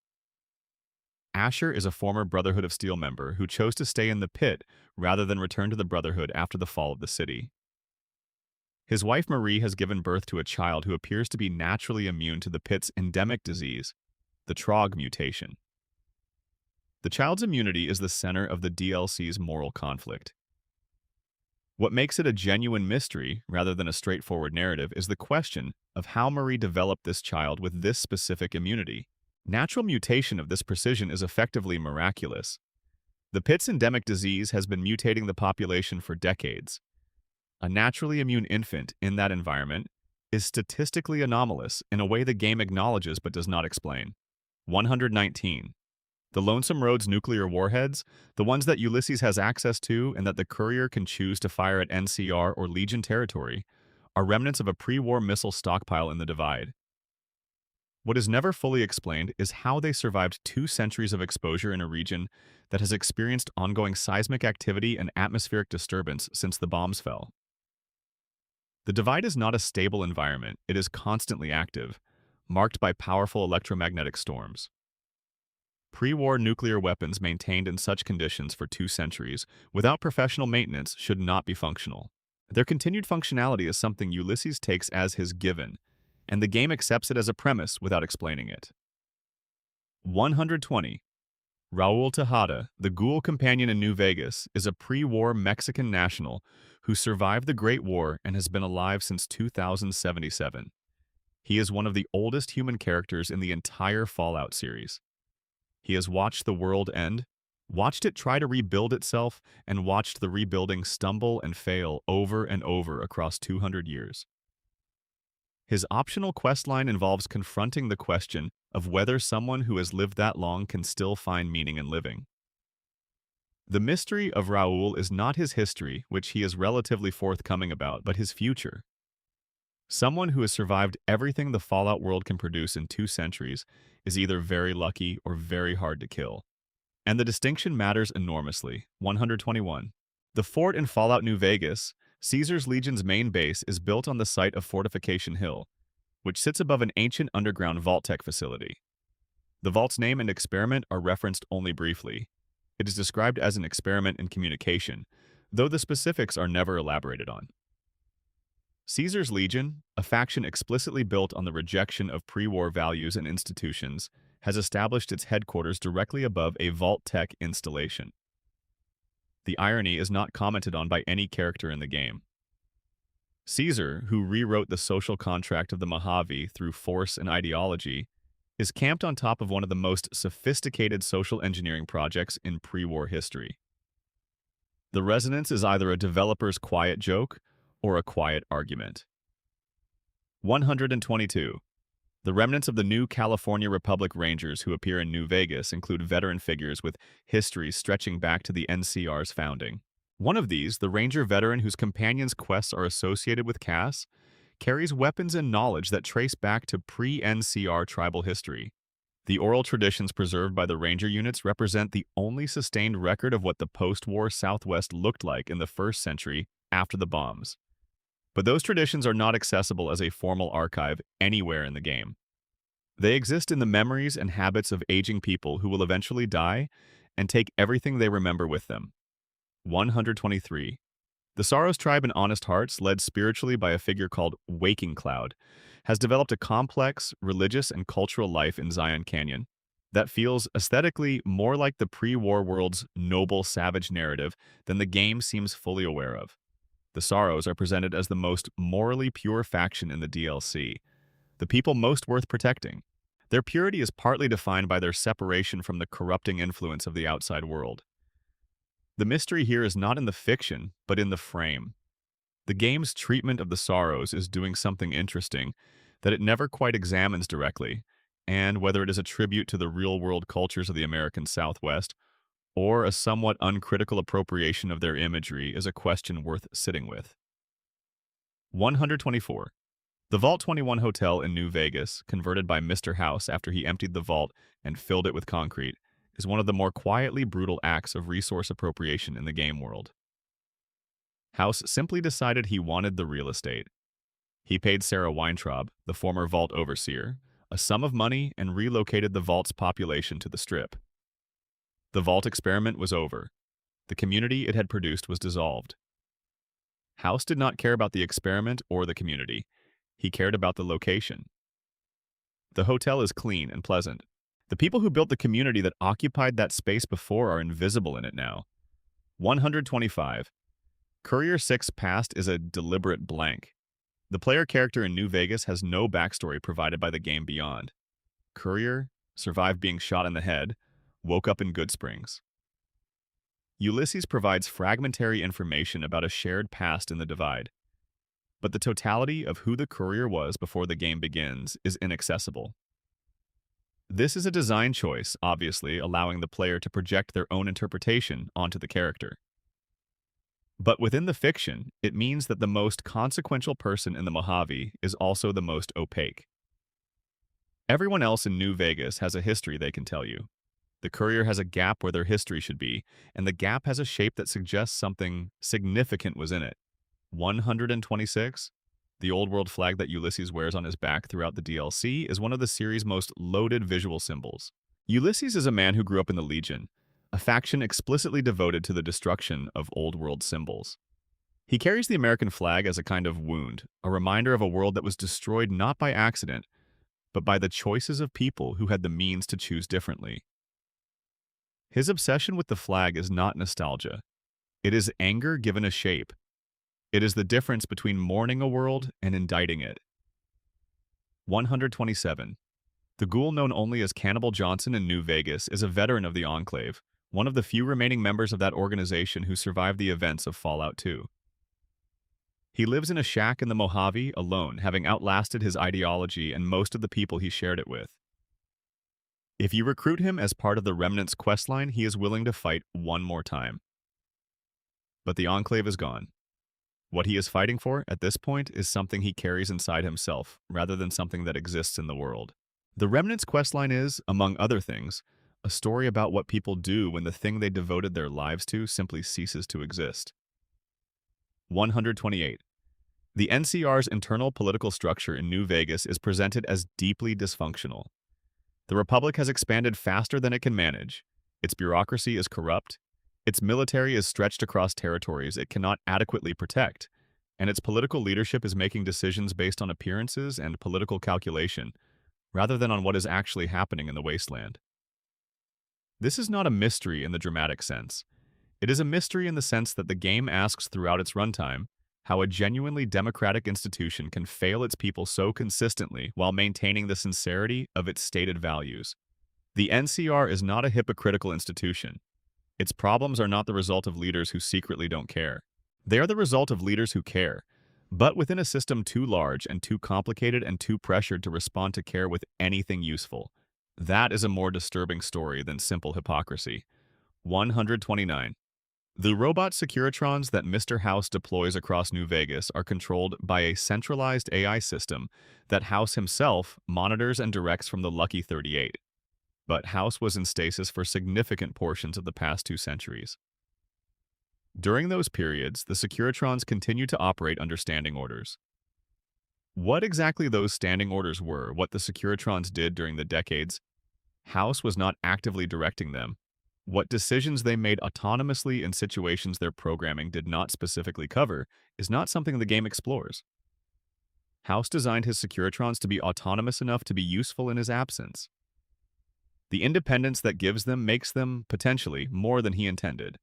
Asher is a former Brotherhood of Steel member who chose to stay in the pit rather than return to the Brotherhood after the fall of the city. His wife Marie has given birth to a child who appears to be naturally immune to the pit's endemic disease, the Trog mutation. The child's immunity is the center of the DLC's moral conflict. What makes it a genuine mystery, rather than a straightforward narrative, is the question of how Marie developed this child with this specific immunity. Natural mutation of this precision is effectively miraculous. The pit's endemic disease has been mutating the population for decades. A naturally immune infant in that environment is statistically anomalous in a way the game acknowledges but does not explain. 119. The Lonesome Road's nuclear warheads, the ones that Ulysses has access to and that the courier can choose to fire at NCR or Legion territory, are remnants of a pre-war missile stockpile in the Divide. What is never fully explained is how they survived 2 centuries of exposure in a region that has experienced ongoing seismic activity and atmospheric disturbance since the bombs fell. The Divide is not a stable environment, it is constantly active, marked by powerful electromagnetic storms. Pre-war nuclear weapons maintained in such conditions for 2 centuries without professional maintenance should not be functional. Their continued functionality is something Ulysses takes as his given, and the game accepts it as a premise without explaining it. 120. Raul Tejada, the ghoul companion in New Vegas, is a pre-war Mexican national who survived the Great War and has been alive since 2077. He is one of the oldest human characters in the entire Fallout series. He has watched the world end, watched it try to rebuild itself, and watched the rebuilding stumble and fail over and over across 200 years. His optional questline involves confronting the question of whether someone who has lived that long can still find meaning in living. The mystery of Raul is not his history, which he is relatively forthcoming about, but his future. Someone who has survived everything the Fallout world can produce in 2 centuries is either very lucky or very hard to kill. And the distinction matters enormously. 121. The fort in Fallout New Vegas, Caesar's Legion's main base, is built on the site of Fortification Hill, which sits above an ancient underground Vault-Tec facility. The vault's name and experiment are referenced only briefly. It is described as an experiment in communication, though the specifics are never elaborated on. Caesar's Legion, a faction explicitly built on the rejection of pre-war values and institutions, has established its headquarters directly above a Vault-Tec installation. The irony is not commented on by any character in the game. Caesar, who rewrote the social contract of the Mojave through force and ideology, is camped on top of one of the most sophisticated social engineering projects in pre-war history. The resonance is either a developer's quiet joke or a quiet argument. 122. The remnants of the new California Republic Rangers who appear in New Vegas include veteran figures with histories stretching back to the NCR's founding. One of these, the Ranger veteran whose companion's quests are associated with Cass, carries weapons and knowledge that trace back to pre-NCR tribal history. The oral traditions preserved by the Ranger units represent the only sustained record of what the post-war Southwest looked like in the 1st century after the bombs. But those traditions are not accessible as a formal archive anywhere in the game. They exist in the memories and habits of aging people who will eventually die and take everything they remember with them. 123. The Saros tribe in Honest Hearts, led spiritually by a figure called Waking Cloud, has developed a complex, religious, and cultural life in Zion Canyon that feels aesthetically more like the pre-war world's noble savage narrative than the game seems fully aware of. The Sorrows are presented as the most morally pure faction in the DLC, the people most worth protecting. Their purity is partly defined by their separation from the corrupting influence of the outside world. The mystery here is not in the fiction, but in the frame. The game's treatment of the Sorrows is doing something interesting that it never quite examines directly, and whether it is a tribute to the real-world cultures of the American Southwest or a somewhat uncritical appropriation of their imagery is a question worth sitting with. 124. The Vault 21 Hotel in New Vegas, converted by Mr. House after he emptied the vault and filled it with concrete, is one of the more quietly brutal acts of resource appropriation in the game world. House simply decided he wanted the real estate. He paid Sarah Weintraub, the former vault overseer, a sum of money and relocated the vault's population to the Strip. The vault experiment was over. The community it had produced was dissolved. House did not care about the experiment or the community. He cared about the location. The hotel is clean and pleasant. The people who built the community that occupied that space before are invisible in it now. 125. Courier 6 Past is a deliberate blank. The player character in New Vegas has no backstory provided by the game beyond. Courier survived being shot in the head, woke up in Good Springs. Ulysses provides fragmentary information about a shared past in the Divide, but the totality of who the courier was before the game begins is inaccessible. This is a design choice, obviously, allowing the player to project their own interpretation onto the character. But within the fiction, it means that the most consequential person in the Mojave is also the most opaque. Everyone else in New Vegas has a history they can tell you. The courier has a gap where their history should be, and the gap has a shape that suggests something significant was in it. 126? The old world flag that Ulysses wears on his back throughout the DLC is one of the series' most loaded visual symbols. Ulysses is a man who grew up in the Legion, a faction explicitly devoted to the destruction of old world symbols. He carries the American flag as a kind of wound, a reminder of a world that was destroyed not by accident, but by the choices of people who had the means to choose differently. His obsession with the flag is not nostalgia. It is anger given a shape. It is the difference between mourning a world and indicting it. 127. The ghoul known only as Cannibal Johnson in New Vegas is a veteran of the Enclave, one of the few remaining members of that organization who survived the events of Fallout 2. He lives in a shack in the Mojave alone, having outlasted his ideology and most of the people he shared it with. If you recruit him as part of the Remnant's questline, he is willing to fight one more time. But the Enclave is gone. What he is fighting for at this point is something he carries inside himself, rather than something that exists in the world. The Remnant's questline is, among other things, a story about what people do when the thing they devoted their lives to simply ceases to exist. 128. The NCR's internal political structure in New Vegas is presented as deeply dysfunctional. The Republic has expanded faster than it can manage. Its bureaucracy is corrupt. Its military is stretched across territories it cannot adequately protect. And its political leadership is making decisions based on appearances and political calculation, rather than on what is actually happening in the wasteland. This is not a mystery in the dramatic sense. It is a mystery in the sense that the game asks throughout its runtime how a genuinely democratic institution can fail its people so consistently while maintaining the sincerity of its stated values. The NCR is not a hypocritical institution. Its problems are not the result of leaders who secretly don't care. They are the result of leaders who care, but within a system too large and too complicated and too pressured to respond to care with anything useful. That is a more disturbing story than simple hypocrisy. 129. The robot Securitrons that Mr. House deploys across New Vegas are controlled by a centralized AI system that House himself monitors and directs from the Lucky 38. But House was in stasis for significant portions of the past 2 centuries. During those periods, the Securitrons continue to operate under standing orders. What exactly those standing orders were, what the Securitrons did during the decades, House was not actively directing them. What decisions they made autonomously in situations their programming did not specifically cover is not something the game explores. House designed his Securitrons to be autonomous enough to be useful in his absence. The independence that gives them makes them, potentially, more than he intended.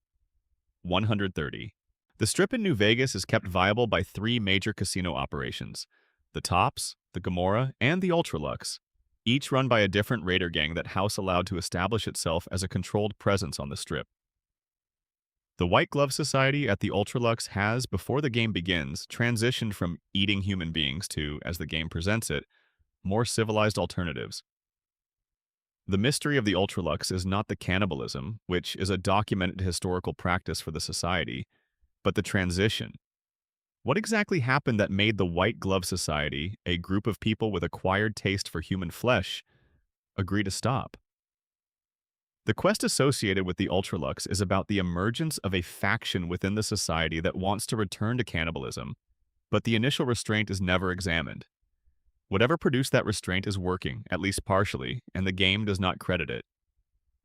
130. The Strip in New Vegas is kept viable by three major casino operations: the Tops, the Gomorrah, and the Ultralux, each run by a different raider gang that House allowed to establish itself as a controlled presence on the Strip. The White Glove Society at the Ultralux has, before the game begins, transitioned from eating human beings to, as the game presents it, more civilized alternatives. The mystery of the Ultralux is not the cannibalism, which is a documented historical practice for the society, but the transition. What exactly happened that made the White Glove Society, a group of people with acquired taste for human flesh, agree to stop? The quest associated with the Ultralux is about the emergence of a faction within the society that wants to return to cannibalism, but the initial restraint is never examined. Whatever produced that restraint is working, at least partially, and the game does not credit it.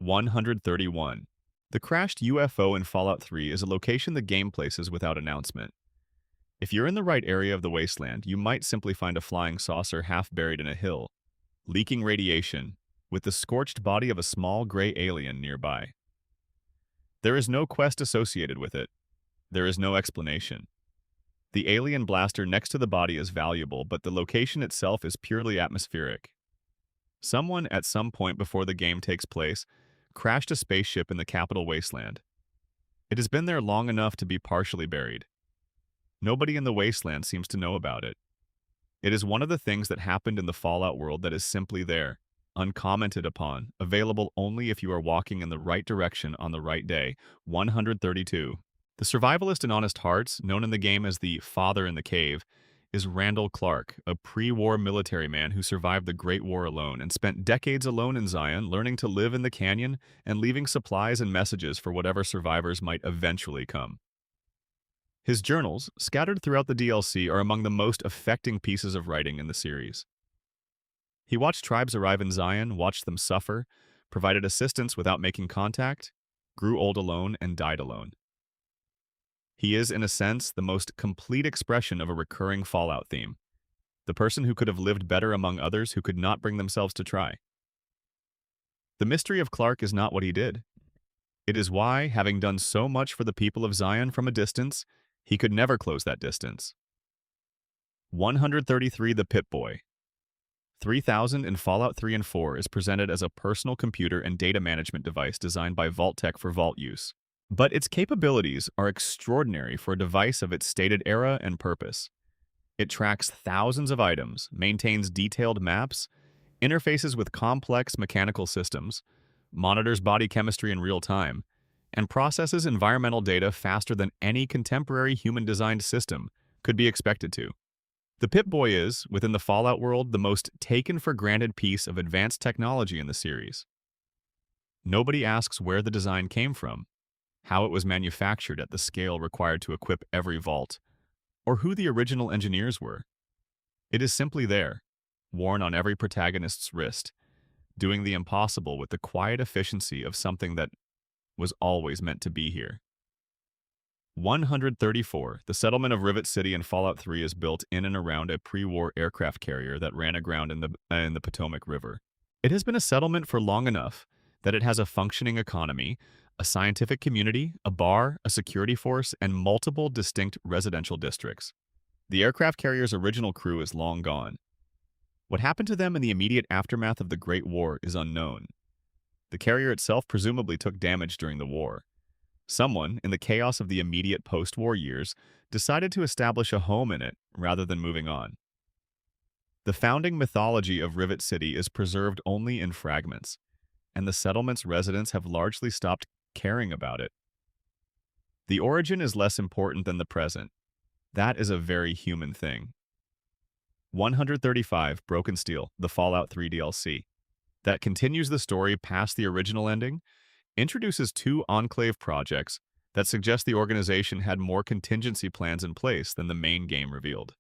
131. The crashed UFO in Fallout 3 is a location the game places without announcement. If you're in the right area of the wasteland, you might simply find a flying saucer half buried in a hill, leaking radiation, with the scorched body of a small gray alien nearby. There is no quest associated with it. There is no explanation. The alien blaster next to the body is valuable, but the location itself is purely atmospheric. Someone, at some point before the game takes place, crashed a spaceship in the capital wasteland. It has been there long enough to be partially buried. Nobody in the wasteland seems to know about it. It is one of the things that happened in the Fallout world that is simply there, uncommented upon, available only if you are walking in the right direction on the right day. 132. The survivalist in Honest Hearts, known in the game as the Father in the Cave, is Randall Clark, a pre-war military man who survived the Great War alone and spent decades alone in Zion, learning to live in the canyon and leaving supplies and messages for whatever survivors might eventually come. His journals, scattered throughout the DLC, are among the most affecting pieces of writing in the series. He watched tribes arrive in Zion, watched them suffer, provided assistance without making contact, grew old alone, and died alone. He is, in a sense, the most complete expression of a recurring Fallout theme. The person who could have lived better among others who could not bring themselves to try. The mystery of Clark is not what he did. It is why, having done so much for the people of Zion from a distance, he could never close that distance. 133. The Pip-Boy. 3000 in Fallout 3 and 4 is presented as a personal computer and data management device designed by Vault-Tec for Vault use. But its capabilities are extraordinary for a device of its stated era and purpose. It tracks thousands of items, maintains detailed maps, interfaces with complex mechanical systems, monitors body chemistry in real time, and processes environmental data faster than any contemporary human-designed system could be expected to. The Pip-Boy is, within the Fallout world, the most taken-for-granted piece of advanced technology in the series. Nobody asks where the design came from, how it was manufactured at the scale required to equip every vault, or who the original engineers were. It is simply there, worn on every protagonist's wrist, doing the impossible with the quiet efficiency of something that was always meant to be here. 134. The settlement of Rivet City in Fallout 3 is built in and around a pre-war aircraft carrier that ran aground in the Potomac River. It has been a settlement for long enough that it has a functioning economy, a scientific community, a bar, a security force, and multiple distinct residential districts. The aircraft carrier's original crew is long gone. What happened to them in the immediate aftermath of the Great War is unknown. The carrier itself presumably took damage during the war. Someone, in the chaos of the immediate post-war years, decided to establish a home in it rather than moving on. The founding mythology of Rivet City is preserved only in fragments, and the settlement's residents have largely stopped caring about it. The origin is less important than the present. That is a very human thing. 135. Broken Steel, the Fallout 3 DLC. That continues the story past the original ending, introduces two Enclave projects that suggest the organization had more contingency plans in place than the main game revealed.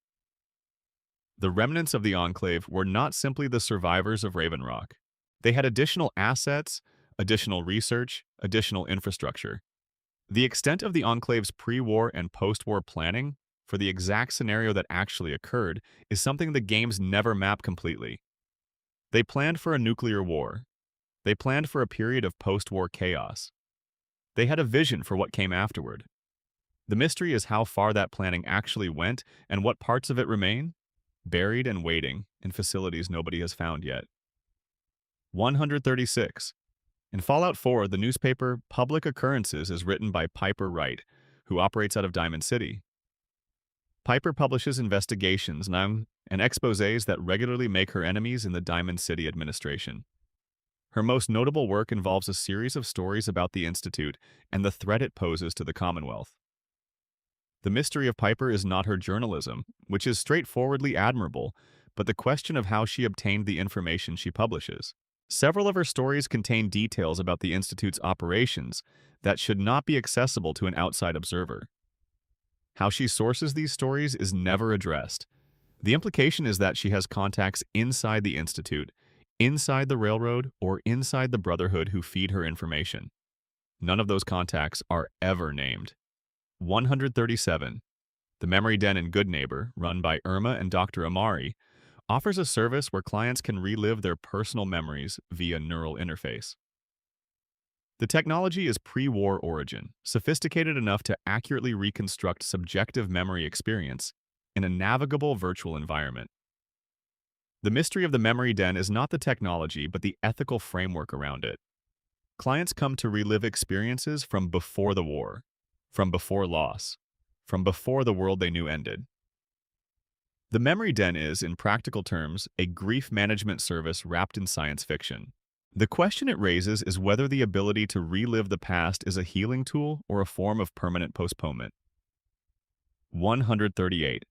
The remnants of the Enclave were not simply the survivors of Raven Rock. They had additional assets, additional research, additional infrastructure. The extent of the Enclave's pre-war and post-war planning for the exact scenario that actually occurred is something the games never map completely. They planned for a nuclear war. They planned for a period of post-war chaos. They had a vision for what came afterward. The mystery is how far that planning actually went and what parts of it remain buried and waiting in facilities nobody has found yet. 136. In Fallout 4, the newspaper Public Occurrences is written by Piper Wright, who operates out of Diamond City. Piper publishes investigations and exposés that regularly make her enemies in the Diamond City administration. Her most notable work involves a series of stories about the Institute and the threat it poses to the Commonwealth. The mystery of Piper is not her journalism, which is straightforwardly admirable, but the question of how she obtained the information she publishes. Several of her stories contain details about the Institute's operations that should not be accessible to an outside observer. How she sources these stories is never addressed. The implication is that she has contacts inside the Institute, inside the Railroad, or inside the Brotherhood who feed her information. None of those contacts are ever named. 137. The Memory Den in Good Neighbor, run by Irma and Dr. Amari, offers a service where clients can relive their personal memories via neural interface. The technology is pre-war origin, sophisticated enough to accurately reconstruct subjective memory experience in a navigable virtual environment. The mystery of the Memory Den is not the technology, but the ethical framework around it. Clients come to relive experiences from before the war, from before loss, from before the world they knew ended. The Memory Den is, in practical terms, a grief management service wrapped in science fiction. The question it raises is whether the ability to relive the past is a healing tool or a form of permanent postponement. 138.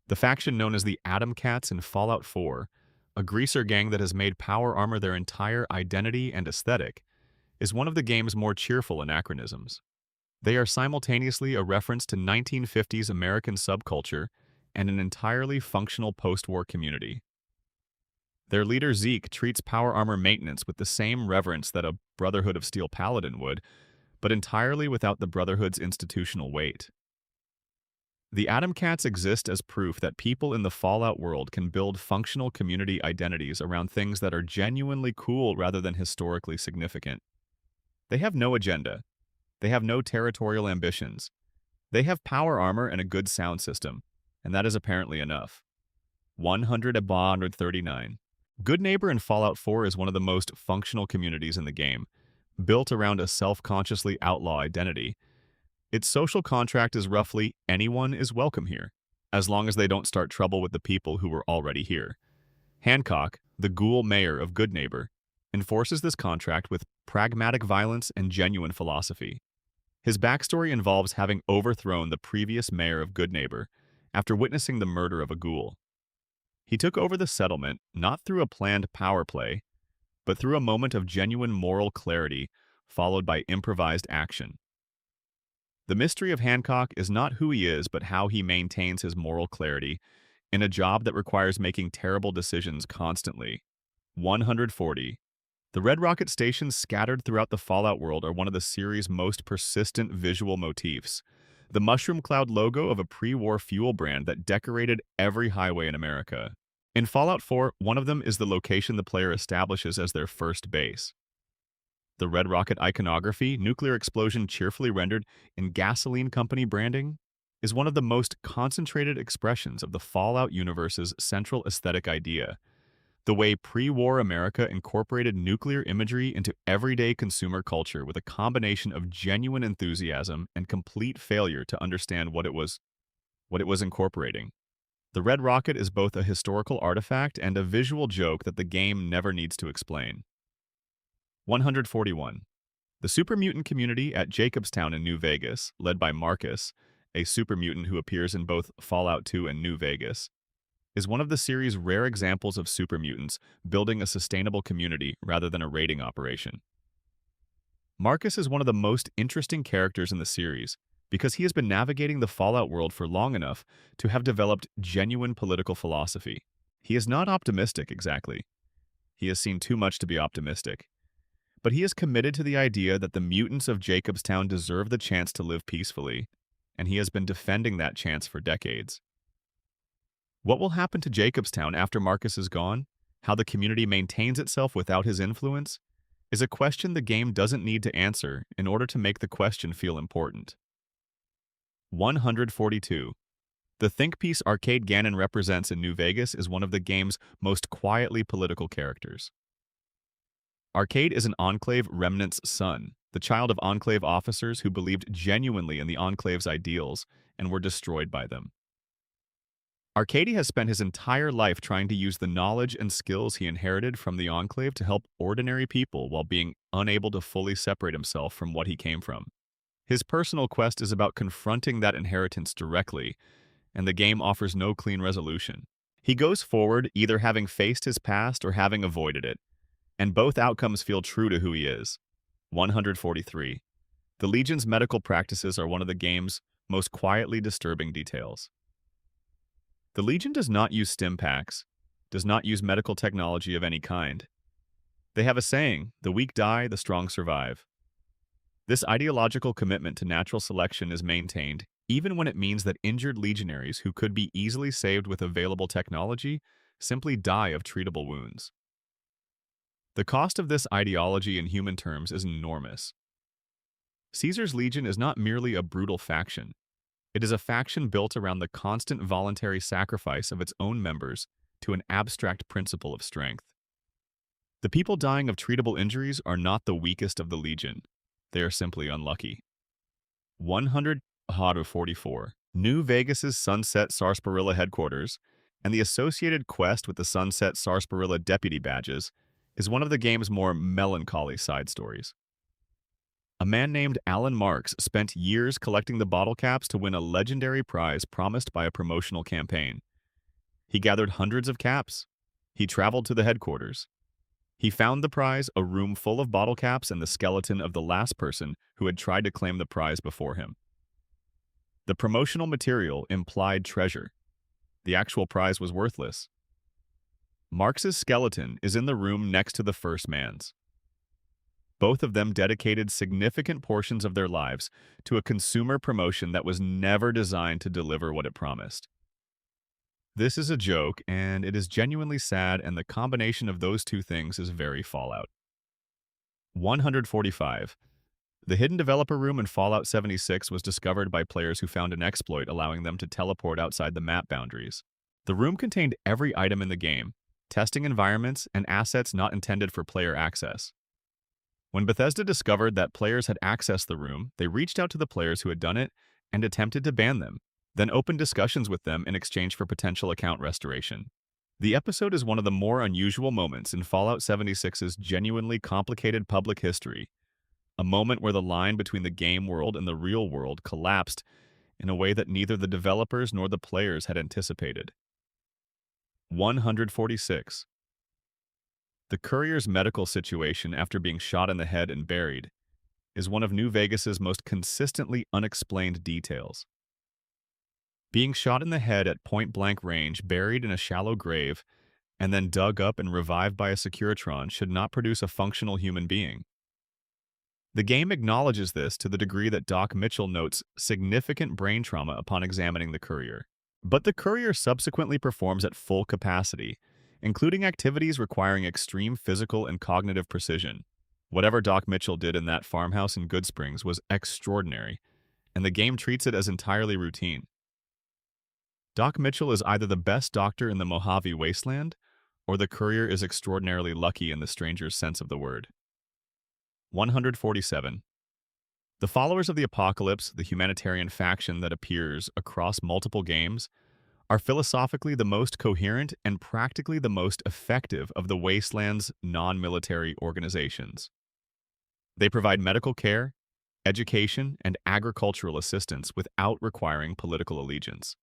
The faction known as the Atom Cats in Fallout 4, a greaser gang that has made power armor their entire identity and aesthetic, is one of the game's more cheerful anachronisms. They are simultaneously a reference to 1950s American subculture and an entirely functional post-war community. Their leader Zeke treats power armor maintenance with the same reverence that a Brotherhood of Steel Paladin would, but entirely without the Brotherhood's institutional weight. The Atom Cats exist as proof that people in the Fallout world can build functional community identities around things that are genuinely cool rather than historically significant. They have no agenda. They have no territorial ambitions. They have power armor and a good sound system, and that is apparently enough. 139. Good Neighbor in Fallout 4 is one of the most functional communities in the game, built around a self-consciously outlaw identity. Its social contract is roughly anyone is welcome here, as long as they don't start trouble with the people who were already here. Hancock, the ghoul mayor of Good Neighbor, enforces this contract with pragmatic violence and genuine philosophy. His backstory involves having overthrown the previous mayor of Good Neighbor after witnessing the murder of a ghoul. He took over the settlement not through a planned power play, but through a moment of genuine moral clarity followed by improvised action. The mystery of Hancock is not who he is, but how he maintains his moral clarity in a job that requires making terrible decisions constantly. 140. The Red Rocket stations scattered throughout the Fallout world are one of the series' most persistent visual motifs. The mushroom cloud logo of a pre-war fuel brand that decorated every highway in America. In Fallout 4, one of them is the location the player establishes as their first base. The Red Rocket iconography, nuclear explosion cheerfully rendered in gasoline company branding, is one of the most concentrated expressions of the Fallout universe's central aesthetic idea. The way pre-war America incorporated nuclear imagery into everyday consumer culture with a combination of genuine enthusiasm and complete failure to understand what it was incorporating. The Red Rocket is both a historical artifact and a visual joke that the game never needs to explain. 141. The super mutant community at Jacobstown in New Vegas, led by Marcus, a super mutant who appears in both Fallout 2 and New Vegas, is one of the series' rare examples of super mutants building a sustainable community rather than a raiding operation. Marcus is one of the most interesting characters in the series because he has been navigating the Fallout world for long enough to have developed genuine political philosophy. He is not optimistic exactly. He has seen too much to be optimistic. But he is committed to the idea that the mutants of Jacobstown deserve the chance to live peacefully, and he has been defending that chance for decades. What will happen to Jacobstown after Marcus is gone, how the community maintains itself without his influence, is a question the game doesn't need to answer in order to make the question feel important. 142. The think piece Arcade Gannon represents in New Vegas is one of the game's most quietly political characters. Arcade is an Enclave remnant's son, the child of Enclave officers who believed genuinely in the Enclave's ideals and were destroyed by them. Arcady has spent his entire life trying to use the knowledge and skills he inherited from the Enclave to help ordinary people while being unable to fully separate himself from what he came from. His personal quest is about confronting that inheritance directly, and the game offers no clean resolution. He goes forward either having faced his past or having avoided it, and both outcomes feel true to who he is. 143. The Legion's medical practices are one of the game's most quietly disturbing details. The Legion does not use stim packs, does not use medical technology of any kind. They have a saying, the weak die, the strong survive. This ideological commitment to natural selection is maintained even when it means that injured legionaries who could be easily saved with available technology simply die of treatable wounds. The cost of this ideology in human terms is enormous. Caesar's Legion is not merely a brutal faction. It is a faction built around the constant voluntary sacrifice of its own members to an abstract principle of strength. The people dying of treatable injuries are not the weakest of the Legion. They are simply unlucky. 144. New Vegas's Sunset Sarsaparilla headquarters and the associated quest with the Sunset Sarsaparilla deputy badges is one of the game's more melancholy side stories. A man named Alan Marks spent years collecting the bottle caps to win a legendary prize promised by a promotional campaign. He gathered hundreds of caps. He traveled to the headquarters. He found the prize, a room full of bottle caps and the skeleton of the last person who had tried to claim the prize before him. The promotional material implied treasure. The actual prize was worthless. Marks's skeleton is in the room next to the first man's. Both of them dedicated significant portions of their lives to a consumer promotion that was never designed to deliver what it promised. This is a joke, and it is genuinely sad, and the combination of those two things is very Fallout. 145. The hidden developer room in Fallout 76 was discovered by players who found an exploit allowing them to teleport outside the map boundaries. The room contained every item in the game, testing environments, and assets not intended for player access. When Bethesda discovered that players had accessed the room, they reached out to the players who had done it and attempted to ban them, then opened discussions with them in exchange for potential account restoration. The episode is one of the more unusual moments in Fallout 76's genuinely complicated public history, a moment where the line between the game world and the real world collapsed in a way that neither the developers nor the players had anticipated. 146. The courier's medical situation after being shot in the head and buried is one of New Vegas's most consistently unexplained details. Being shot in the head at point-blank range, buried in a shallow grave, and then dug up and revived by a Securitron should not produce a functional human being. The game acknowledges this to the degree that Doc Mitchell notes significant brain trauma upon examining the courier. But the courier subsequently performs at full capacity, including activities requiring extreme physical and cognitive precision. Whatever Doc Mitchell did in that farmhouse in Good Springs was extraordinary, and the game treats it as entirely routine. Doc Mitchell is either the best doctor in the Mojave wasteland, or the courier is extraordinarily lucky in the stranger's sense of the word. 147. The followers of the Apocalypse, the humanitarian faction that appears across multiple games, are philosophically the most coherent and practically the most effective of the Wasteland's non-military organizations. They provide medical care, education, and agricultural assistance without requiring political allegiance.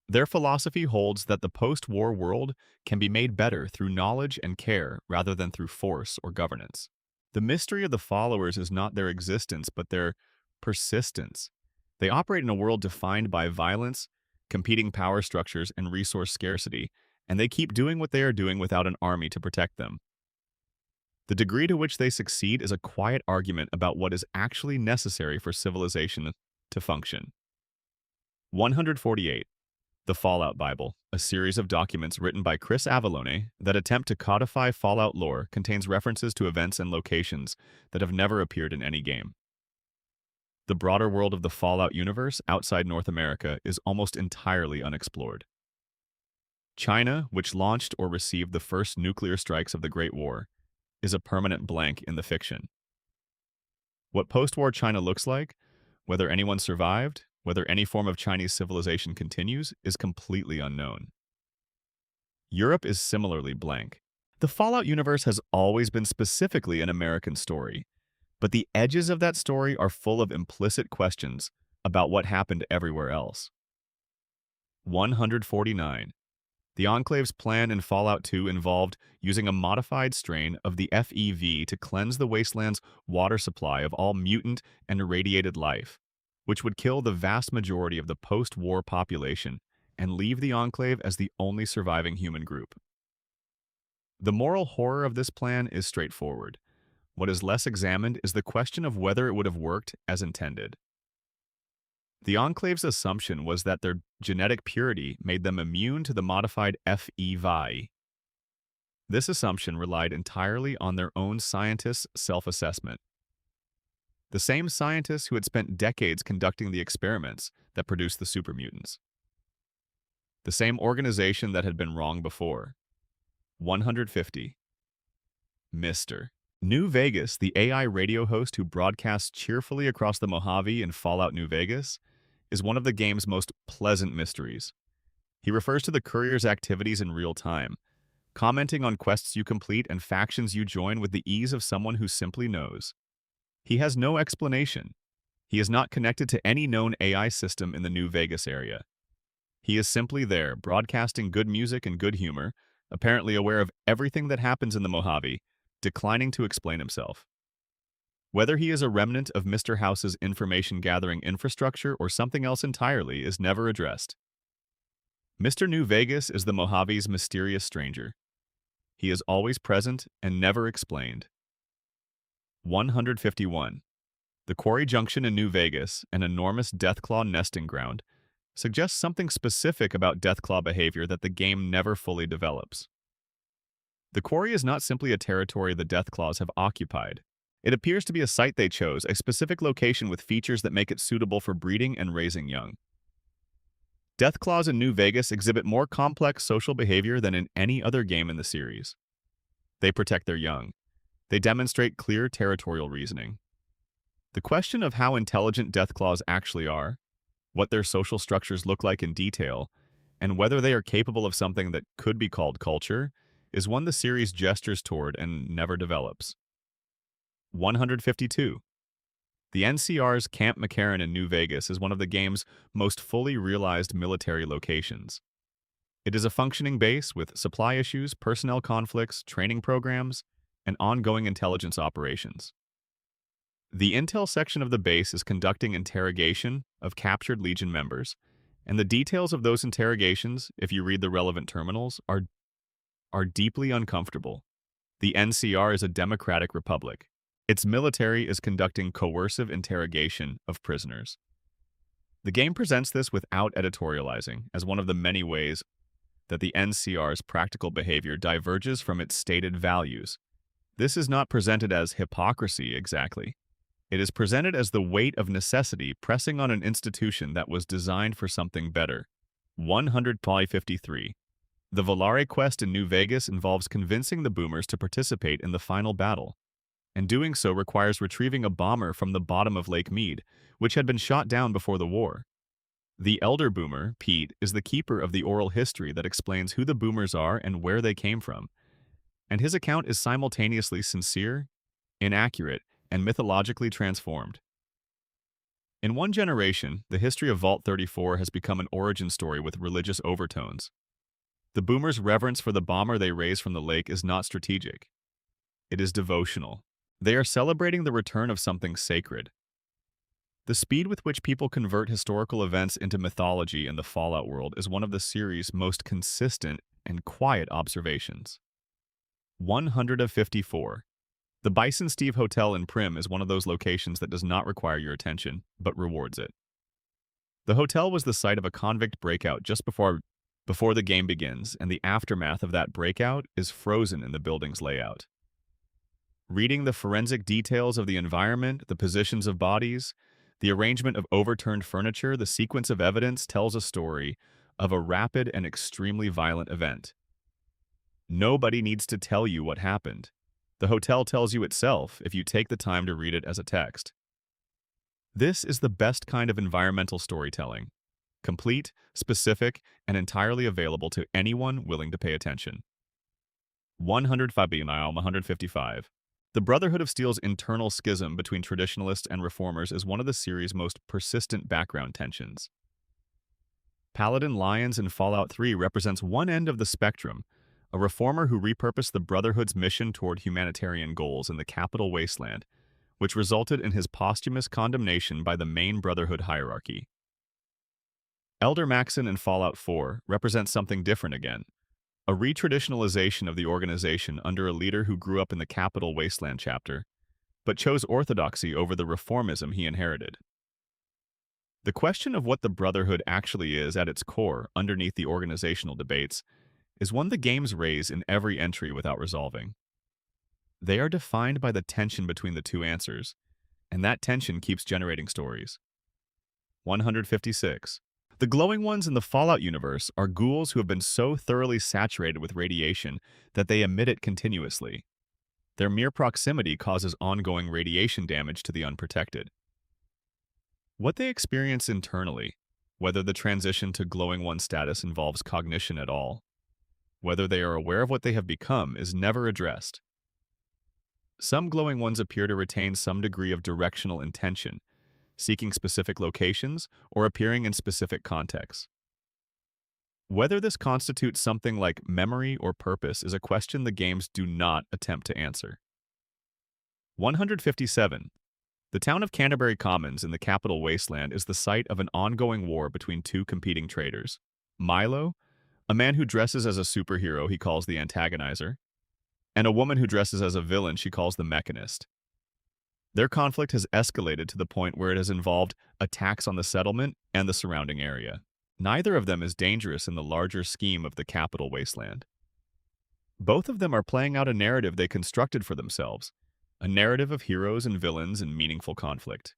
Their philosophy holds that the post-war world can be made better through knowledge and care rather than through force or governance. The mystery of the followers is not their existence, but their persistence. They operate in a world defined by violence, competing power structures, and resource scarcity, and they keep doing what they are doing without an army to protect them. The degree to which they succeed is a quiet argument about what is actually necessary for civilization to function. 148. The Fallout Bible, a series of documents written by Chris Avallone that attempt to codify Fallout lore, contains references to events and locations that have never appeared in any game. The broader world of the Fallout universe outside North America is almost entirely unexplored. China, which launched or received the first nuclear strikes of the Great War, is a permanent blank in the fiction. What post-war China looks like, whether anyone survived, whether any form of Chinese civilization continues, is completely unknown. Europe is similarly blank. The Fallout universe has always been specifically an American story, but the edges of that story are full of implicit questions about what happened everywhere else. 149. The Enclave's plan in Fallout 2 involved using a modified strain of the FEV to cleanse the wasteland's water supply of all mutant and irradiated life, which would kill the vast majority of the post-war population and leave the Enclave as the only surviving human group. The moral horror of this plan is straightforward. What is less examined is the question of whether it would have worked as intended. The Enclave's assumption was that their genetic purity made them immune to the modified FEV. This assumption relied entirely on their own scientists' self-assessment. The same scientists who had spent decades conducting the experiments that produced the supermutants. The same organization that had been wrong before. 150. Mr. New Vegas, the AI radio host who broadcasts cheerfully across the Mojave in Fallout New Vegas, is one of the game's most pleasant mysteries. He refers to the courier's activities in real time, commenting on quests you complete and factions you join with the ease of someone who simply knows. He has no explanation. He is not connected to any known AI system in the New Vegas area. He is simply there, broadcasting good music and good humor, apparently aware of everything that happens in the Mojave, declining to explain himself. Whether he is a remnant of Mr. House's information-gathering infrastructure or something else entirely is never addressed. Mr. New Vegas is the Mojave's mysterious stranger. He is always present and never explained. 151. The Quarry Junction in New Vegas, an enormous Deathclaw nesting ground, suggests something specific about Deathclaw behavior that the game never fully develops. The quarry is not simply a territory the Deathclaws have occupied. It appears to be a site they chose, a specific location with features that make it suitable for breeding and raising young. Deathclaws in New Vegas exhibit more complex social behavior than in any other game in the series. They protect their young. They demonstrate clear territorial reasoning. The question of how intelligent Deathclaws actually are, what their social structures look like in detail, and whether they are capable of something that could be called culture, is one the series gestures toward and never develops. 152. The NCR's Camp McCarran in New Vegas is one of the game's most fully realized military locations. It is a functioning base with supply issues, personnel conflicts, training programs, and ongoing intelligence operations. The intel section of the base is conducting interrogation of captured Legion members, and the details of those interrogations, if you read the relevant terminals, are deeply uncomfortable. The NCR is a democratic republic. Its military is conducting coercive interrogation of prisoners. The game presents this without editorializing, as one of the many ways that the NCR's practical behavior diverges from its stated values. This is not presented as hypocrisy exactly. It is presented as the weight of necessity pressing on an institution that was designed for something better. 153. The Volare quest in New Vegas involves convincing the Boomers to participate in the final battle, and doing so requires retrieving a bomber from the bottom of Lake Mead, which had been shot down before the war. The elder Boomer, Pete, is the keeper of the oral history that explains who the Boomers are and where they came from, and his account is simultaneously sincere, inaccurate, and mythologically transformed. In one generation, the history of Vault-34 has become an origin story with religious overtones. The Boomers' reverence for the bomber they raised from the lake is not strategic. It is devotional. They are celebrating the return of something sacred. The speed with which people convert historical events into mythology in the Fallout world is one of the series' most consistent and quiet observations. 154. The Bison Steve Hotel in Prim is one of those locations that does not require your attention, but rewards it. The hotel was the site of a convict breakout just before the game begins, and the aftermath of that breakout is frozen in the building's layout. Reading the forensic details of the environment, the positions of bodies, The arrangement of overturned furniture, the sequence of evidence tells a story of a rapid and extremely violent event. Nobody needs to tell you what happened. The hotel tells you itself if you take the time to read it as a text. This is the best kind of environmental storytelling. Complete, specific, and entirely available to anyone willing to pay attention. 155. The Brotherhood of Steel's internal schism between traditionalists and reformers is one of the series' most persistent background tensions. Paladin Lions in Fallout 3 represents one end of the spectrum, a reformer who repurposed the Brotherhood's mission toward humanitarian goals in the capital wasteland, which resulted in his posthumous condemnation by the main Brotherhood hierarchy. Elder Maxon in Fallout 4 represents something different again, a retraditionalization of the organization under a leader who grew up in the capital wasteland chapter, but chose orthodoxy over the reformism he inherited. The question of what the Brotherhood actually is at its core underneath the organizational debates is one the games raise in every entry without resolving. They are defined by the tension between the two answers, and that tension keeps generating stories. 156. The glowing ones in the Fallout universe are ghouls who have been so thoroughly saturated with radiation that they emit it continuously. Their mere proximity causes ongoing radiation damage to the unprotected. What they experience internally, whether the transition to glowing one status involves cognition at all, whether they are aware of what they have become, is never addressed. Some glowing ones appear to retain some degree of directional intention, seeking specific locations or appearing in specific contexts. Whether this constitutes something like memory or purpose is a question the games do not attempt to answer. 157. The town of Canterbury Commons in the capital wasteland is the site of an ongoing war between two competing traders. Milo, a man who dresses as a superhero he calls the antagonizer, and a woman who dresses as a villain she calls the mechanist. Their conflict has escalated to the point where it has involved attacks on the settlement and the surrounding area. Neither of them is dangerous in the larger scheme of the capital wasteland. Both of them are playing out a narrative they constructed for themselves, a narrative of heroes and villains in meaningful conflict.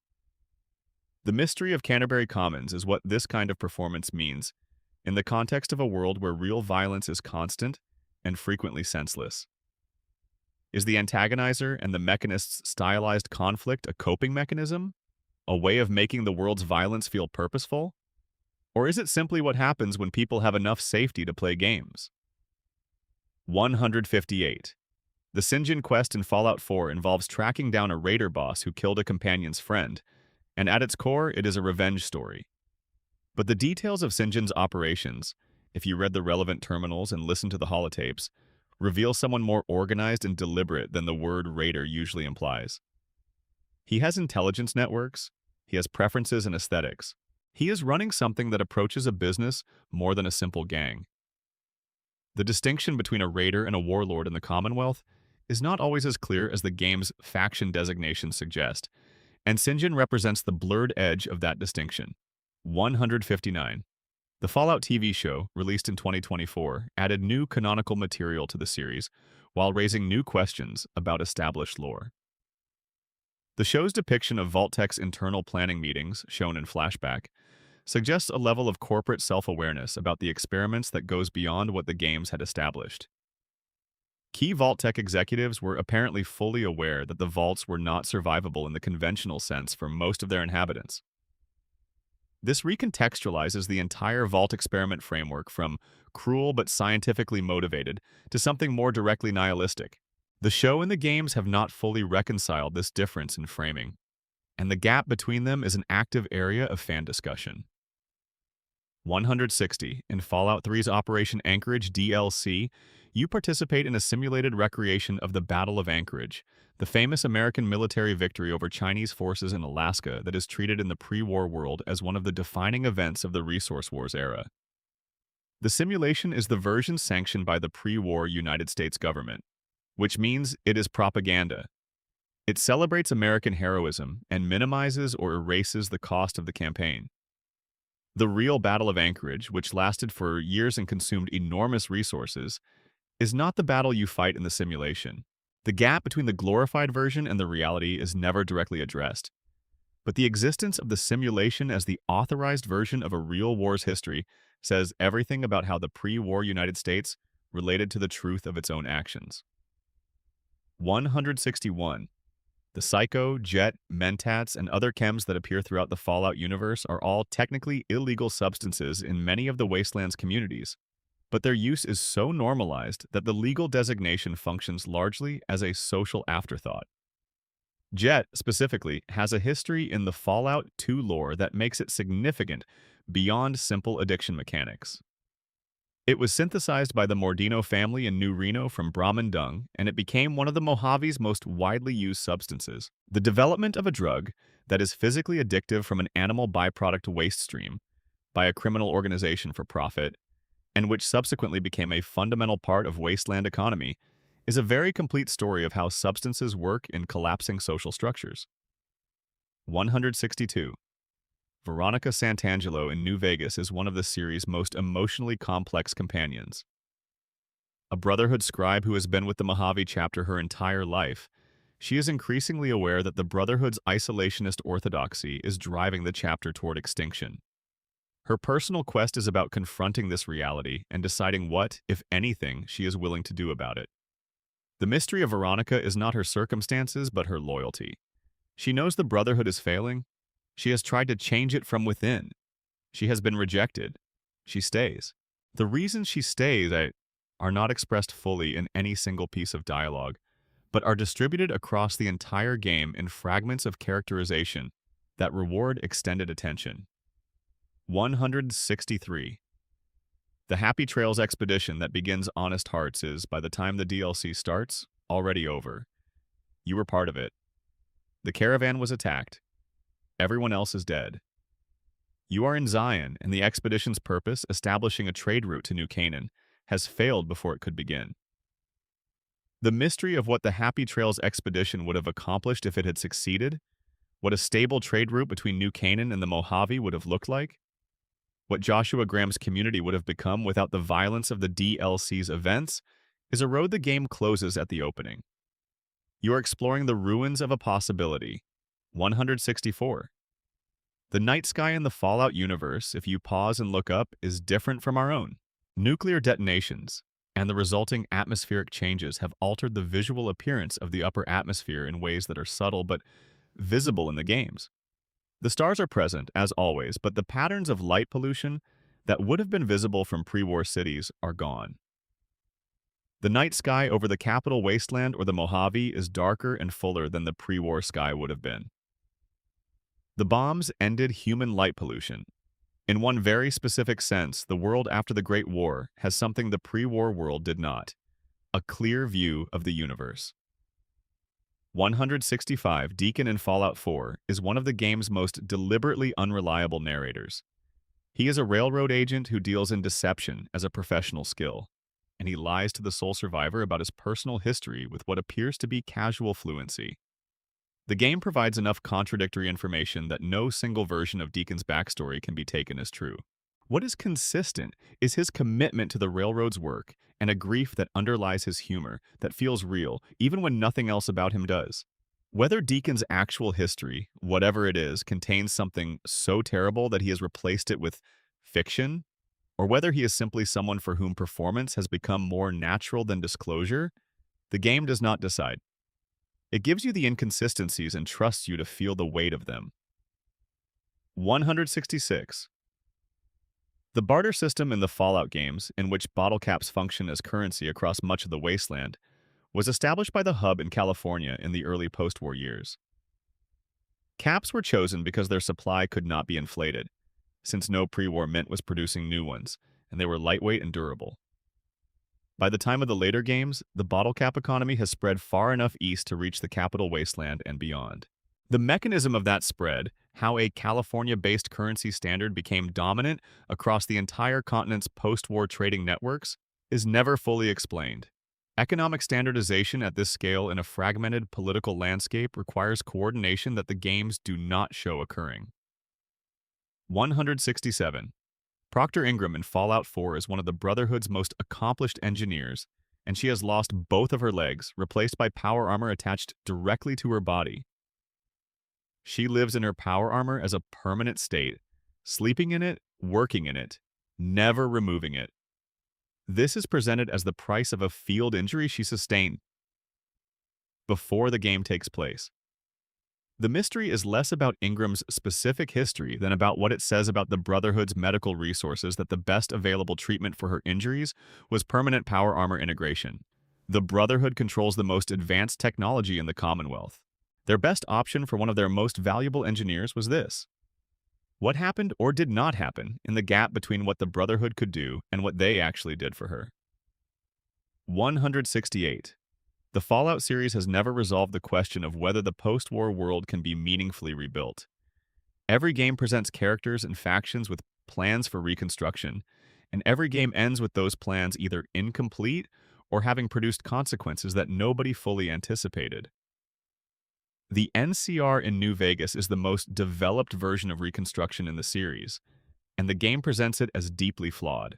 The mystery of Canterbury Commons is what this kind of performance means in the context of a world where real violence is constant and frequently senseless. Is the antagonizer and the mechanist's stylized conflict a coping mechanism? A way of making the world's violence feel purposeful? Or is it simply what happens when people have enough safety to play games? 158. The Sinjin quest in Fallout 4 involves tracking down a raider boss who killed a companion's friend, and at its core, it is a revenge story. But the details of Sinjin's operations, if you read the relevant terminals and listened to the holotapes, reveal someone more organized and deliberate than the word raider usually implies. He has intelligence networks, he has preferences and aesthetics. He is running something that approaches a business more than a simple gang. The distinction between a raider and a warlord in the Commonwealth is not always as clear as the game's faction designations suggest, and Sinjin represents the blurred edge of that distinction. 159. The Fallout TV show, released in 2024, added new canonical material to the series while raising new questions about established lore. The show's depiction of Vault-Tec's internal planning meetings, shown in flashback, suggests a level of corporate self-awareness about the experiments that goes beyond what the games had established. Key Vault-Tec executives were apparently fully aware that the vaults were not survivable in the conventional sense for most of their inhabitants. This recontextualizes the entire Vault experiment framework from cruel but scientifically motivated to something more directly nihilistic. The show and the games have not fully reconciled this difference in framing, and the gap between them is an active area of fan discussion. 160. In Fallout 3's Operation Anchorage DLC, you participate in a simulated recreation of the Battle of Anchorage, the famous American military victory over Chinese forces in Alaska that is treated in the pre-war world as one of the defining events of the Resource Wars era. The simulation is the version sanctioned by the pre-war United States government, which means it is propaganda. It celebrates American heroism and minimizes or erases the cost of the campaign. The real Battle of Anchorage, which lasted for years and consumed enormous resources, is not the battle you fight in the simulation. The gap between the glorified version and the reality is never directly addressed, But the existence of the simulation as the authorized version of a real war's history says everything about how the pre-war United States related to the truth of its own actions. 161. The Psycho, Jet, Mentats, and other chems that appear throughout the Fallout universe are all technically illegal substances in many of the Wasteland's communities, but their use is so normalized that the legal designation functions largely as a social afterthought. Jet, specifically, has a history in the Fallout 2 lore that makes it significant beyond simple addiction mechanics. It was synthesized by the Mordino family in New Reno from Brahmin dung, and it became one of the Mojave's most widely used substances. The development of a drug that is physically addictive from an animal byproduct waste stream by a criminal organization for profit, and which subsequently became a fundamental part of wasteland economy, is a very complete story of how substances work in collapsing social structures. 162. Veronica Santangelo in New Vegas is one of the series' most emotionally complex companions. A Brotherhood scribe who has been with the Mojave chapter her entire life, she is increasingly aware that the Brotherhood's isolationist orthodoxy is driving the chapter toward extinction. Her personal quest is about confronting this reality and deciding what, if anything, she is willing to do about it. The mystery of Veronica is not her circumstances, but her loyalty. She knows the Brotherhood is failing. She has tried to change it from within. She has been rejected. She stays. The reasons she stays are not expressed fully in any single piece of dialogue, but are distributed across the entire game in fragments of characterization that reward extended attention. 163. The Happy Trails expedition that begins Honest Hearts is, by the time the DLC starts, already over. You were part of it. The caravan was attacked. Everyone else is dead. You are in Zion, and the expedition's purpose, establishing a trade route to New Canaan, has failed before it could begin. The mystery of what the Happy Trails expedition would have accomplished if it had succeeded, what a stable trade route between New Canaan and the Mojave would have looked like, what Joshua Graham's community would have become without the violence of the DLC's events, is a road the game closes at the opening. You are exploring the ruins of a possibility. 164. The night sky in the Fallout universe, if you pause and look up, is different from our own. Nuclear detonations and the resulting atmospheric changes have altered the visual appearance of the upper atmosphere in ways that are subtle but visible in the games. The stars are present, as always, but the patterns of light pollution that would have been visible from pre-war cities are gone. The night sky over the capital wasteland or the Mojave is darker and fuller than the pre-war sky would have been. The bombs ended human light pollution. In one very specific sense, the world after the Great War has something the pre-war world did not: a clear view of the universe. 165. Deacon in Fallout 4 is one of the game's most deliberately unreliable narrators. He is a railroad agent who deals in deception as a professional skill, and he lies to the sole survivor about his personal history with what appears to be casual fluency. The game provides enough contradictory information that no single version of Deacon's backstory can be taken as true. What is consistent is his commitment to the railroad's work and a grief that underlies his humor that feels real, even when nothing else about him does. Whether Deacon's actual history, whatever it is, contains something so terrible that he has replaced it with fiction, or whether he is simply someone for whom performance has become more natural than disclosure, the game does not decide. It gives you the inconsistencies and trusts you to feel the weight of them. 166. The barter system in the Fallout games, in which bottle caps function as currency across much of the wasteland, was established by the hub in California in the early post-war years. Caps were chosen because their supply could not be inflated, since no pre-war mint was producing new ones, and they were lightweight and durable. By the time of the later games, the bottle cap economy has spread far enough east to reach the capital wasteland and beyond. The mechanism of that spread, how a California-based currency standard became dominant across the entire continent's post-war trading networks, is never fully explained. Economic standardization at this scale in a fragmented political landscape requires coordination that the games do not show occurring. 167. Proctor Ingram in Fallout 4 is one of the Brotherhood's most accomplished engineers, and she has lost both of her legs, replaced by power armor attached directly to her body. She lives in her power armor as a permanent state, sleeping in it, working in it, never removing it. This is presented as the price of a field injury she sustained before the game takes place. The mystery is less about Ingram's specific history than about what it says about the Brotherhood's medical resources that the best available treatment for her injuries was permanent power armor integration. The Brotherhood controls the most advanced technology in the Commonwealth. Their best option for one of their most valuable engineers was this. What happened or did not happen in the gap between what the Brotherhood could do and what they actually did for her? 168. The Fallout series has never resolved the question of whether the post-war world can be meaningfully rebuilt. Every game presents characters and factions with plans for reconstruction, and every game ends with those plans either incomplete or having produced consequences that nobody fully anticipated. The NCR in New Vegas is the most developed version of reconstruction in the series, and the game presents it as deeply flawed.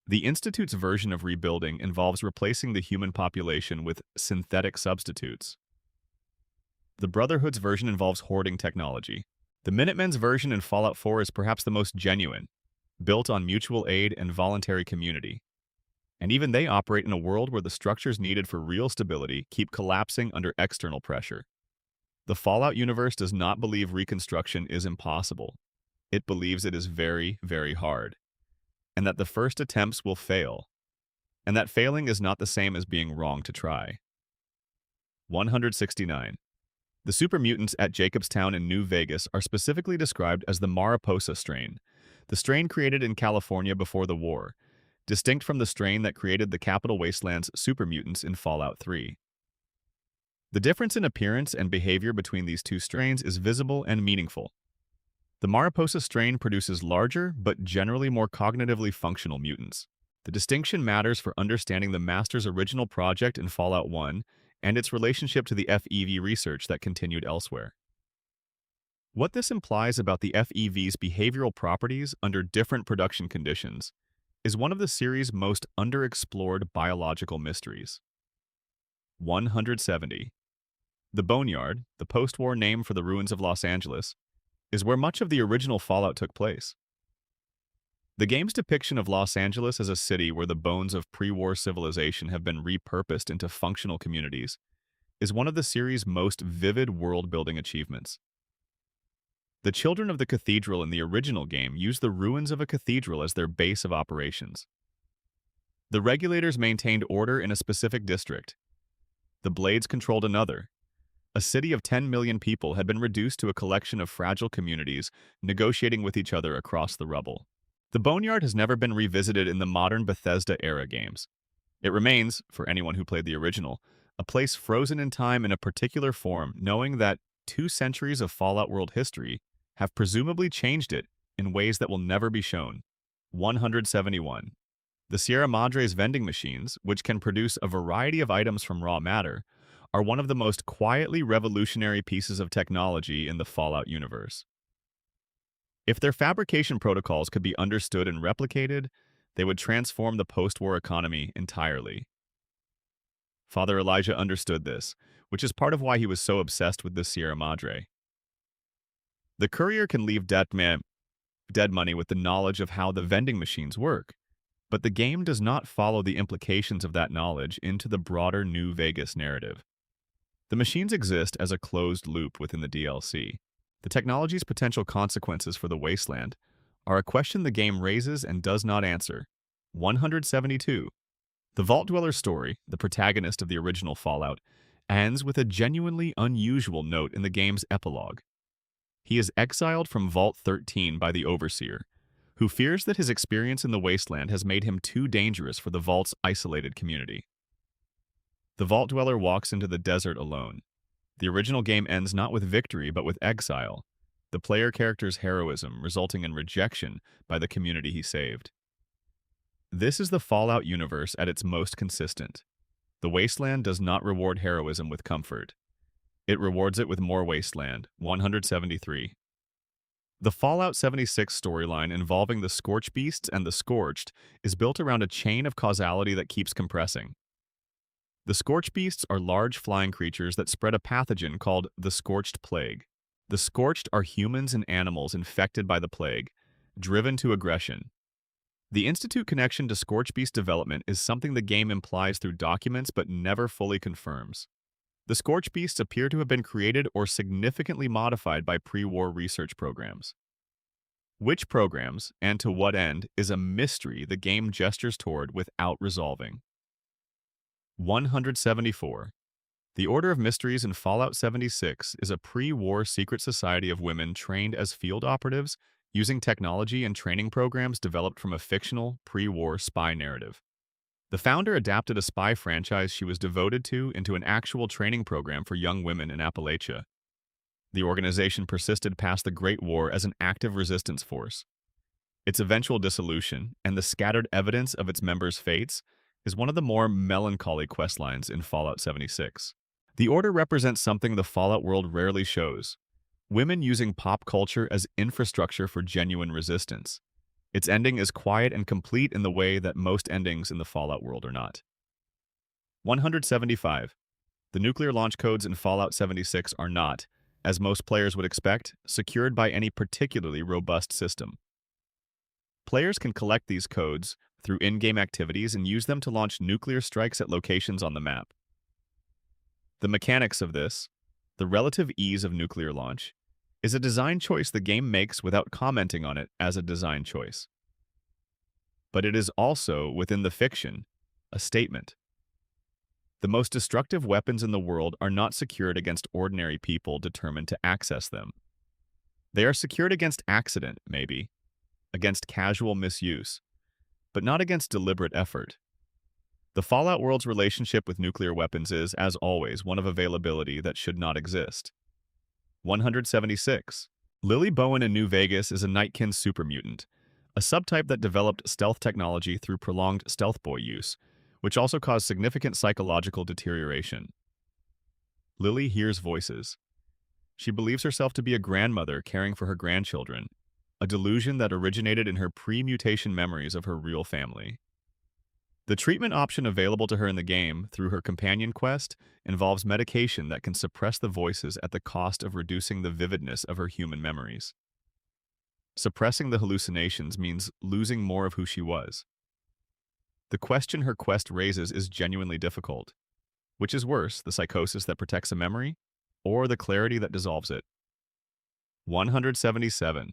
The Institute's version of rebuilding involves replacing the human population with synthetic substitutes. The Brotherhood's version involves hoarding technology. The Minutemen's version in Fallout 4 is perhaps the most genuine, built on mutual aid and voluntary community. And even they operate in a world where the structures needed for real stability keep collapsing under external pressure. The Fallout universe does not believe reconstruction is impossible. It believes it is very, very hard, and that the first attempts will fail, and that failing is not the same as being wrong to try. 169. The super mutants at Jacobstown in New Vegas are specifically described as the Mariposa strain, the strain created in California before the war, distinct from the strain that created the Capital Wasteland's super mutants in Fallout 3. The difference in appearance and behavior between these two strains is visible and meaningful. The Mariposa strain produces larger, but generally more cognitively functional mutants. The distinction matters for understanding the Master's original project in Fallout 1 and its relationship to the FEV research that continued elsewhere. What this implies about the FEV's behavioral properties under different production conditions is one of the series' most underexplored biological mysteries. 170. The Boneyard, the post-war name for the ruins of Los Angeles, is where much of the original Fallout took place. The game's depiction of Los Angeles as a city where the bones of pre-war civilization have been repurposed into functional communities is one of the series' most vivid world-building achievements. The children of the cathedral in the original game used the ruins of a cathedral as their base of operations. The regulators maintained order in a specific district. The Blades controlled another. A city of 10 million people had been reduced to a collection of fragile communities negotiating with each other across the rubble. The Boneyard has never been revisited in the modern Bethesda-era games. It remains, for anyone who played the original, a place frozen in time in a particular form, knowing that 2 centuries of Fallout world history have presumably changed it in ways that will never be shown. 171. The Sierra Madre's vending machines, which can produce a variety of items from raw matter, are one of the most quietly revolutionary pieces of technology in the Fallout universe. If their fabrication protocols could be understood and replicated, they would transform the post-war economy entirely. Father Elijah understood this, which is part of why he was so obsessed with the Sierra Madre. The courier can leave dead money with the knowledge of how the vending machines work, but the game does not follow the implications of that knowledge into the broader New Vegas narrative. The machines exist as a closed loop within the DLC. The technology's potential consequences for the wasteland are a question the game raises and does not answer. 172. The Vault Dweller's story, the protagonist of the original Fallout, ends with a genuinely unusual note in the game's epilogue. He is exiled from Vault 13 by the Overseer, who fears that his experience in the wasteland has made him too dangerous for the Vault's isolated community. The Vault Dweller walks into the desert alone. The original game ends not with victory, but with exile, the player character's heroism resulting in rejection by the community he saved. This is the Fallout universe at its most consistent. The wasteland does not reward heroism with comfort. It rewards it with more wasteland. 173. The Fallout 76 storyline involving the Scorch Beasts and the Scorched is built around a chain of causality that keeps compressing. The Scorch Beasts are large flying creatures that spread a pathogen called the Scorched Plague. The scorched are humans and animals infected by the plague, driven to aggression. The Institute connection to Scorch Beast development is something the game implies through documents but never fully confirms. The Scorch Beasts appear to have been created or significantly modified by pre-war research programs. Which programs, and to what end, is a mystery the game gestures toward without resolving. 174. The Order of Mysteries in Fallout 76 is a pre-war secret society of women trained as field operatives using technology and training programs developed from a fictional, pre-war spy narrative. The founder adapted a spy franchise she was devoted to into an actual training program for young women in Appalachia. The organization persisted past the Great War as an active resistance force. Its eventual dissolution, and the scattered evidence of its members' fates, is one of the more melancholy questlines in Fallout 76. The Order represents something the Fallout world rarely shows: women using pop culture as infrastructure for genuine resistance. Its ending is quiet and complete in the way that most endings in the Fallout world are not. 175. The nuclear launch codes in Fallout 76 are not, as most players would expect, secured by any particularly robust system. Players can collect these codes through in-game activities and use them to launch nuclear strikes at locations on the map. The mechanics of this, the relative ease of nuclear launch, is a design choice the game makes without commenting on it as a design choice. But it is also, within the fiction, a statement. The most destructive weapons in the world are not secured against ordinary people determined to access them. They are secured against accident, maybe, against casual misuse, but not against deliberate effort. The Fallout world's relationship with nuclear weapons is, as always, one of availability that should not exist. 176. Lily Bowen in New Vegas is a Nightkin supermutant, a subtype that developed stealth technology through prolonged stealth boy use, which also caused significant psychological deterioration. Lily hears voices. She believes herself to be a grandmother caring for her grandchildren, a delusion that originated in her pre-mutation memories of her real family. The treatment option available to her in the game through her companion quest involves medication that can suppress the voices at the cost of reducing the vividness of her human memories. Suppressing the hallucinations means losing more of who she was. The question her quest raises is genuinely difficult. Which is worse, the psychosis that protects a memory, or the clarity that dissolves it? 177.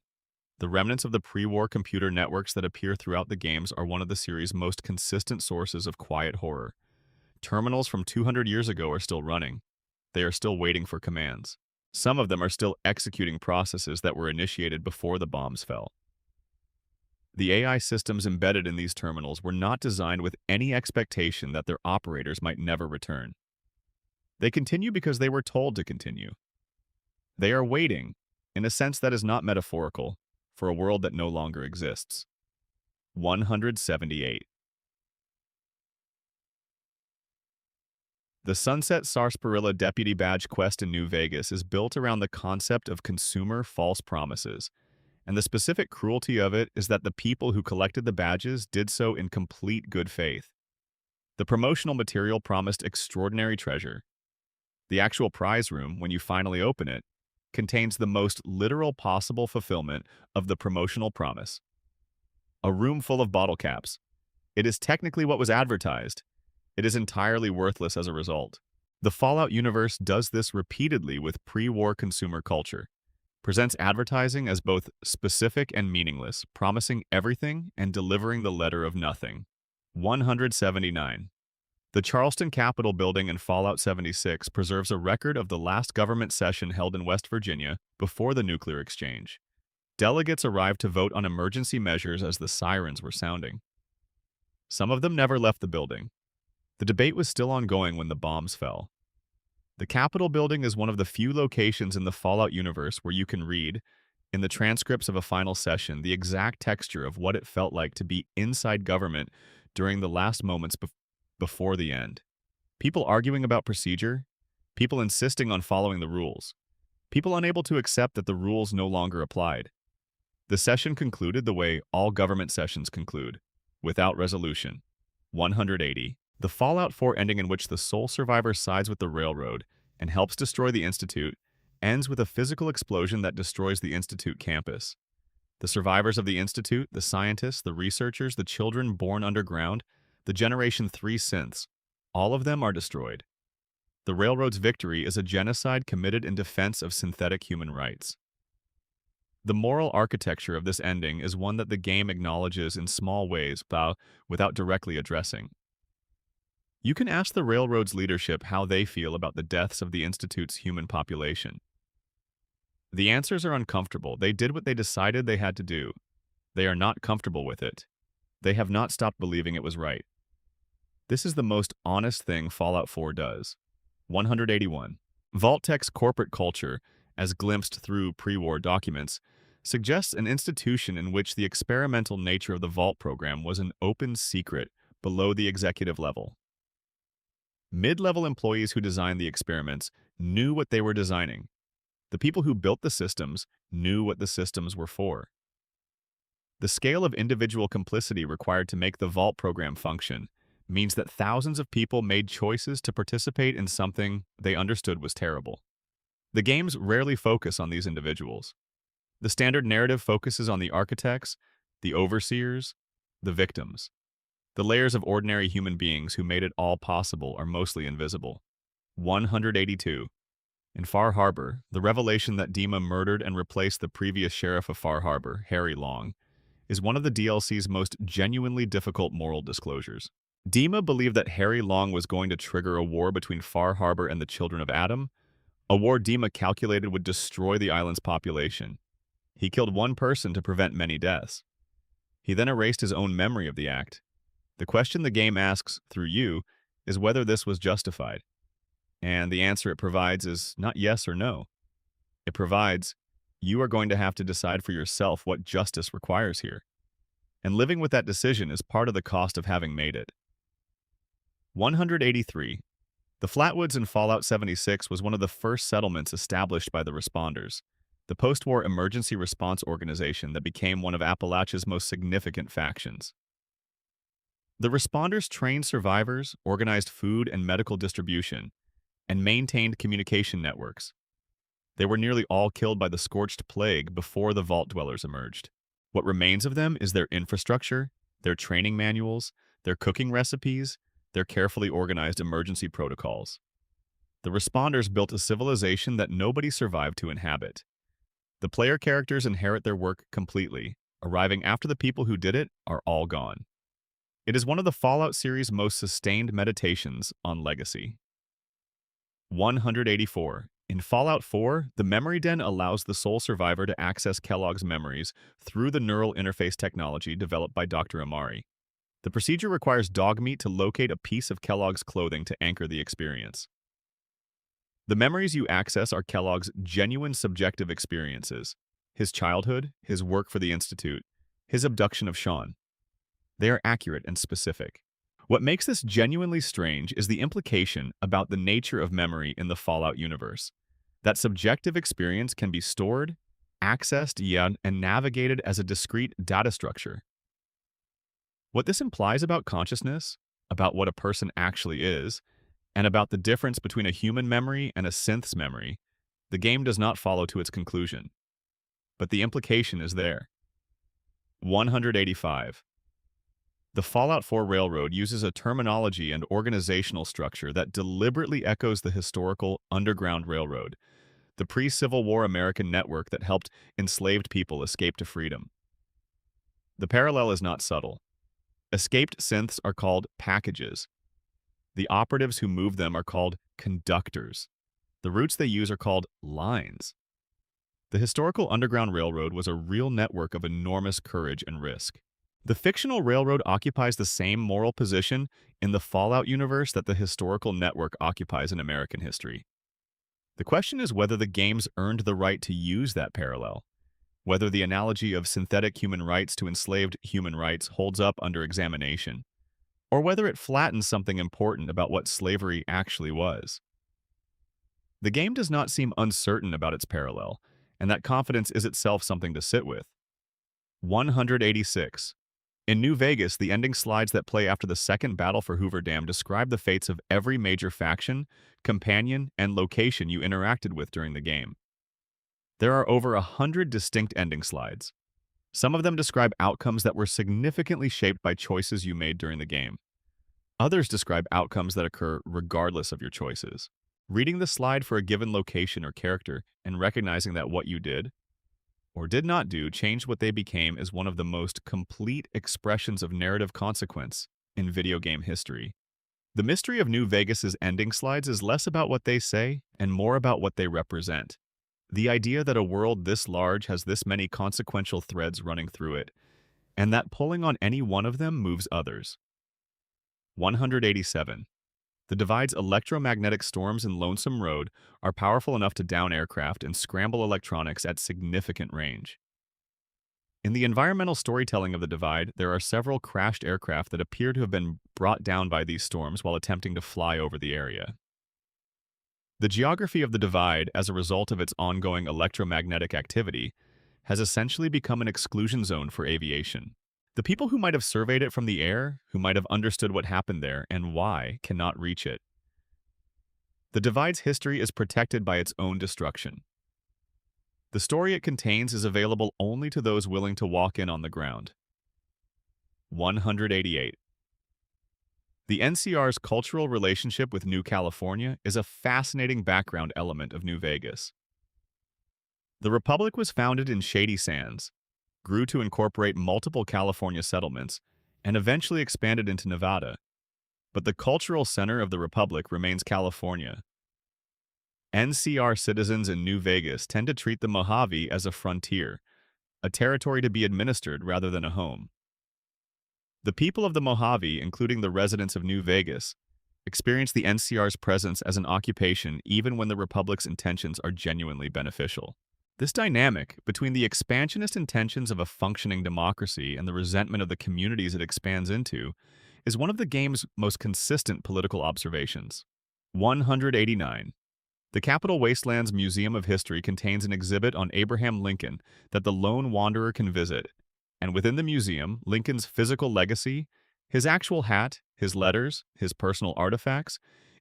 The remnants of the pre-war computer networks that appear throughout the games are one of the series' most consistent sources of quiet horror. Terminals from 200 years ago are still running. They are still waiting for commands. Some of them are still executing processes that were initiated before the bombs fell. The AI systems embedded in these terminals were not designed with any expectation that their operators might never return. They continue because they were told to continue. They are waiting, in a sense that is not metaphorical, for a world that no longer exists. 178. The Sunset Sarsaparilla Deputy Badge quest in New Vegas is built around the concept of consumer false promises, and the specific cruelty of it is that the people who collected the badges did so in complete good faith. The promotional material promised extraordinary treasure. The actual prize room, when you finally open it, contains the most literal possible fulfillment of the promotional promise. A room full of bottle caps. It is technically what was advertised. It is entirely worthless as a result. The Fallout universe does this repeatedly with pre-war consumer culture. Presents advertising as both specific and meaningless, promising everything and delivering the letter of nothing. 179. The Charleston Capitol building in Fallout 76 preserves a record of the last government session held in West Virginia before the nuclear exchange. Delegates arrived to vote on emergency measures as the sirens were sounding. Some of them never left the building. The debate was still ongoing when the bombs fell. The Capitol building is one of the few locations in the Fallout universe where you can read, in the transcripts of a final session, the exact texture of what it felt like to be inside government during the last moments before the end. People arguing about procedure, people insisting on following the rules, people unable to accept that the rules no longer applied. The session concluded the way all government sessions conclude, without resolution. 180. The Fallout 4 ending in which the sole survivor sides with the Railroad and helps destroy the Institute ends with a physical explosion that destroys the Institute campus. The survivors of the Institute, the scientists, the researchers, the children born underground, the Generation 3 synths, all of them are destroyed. The Railroad's victory is a genocide committed in defense of synthetic human rights. The moral architecture of this ending is one that the game acknowledges in small ways without directly addressing. You can ask the Railroad's leadership how they feel about the deaths of the Institute's human population. The answers are uncomfortable. They did what they decided they had to do. They are not comfortable with it. They have not stopped believing it was right. This is the most honest thing Fallout 4 does. 181. Vault-Tec's corporate culture, as glimpsed through pre-war documents, suggests an institution in which the experimental nature of the Vault program was an open secret below the executive level. Mid-level employees who designed the experiments knew what they were designing. The people who built the systems knew what the systems were for. The scale of individual complicity required to make the Vault program function means that thousands of people made choices to participate in something they understood was terrible. The games rarely focus on these individuals. The standard narrative focuses on the architects, the overseers, the victims. The layers of ordinary human beings who made it all possible are mostly invisible. 182. In Far Harbor, the revelation that Dima murdered and replaced the previous sheriff of Far Harbor, Harry Long, is one of the DLC's most genuinely difficult moral disclosures. Dima believed that Harry Long was going to trigger a war between Far Harbor and the Children of Adam, a war Dima calculated would destroy the island's population. He killed one person to prevent many deaths. He then erased his own memory of the act. The question the game asks, through you, is whether this was justified. And the answer it provides is not yes or no. It provides, you are going to have to decide for yourself what justice requires here. And living with that decision is part of the cost of having made it. 183. The Flatwoods in Fallout 76 was one of the first settlements established by the Responders, the post-war emergency response organization that became one of Appalachia's most significant factions. The Responders trained survivors, organized food and medical distribution, and maintained communication networks. They were nearly all killed by the Scorched Plague before the Vault Dwellers emerged. What remains of them is their infrastructure, their training manuals, their cooking recipes, their carefully organized emergency protocols. The Responders built a civilization that nobody survived to inhabit. The player characters inherit their work completely, arriving after the people who did it are all gone. It is one of the Fallout series' most sustained meditations on legacy. 184. In Fallout 4, the Memory Den allows the sole survivor to access Kellogg's memories through the neural interface technology developed by Dr. Amari. The procedure requires Dogmeat to locate a piece of Kellogg's clothing to anchor the experience. The memories you access are Kellogg's genuine subjective experiences: his childhood, his work for the Institute, his abduction of Sean. They are accurate and specific. What makes this genuinely strange is the implication about the nature of memory in the Fallout universe. That subjective experience can be stored, accessed, and navigated as a discrete data structure. What this implies about consciousness, about what a person actually is, and about the difference between a human memory and a synth's memory, the game does not follow to its conclusion. But the implication is there. 185. The Fallout 4 Railroad uses a terminology and organizational structure that deliberately echoes the historical Underground Railroad, the pre-Civil War American network that helped enslaved people escape to freedom. The parallel is not subtle. Escaped synths are called packages. The operatives who move them are called conductors. The routes they use are called lines. The historical Underground Railroad was a real network of enormous courage and risk. The fictional railroad occupies the same moral position in the Fallout universe that the historical network occupies in American history. The question is whether the games earned the right to use that parallel, whether the analogy of synthetic human rights to enslaved human rights holds up under examination, or whether it flattens something important about what slavery actually was. The game does not seem uncertain about its parallel, and that confidence is itself something to sit with. 186. In New Vegas, the ending slides that play after the second battle for Hoover Dam describe the fates of every major faction, companion, and location you interacted with during the game. There are over 100 distinct ending slides. Some of them describe outcomes that were significantly shaped by choices you made during the game. Others describe outcomes that occur regardless of your choices. Reading the slide for a given location or character and recognizing that what you did or did not do changed what they became is one of the most complete expressions of narrative consequence in video game history. The mystery of New Vegas's ending slides is less about what they say and more about what they represent. The idea that a world this large has this many consequential threads running through it, and that pulling on any one of them moves others. 187. The Divide's electromagnetic storms in Lonesome Road are powerful enough to down aircraft and scramble electronics at significant range. In the environmental storytelling of the Divide, there are several crashed aircraft that appear to have been brought down by these storms while attempting to fly over the area. The geography of the Divide, as a result of its ongoing electromagnetic activity, has essentially become an exclusion zone for aviation. The people who might have surveyed it from the air, who might have understood what happened there and why, cannot reach it. The Divide's history is protected by its own destruction. The story it contains is available only to those willing to walk in on the ground. 188. The NCR's cultural relationship with New California is a fascinating background element of New Vegas. The Republic was founded in Shady Sands, grew to incorporate multiple California settlements, and eventually expanded into Nevada. But the cultural center of the Republic remains California. NCR citizens in New Vegas tend to treat the Mojave as a frontier, a territory to be administered rather than a home. The people of the Mojave, including the residents of New Vegas, experience the NCR's presence as an occupation even when the Republic's intentions are genuinely beneficial. This dynamic between the expansionist intentions of a functioning democracy and the resentment of the communities it expands into is one of the game's most consistent political observations. 189. The Capitol Wasteland's Museum of History contains an exhibit on Abraham Lincoln that the lone wanderer can visit, and within the museum, Lincoln's physical legacy, his actual hat, his letters, his personal artifacts,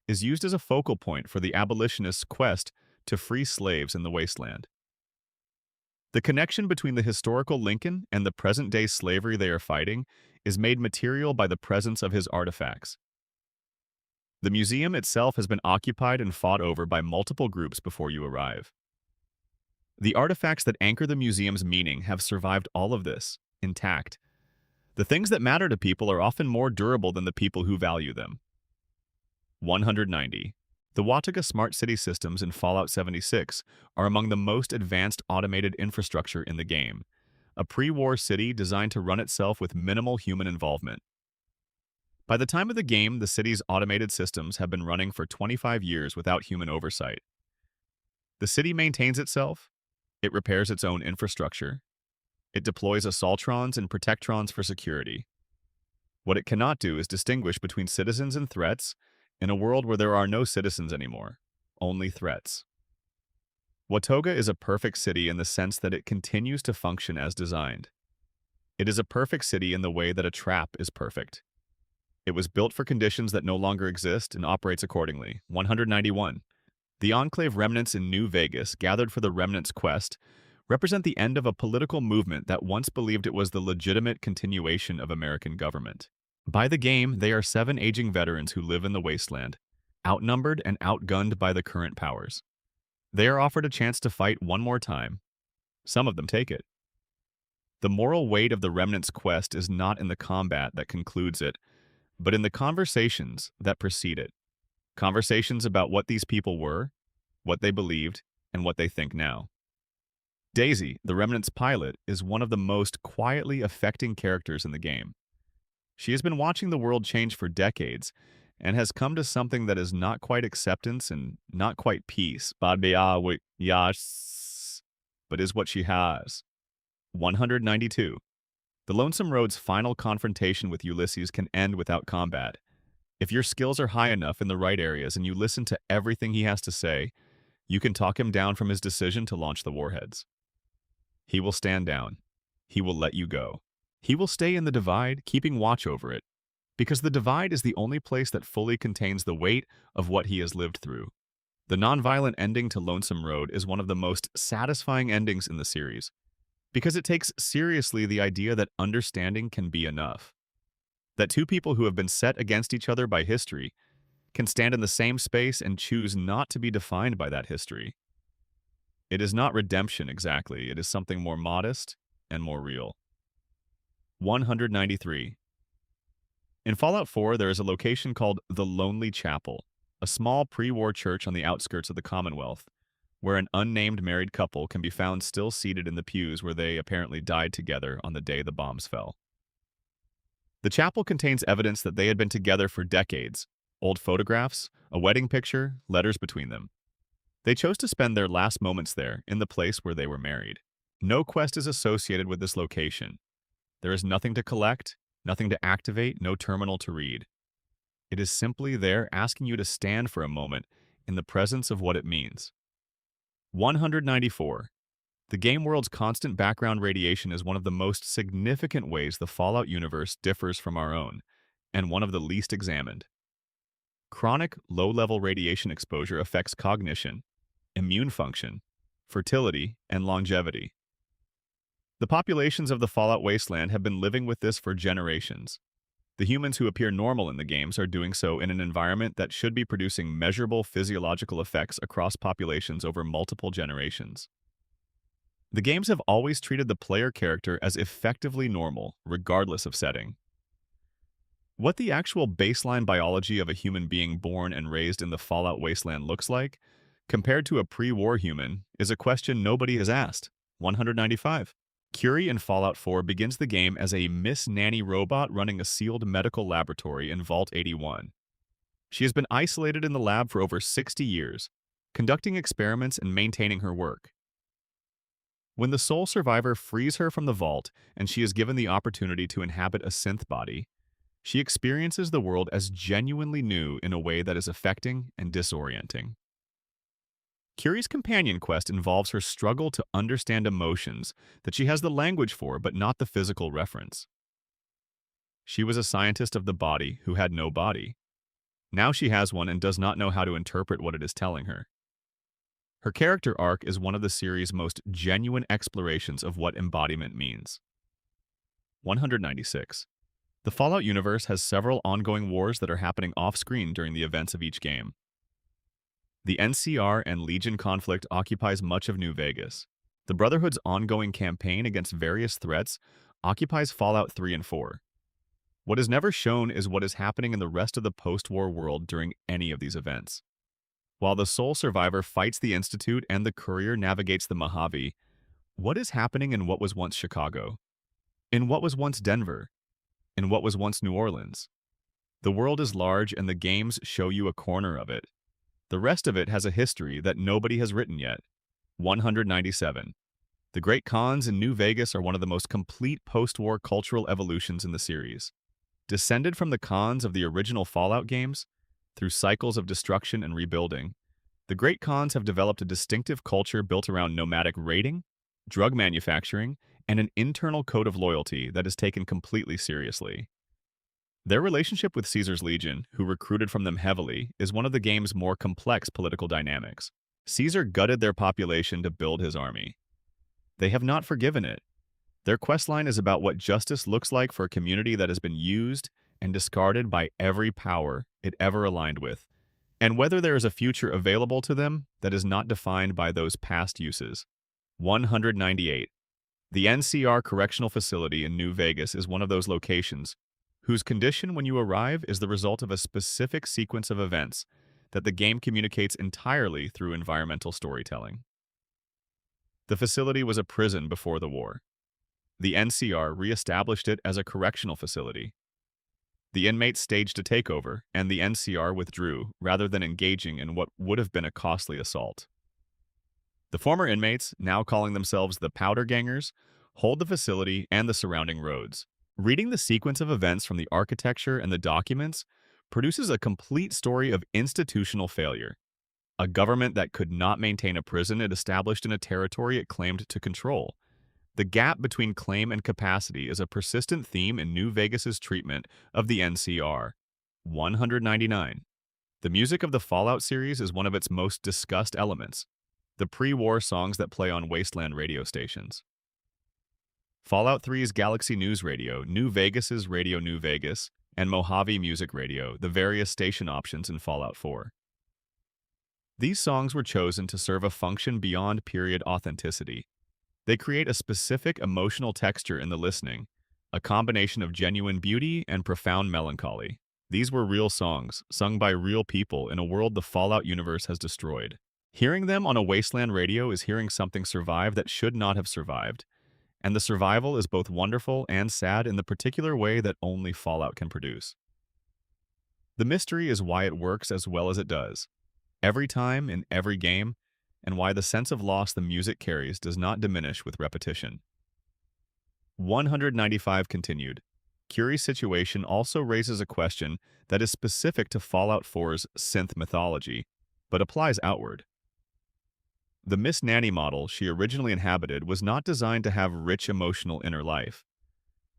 is used as a focal point for the abolitionists' quest to free slaves in the wasteland. The connection between the historical Lincoln and the present-day slavery they are fighting is made material by the presence of his artifacts. The museum itself has been occupied and fought over by multiple groups before you arrive. The artifacts that anchor the museum's meaning have survived all of this, intact. The things that matter to people are often more durable than the people who value them. 190. The Wautauga Smart City systems in Fallout 76 are among the most advanced automated infrastructure in the game, a pre-war city designed to run itself with minimal human involvement. By the time of the game, the city's automated systems have been running for 25 years without human oversight. The city maintains itself, it repairs its own infrastructure, it deploys assaultrons and protectrons for security. What it cannot do is distinguish between citizens and threats in a world where there are no citizens anymore, only threats. Wautauga is a perfect city in the sense that it continues to function as designed. It is a perfect city in the way that a trap is perfect. It was built for conditions that no longer exist and operates accordingly. 191. The Enclave remnants in New Vegas, gathered for the Remnants' quest, represent the end of a political movement that once believed it was the legitimate continuation of American government. By the game, they are 7 aging veterans who live in the wasteland, outnumbered and outgunned by the current powers. They are offered a chance to fight one more time. Some of them take it. The moral weight of the Remnants' quest is not in the combat that concludes it, but in the conversations that precede it. Conversations about what these people were, what they believed, and what they think now. Daisy, the Remnants' pilot, is one of the most quietly affecting characters in the game. She has been watching the world change for decades and has come to something that is not quite acceptance and not quite peace, but is what she has. 192. The Lonesome Road's final confrontation with Ulysses can end without combat. If your skills are high enough in the right areas and you listen to everything he has to say, you can talk him down from his decision to launch the warheads. He will stand down. He will let you go. He will stay in the Divide, keeping watch over it, because the Divide is the only place that fully contains the weight of what he has lived through. The nonviolent ending to Lonesome Road is one of the most satisfying endings in the series, because it takes seriously the idea that understanding can be enough. That two people who have been set against each other by history can stand in the same space and choose not to be defined by that history. It is not redemption exactly, it is something more modest and more real. 193. In Fallout 4, there is a location called the Lonely Chapel, a small pre-war church on the outskirts of the Commonwealth, where an unnamed married couple can be found still seated in the pews where they apparently died together on the day the bombs fell. The chapel contains evidence that they had been together for decades, old photographs, a wedding picture, letters between them. They chose to spend their last moments there, in the place where they were married. No quest is associated with this location. There is nothing to collect, nothing to activate, no terminal to read. It is simply there asking you to stand for a moment in the presence of what it means. 194. The game world's constant background radiation is one of the most significant ways the Fallout universe differs from our own, and one of the least examined. Chronic, low-level radiation exposure affects cognition, immune function, fertility, and longevity. The populations of the Fallout wasteland have been living with this for generations. The humans who appear normal in the games are doing so in an environment that should be producing measurable physiological effects across populations over multiple generations. The games have always treated the player character as effectively normal, regardless of setting. What the actual baseline biology of a human being born and raised in the Fallout wasteland looks like, compared to a pre-war human, is a question nobody has asked. 195. Curie in Fallout 4 begins the game as a Miss Nanny robot running a sealed medical laboratory in Vault 81. She has been isolated in the lab for over 60 years, conducting experiments and maintaining her work. When the sole survivor frees her from the vault and she is given the opportunity to inhabit a synth body, she experiences the world as genuinely new in a way that is affecting and disorienting. Curie's companion quest involves her struggle to understand emotions that she has the language for but not the physical reference. She was a scientist of the body who had no body. Now she has one and does not know how to interpret what it is telling her. Her character arc is one of the series' most genuine explorations of what embodiment means. 196. The Fallout universe has several ongoing wars that are happening off-screen during the events of each game. The NCR and Legion conflict occupies much of New Vegas. The Brotherhood's ongoing campaign against various threats occupies Fallout 3 and 4. What is never shown is what is happening in the rest of the post-war world during any of these events. While the sole survivor fights the Institute and the Courier navigates the Mojave, what is happening in what was once Chicago? In what was once Denver? In what was once New Orleans? The world is large and the games show you a corner of it. The rest of it has a history that nobody has written yet. 197. The Great Khans in New Vegas are one of the most complete post-war cultural evolutions in the series. Descended from the Khans of the original Fallout games, through cycles of destruction and rebuilding, the Great Khans have developed a distinctive culture built around nomadic raiding, drug manufacturing, and an internal code of loyalty that is taken completely seriously. Their relationship with Caesar's Legion, who recruited from them heavily, is one of the game's more complex political dynamics. Caesar gutted their population to build his army. They have not forgiven it. Their questline is about what justice looks like for a community that has been used and discarded by every power it ever aligned with, and whether there is a future available to them that is not defined by those past uses. 198. The NCR Correctional Facility in New Vegas is one of those locations whose condition when you arrive is the result of a specific sequence of events that the game communicates entirely through environmental storytelling. The facility was a prison before the war. The NCR re-established it as a correctional facility. The inmates staged a takeover, and the NCR withdrew rather than engaging in what would have been a costly assault. The former inmates, now calling themselves the Powder Gangers, hold the facility and the surrounding roads. Reading the sequence of events from the architecture and the documents produces a complete story of institutional failure. A government that could not maintain a prison it established in a territory it claimed to control. The gap between claim and capacity is a persistent theme in New Vegas's treatment of the NCR. 199. The music of the Fallout series is one of its most discussed elements, the pre-war songs that play on wasteland radio stations. Fallout 3's Galaxy News Radio, New Vegas's Radio New Vegas, and Mojave Music Radio, the various station options in Fallout 4. These songs were chosen to serve a function beyond period authenticity. They create a specific emotional texture in the listening, a combination of genuine beauty and profound melancholy. These were real songs, sung by real people in a world the Fallout universe has destroyed. Hearing them on a wasteland radio is hearing something survive that should not have survived, and the survival is both wonderful and sad in the particular way that only Fallout can produce. The mystery is why it works as well as it does, every time in every game, and why the sense of loss the music carries does not diminish with repetition. 195 continued. Curie's situation also raises a question that is specific to Fallout 4's synth mythology, but applies outward. The Miss Nanny model she originally inhabited was not designed to have rich emotional inner life.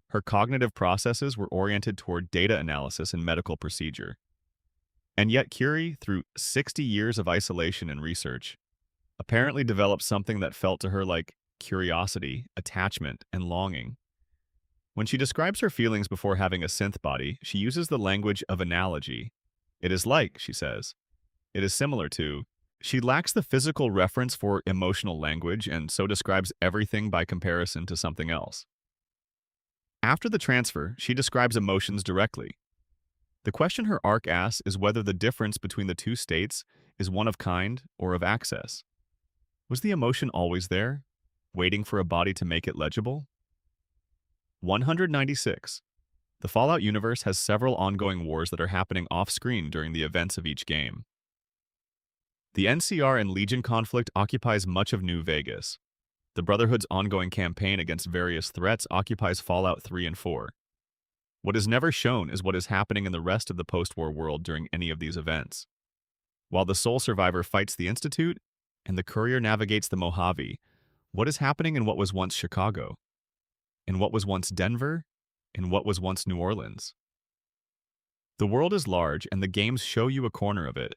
Her cognitive processes were oriented toward data analysis and medical procedure. And yet Curie, through 60 years of isolation and research, apparently developed something that felt to her like curiosity, attachment, and longing. When she describes her feelings before having a synth body, she uses the language of analogy. It is like, she says. It is similar to. She lacks the physical reference for emotional language and so describes everything by comparison to something else. After the transfer, she describes emotions directly. The question her arc asks is whether the difference between the two states is one of kind or of access. Was the emotion always there, waiting for a body to make it legible? 196. The Fallout universe has several ongoing wars that are happening off-screen during the events of each game. The NCR and Legion conflict occupies much of New Vegas. The Brotherhood's ongoing campaign against various threats occupies Fallout 3 and 4. What is never shown is what is happening in the rest of the post-war world during any of these events. While the sole survivor fights the Institute, and the courier navigates the Mojave, what is happening in what was once Chicago? In what was once Denver? In what was once New Orleans? The world is large, and the games show you a corner of it.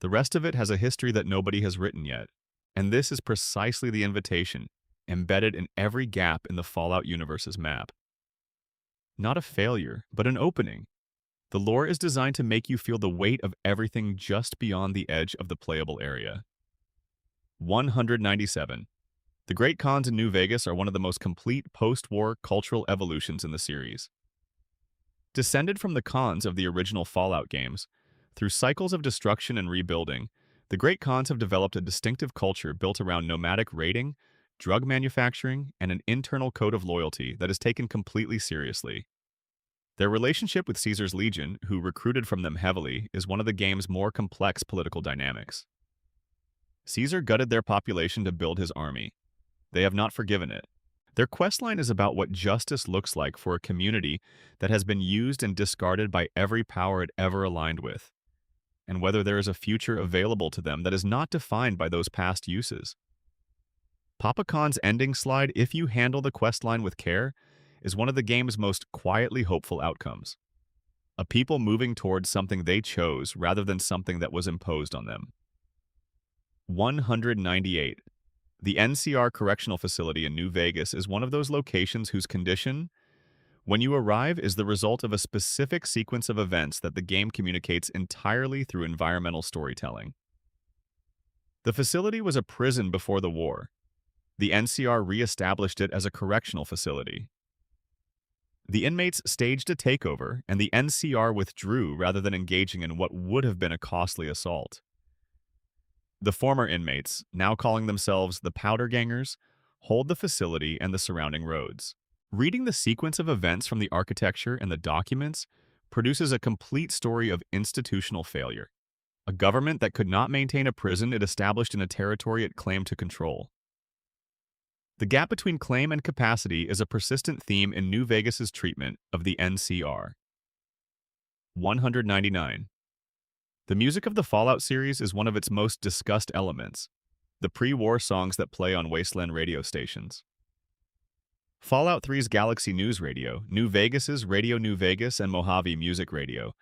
The rest of it has a history that nobody has written yet, and this is precisely the invitation, embedded in every gap in the Fallout universe's map. Not a failure, but an opening. The lore is designed to make you feel the weight of everything just beyond the edge of the playable area. 197. The Great Khans in New Vegas are one of the most complete post-war cultural evolutions in the series. Descended from the Khans of the original Fallout games, through cycles of destruction and rebuilding, the Great Khans have developed a distinctive culture built around nomadic raiding, drug manufacturing, and an internal code of loyalty that is taken completely seriously. Their relationship with Caesar's Legion, who recruited from them heavily, is one of the game's more complex political dynamics. Caesar gutted their population to build his army. They have not forgiven it. Their questline is about what justice looks like for a community that has been used and discarded by every power it ever aligned with, and whether there is a future available to them that is not defined by those past uses. Papa Khan's ending slide, "If you handle the questline with care," is one of the game's most quietly hopeful outcomes. A people moving towards something they chose rather than something that was imposed on them. 198. The NCR Correctional Facility in New Vegas is one of those locations whose condition, when you arrive, is the result of a specific sequence of events that the game communicates entirely through environmental storytelling. The facility was a prison before the war. The NCR re-established it as a correctional facility. The inmates staged a takeover, and the NCR withdrew rather than engaging in what would have been a costly assault. The former inmates, now calling themselves the Powder Gangers, hold the facility and the surrounding roads. Reading the sequence of events from the architecture and the documents produces a complete story of institutional failure. A government that could not maintain a prison it established in a territory it claimed to control. The gap between claim and capacity is a persistent theme in New Vegas's treatment of the NCR. 199. The music of the Fallout series is one of its most discussed elements, the pre-war songs that play on wasteland radio stations. Fallout 3's Galaxy News Radio, New Vegas's Radio New Vegas, and Mojave Music Radio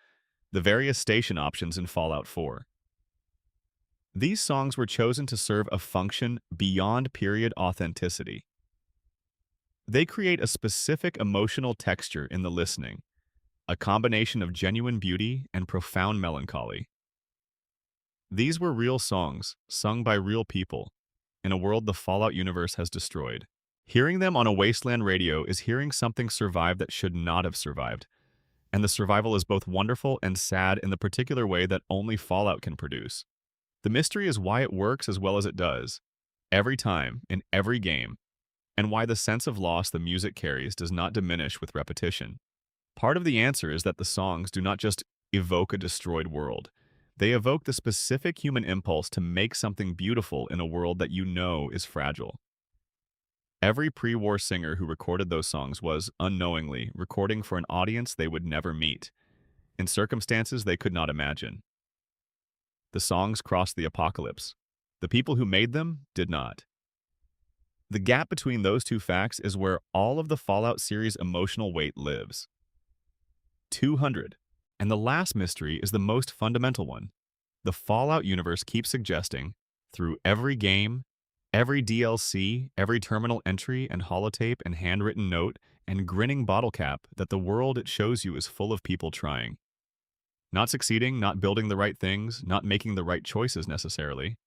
the various station options in Fallout 4. These songs were chosen to serve a function beyond period authenticity. They create a specific emotional texture in the listening, a combination of genuine beauty and profound melancholy. These were real songs, sung by real people, in a world the Fallout universe has destroyed. Hearing them on a wasteland radio is hearing something survive that should not have survived, and the survival is both wonderful and sad in the particular way that only Fallout can produce. The mystery is why it works as well as it does, every time, in every game, and why the sense of loss the music carries does not diminish with repetition. Part of the answer is that the songs do not just evoke a destroyed world. They evoke the specific human impulse to make something beautiful in a world that you know is fragile. Every pre-war singer who recorded those songs was, unknowingly, recording for an audience they would never meet, in circumstances they could not imagine. The songs crossed the apocalypse. The people who made them did not. The gap between those two facts is where all of the Fallout series' emotional weight lives. 200. And the last mystery is the most fundamental one. The Fallout universe keeps suggesting, through every game, every DLC, every terminal entry and holotape and handwritten note and grinning bottle cap, that the world it shows you is full of people trying. Not succeeding, not building the right things, not making the right choices necessarily,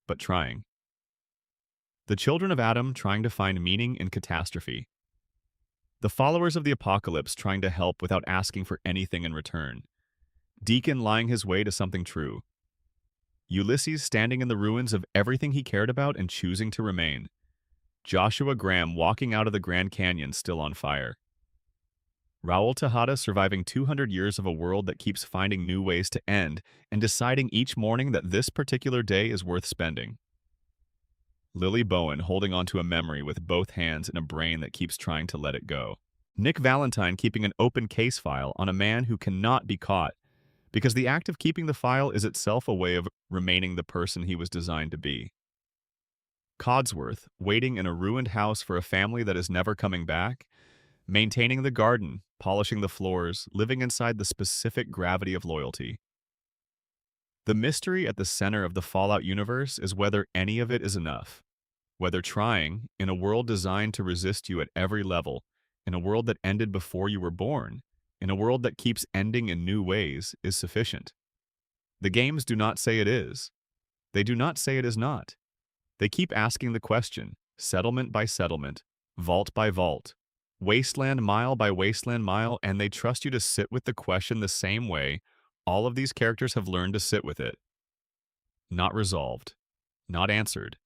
but trying. The children of Adam trying to find meaning in catastrophe. The followers of the apocalypse trying to help without asking for anything in return. Deacon lying his way to something true. Ulysses standing in the ruins of everything he cared about and choosing to remain. Joshua Graham walking out of the Grand Canyon still on fire. Raul Tejada surviving 200 years of a world that keeps finding new ways to end and deciding each morning that this particular day is worth spending. Lily Bowen holding onto a memory with both hands and a brain that keeps trying to let it go. Nick Valentine keeping an open case file on a man who cannot be caught, because the act of keeping the file is itself a way of remaining the person he was designed to be. Codsworth waiting in a ruined house for a family that is never coming back, maintaining the garden, polishing the floors, living inside the specific gravity of loyalty. The mystery at the center of the Fallout universe is whether any of it is enough. Whether trying, in a world designed to resist you at every level, in a world that ended before you were born, in a world that keeps ending in new ways, is sufficient. The games do not say it is. They do not say it is not. They keep asking the question, settlement by settlement, vault by vault, wasteland mile by wasteland mile, and they trust you to sit with the question the same way all of these characters have learned to sit with it. Not resolved, not answered,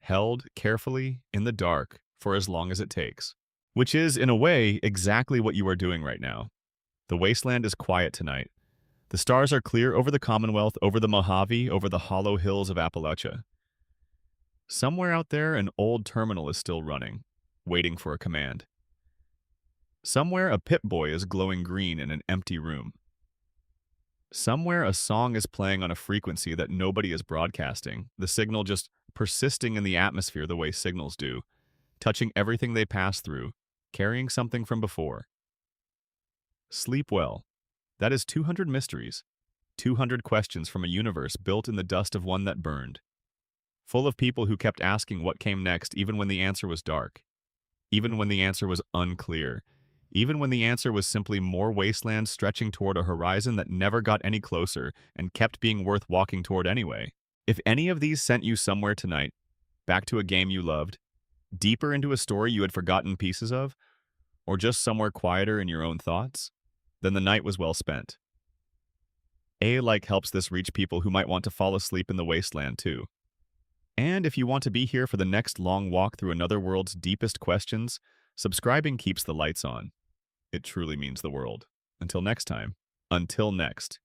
held carefully in the dark for as long as it takes. Which is, in a way, exactly what you are doing right now. The wasteland is quiet tonight. The stars are clear over the Commonwealth, over the Mojave, over the hollow hills of Appalachia. Somewhere out there, an old terminal is still running, waiting for a command. Somewhere, a Pip-Boy is glowing green in an empty room. Somewhere, a song is playing on a frequency that nobody is broadcasting, the signal just persisting in the atmosphere the way signals do, touching everything they pass through, carrying something from before. Sleep well. That is 200 mysteries, 200 questions from a universe built in the dust of one that burned, full of people who kept asking what came next even when the answer was dark, even when the answer was unclear, even when the answer was simply more wasteland stretching toward a horizon that never got any closer and kept being worth walking toward anyway. If any of these sent you somewhere tonight, back to a game you loved, deeper into a story you had forgotten pieces of, or just somewhere quieter in your own thoughts, then the night was well spent. A-like helps this reach people who might want to fall asleep in the wasteland too. And if you want to be here for the next long walk through another world's deepest questions, subscribing keeps the lights on. It truly means the world. Until next time. Until next.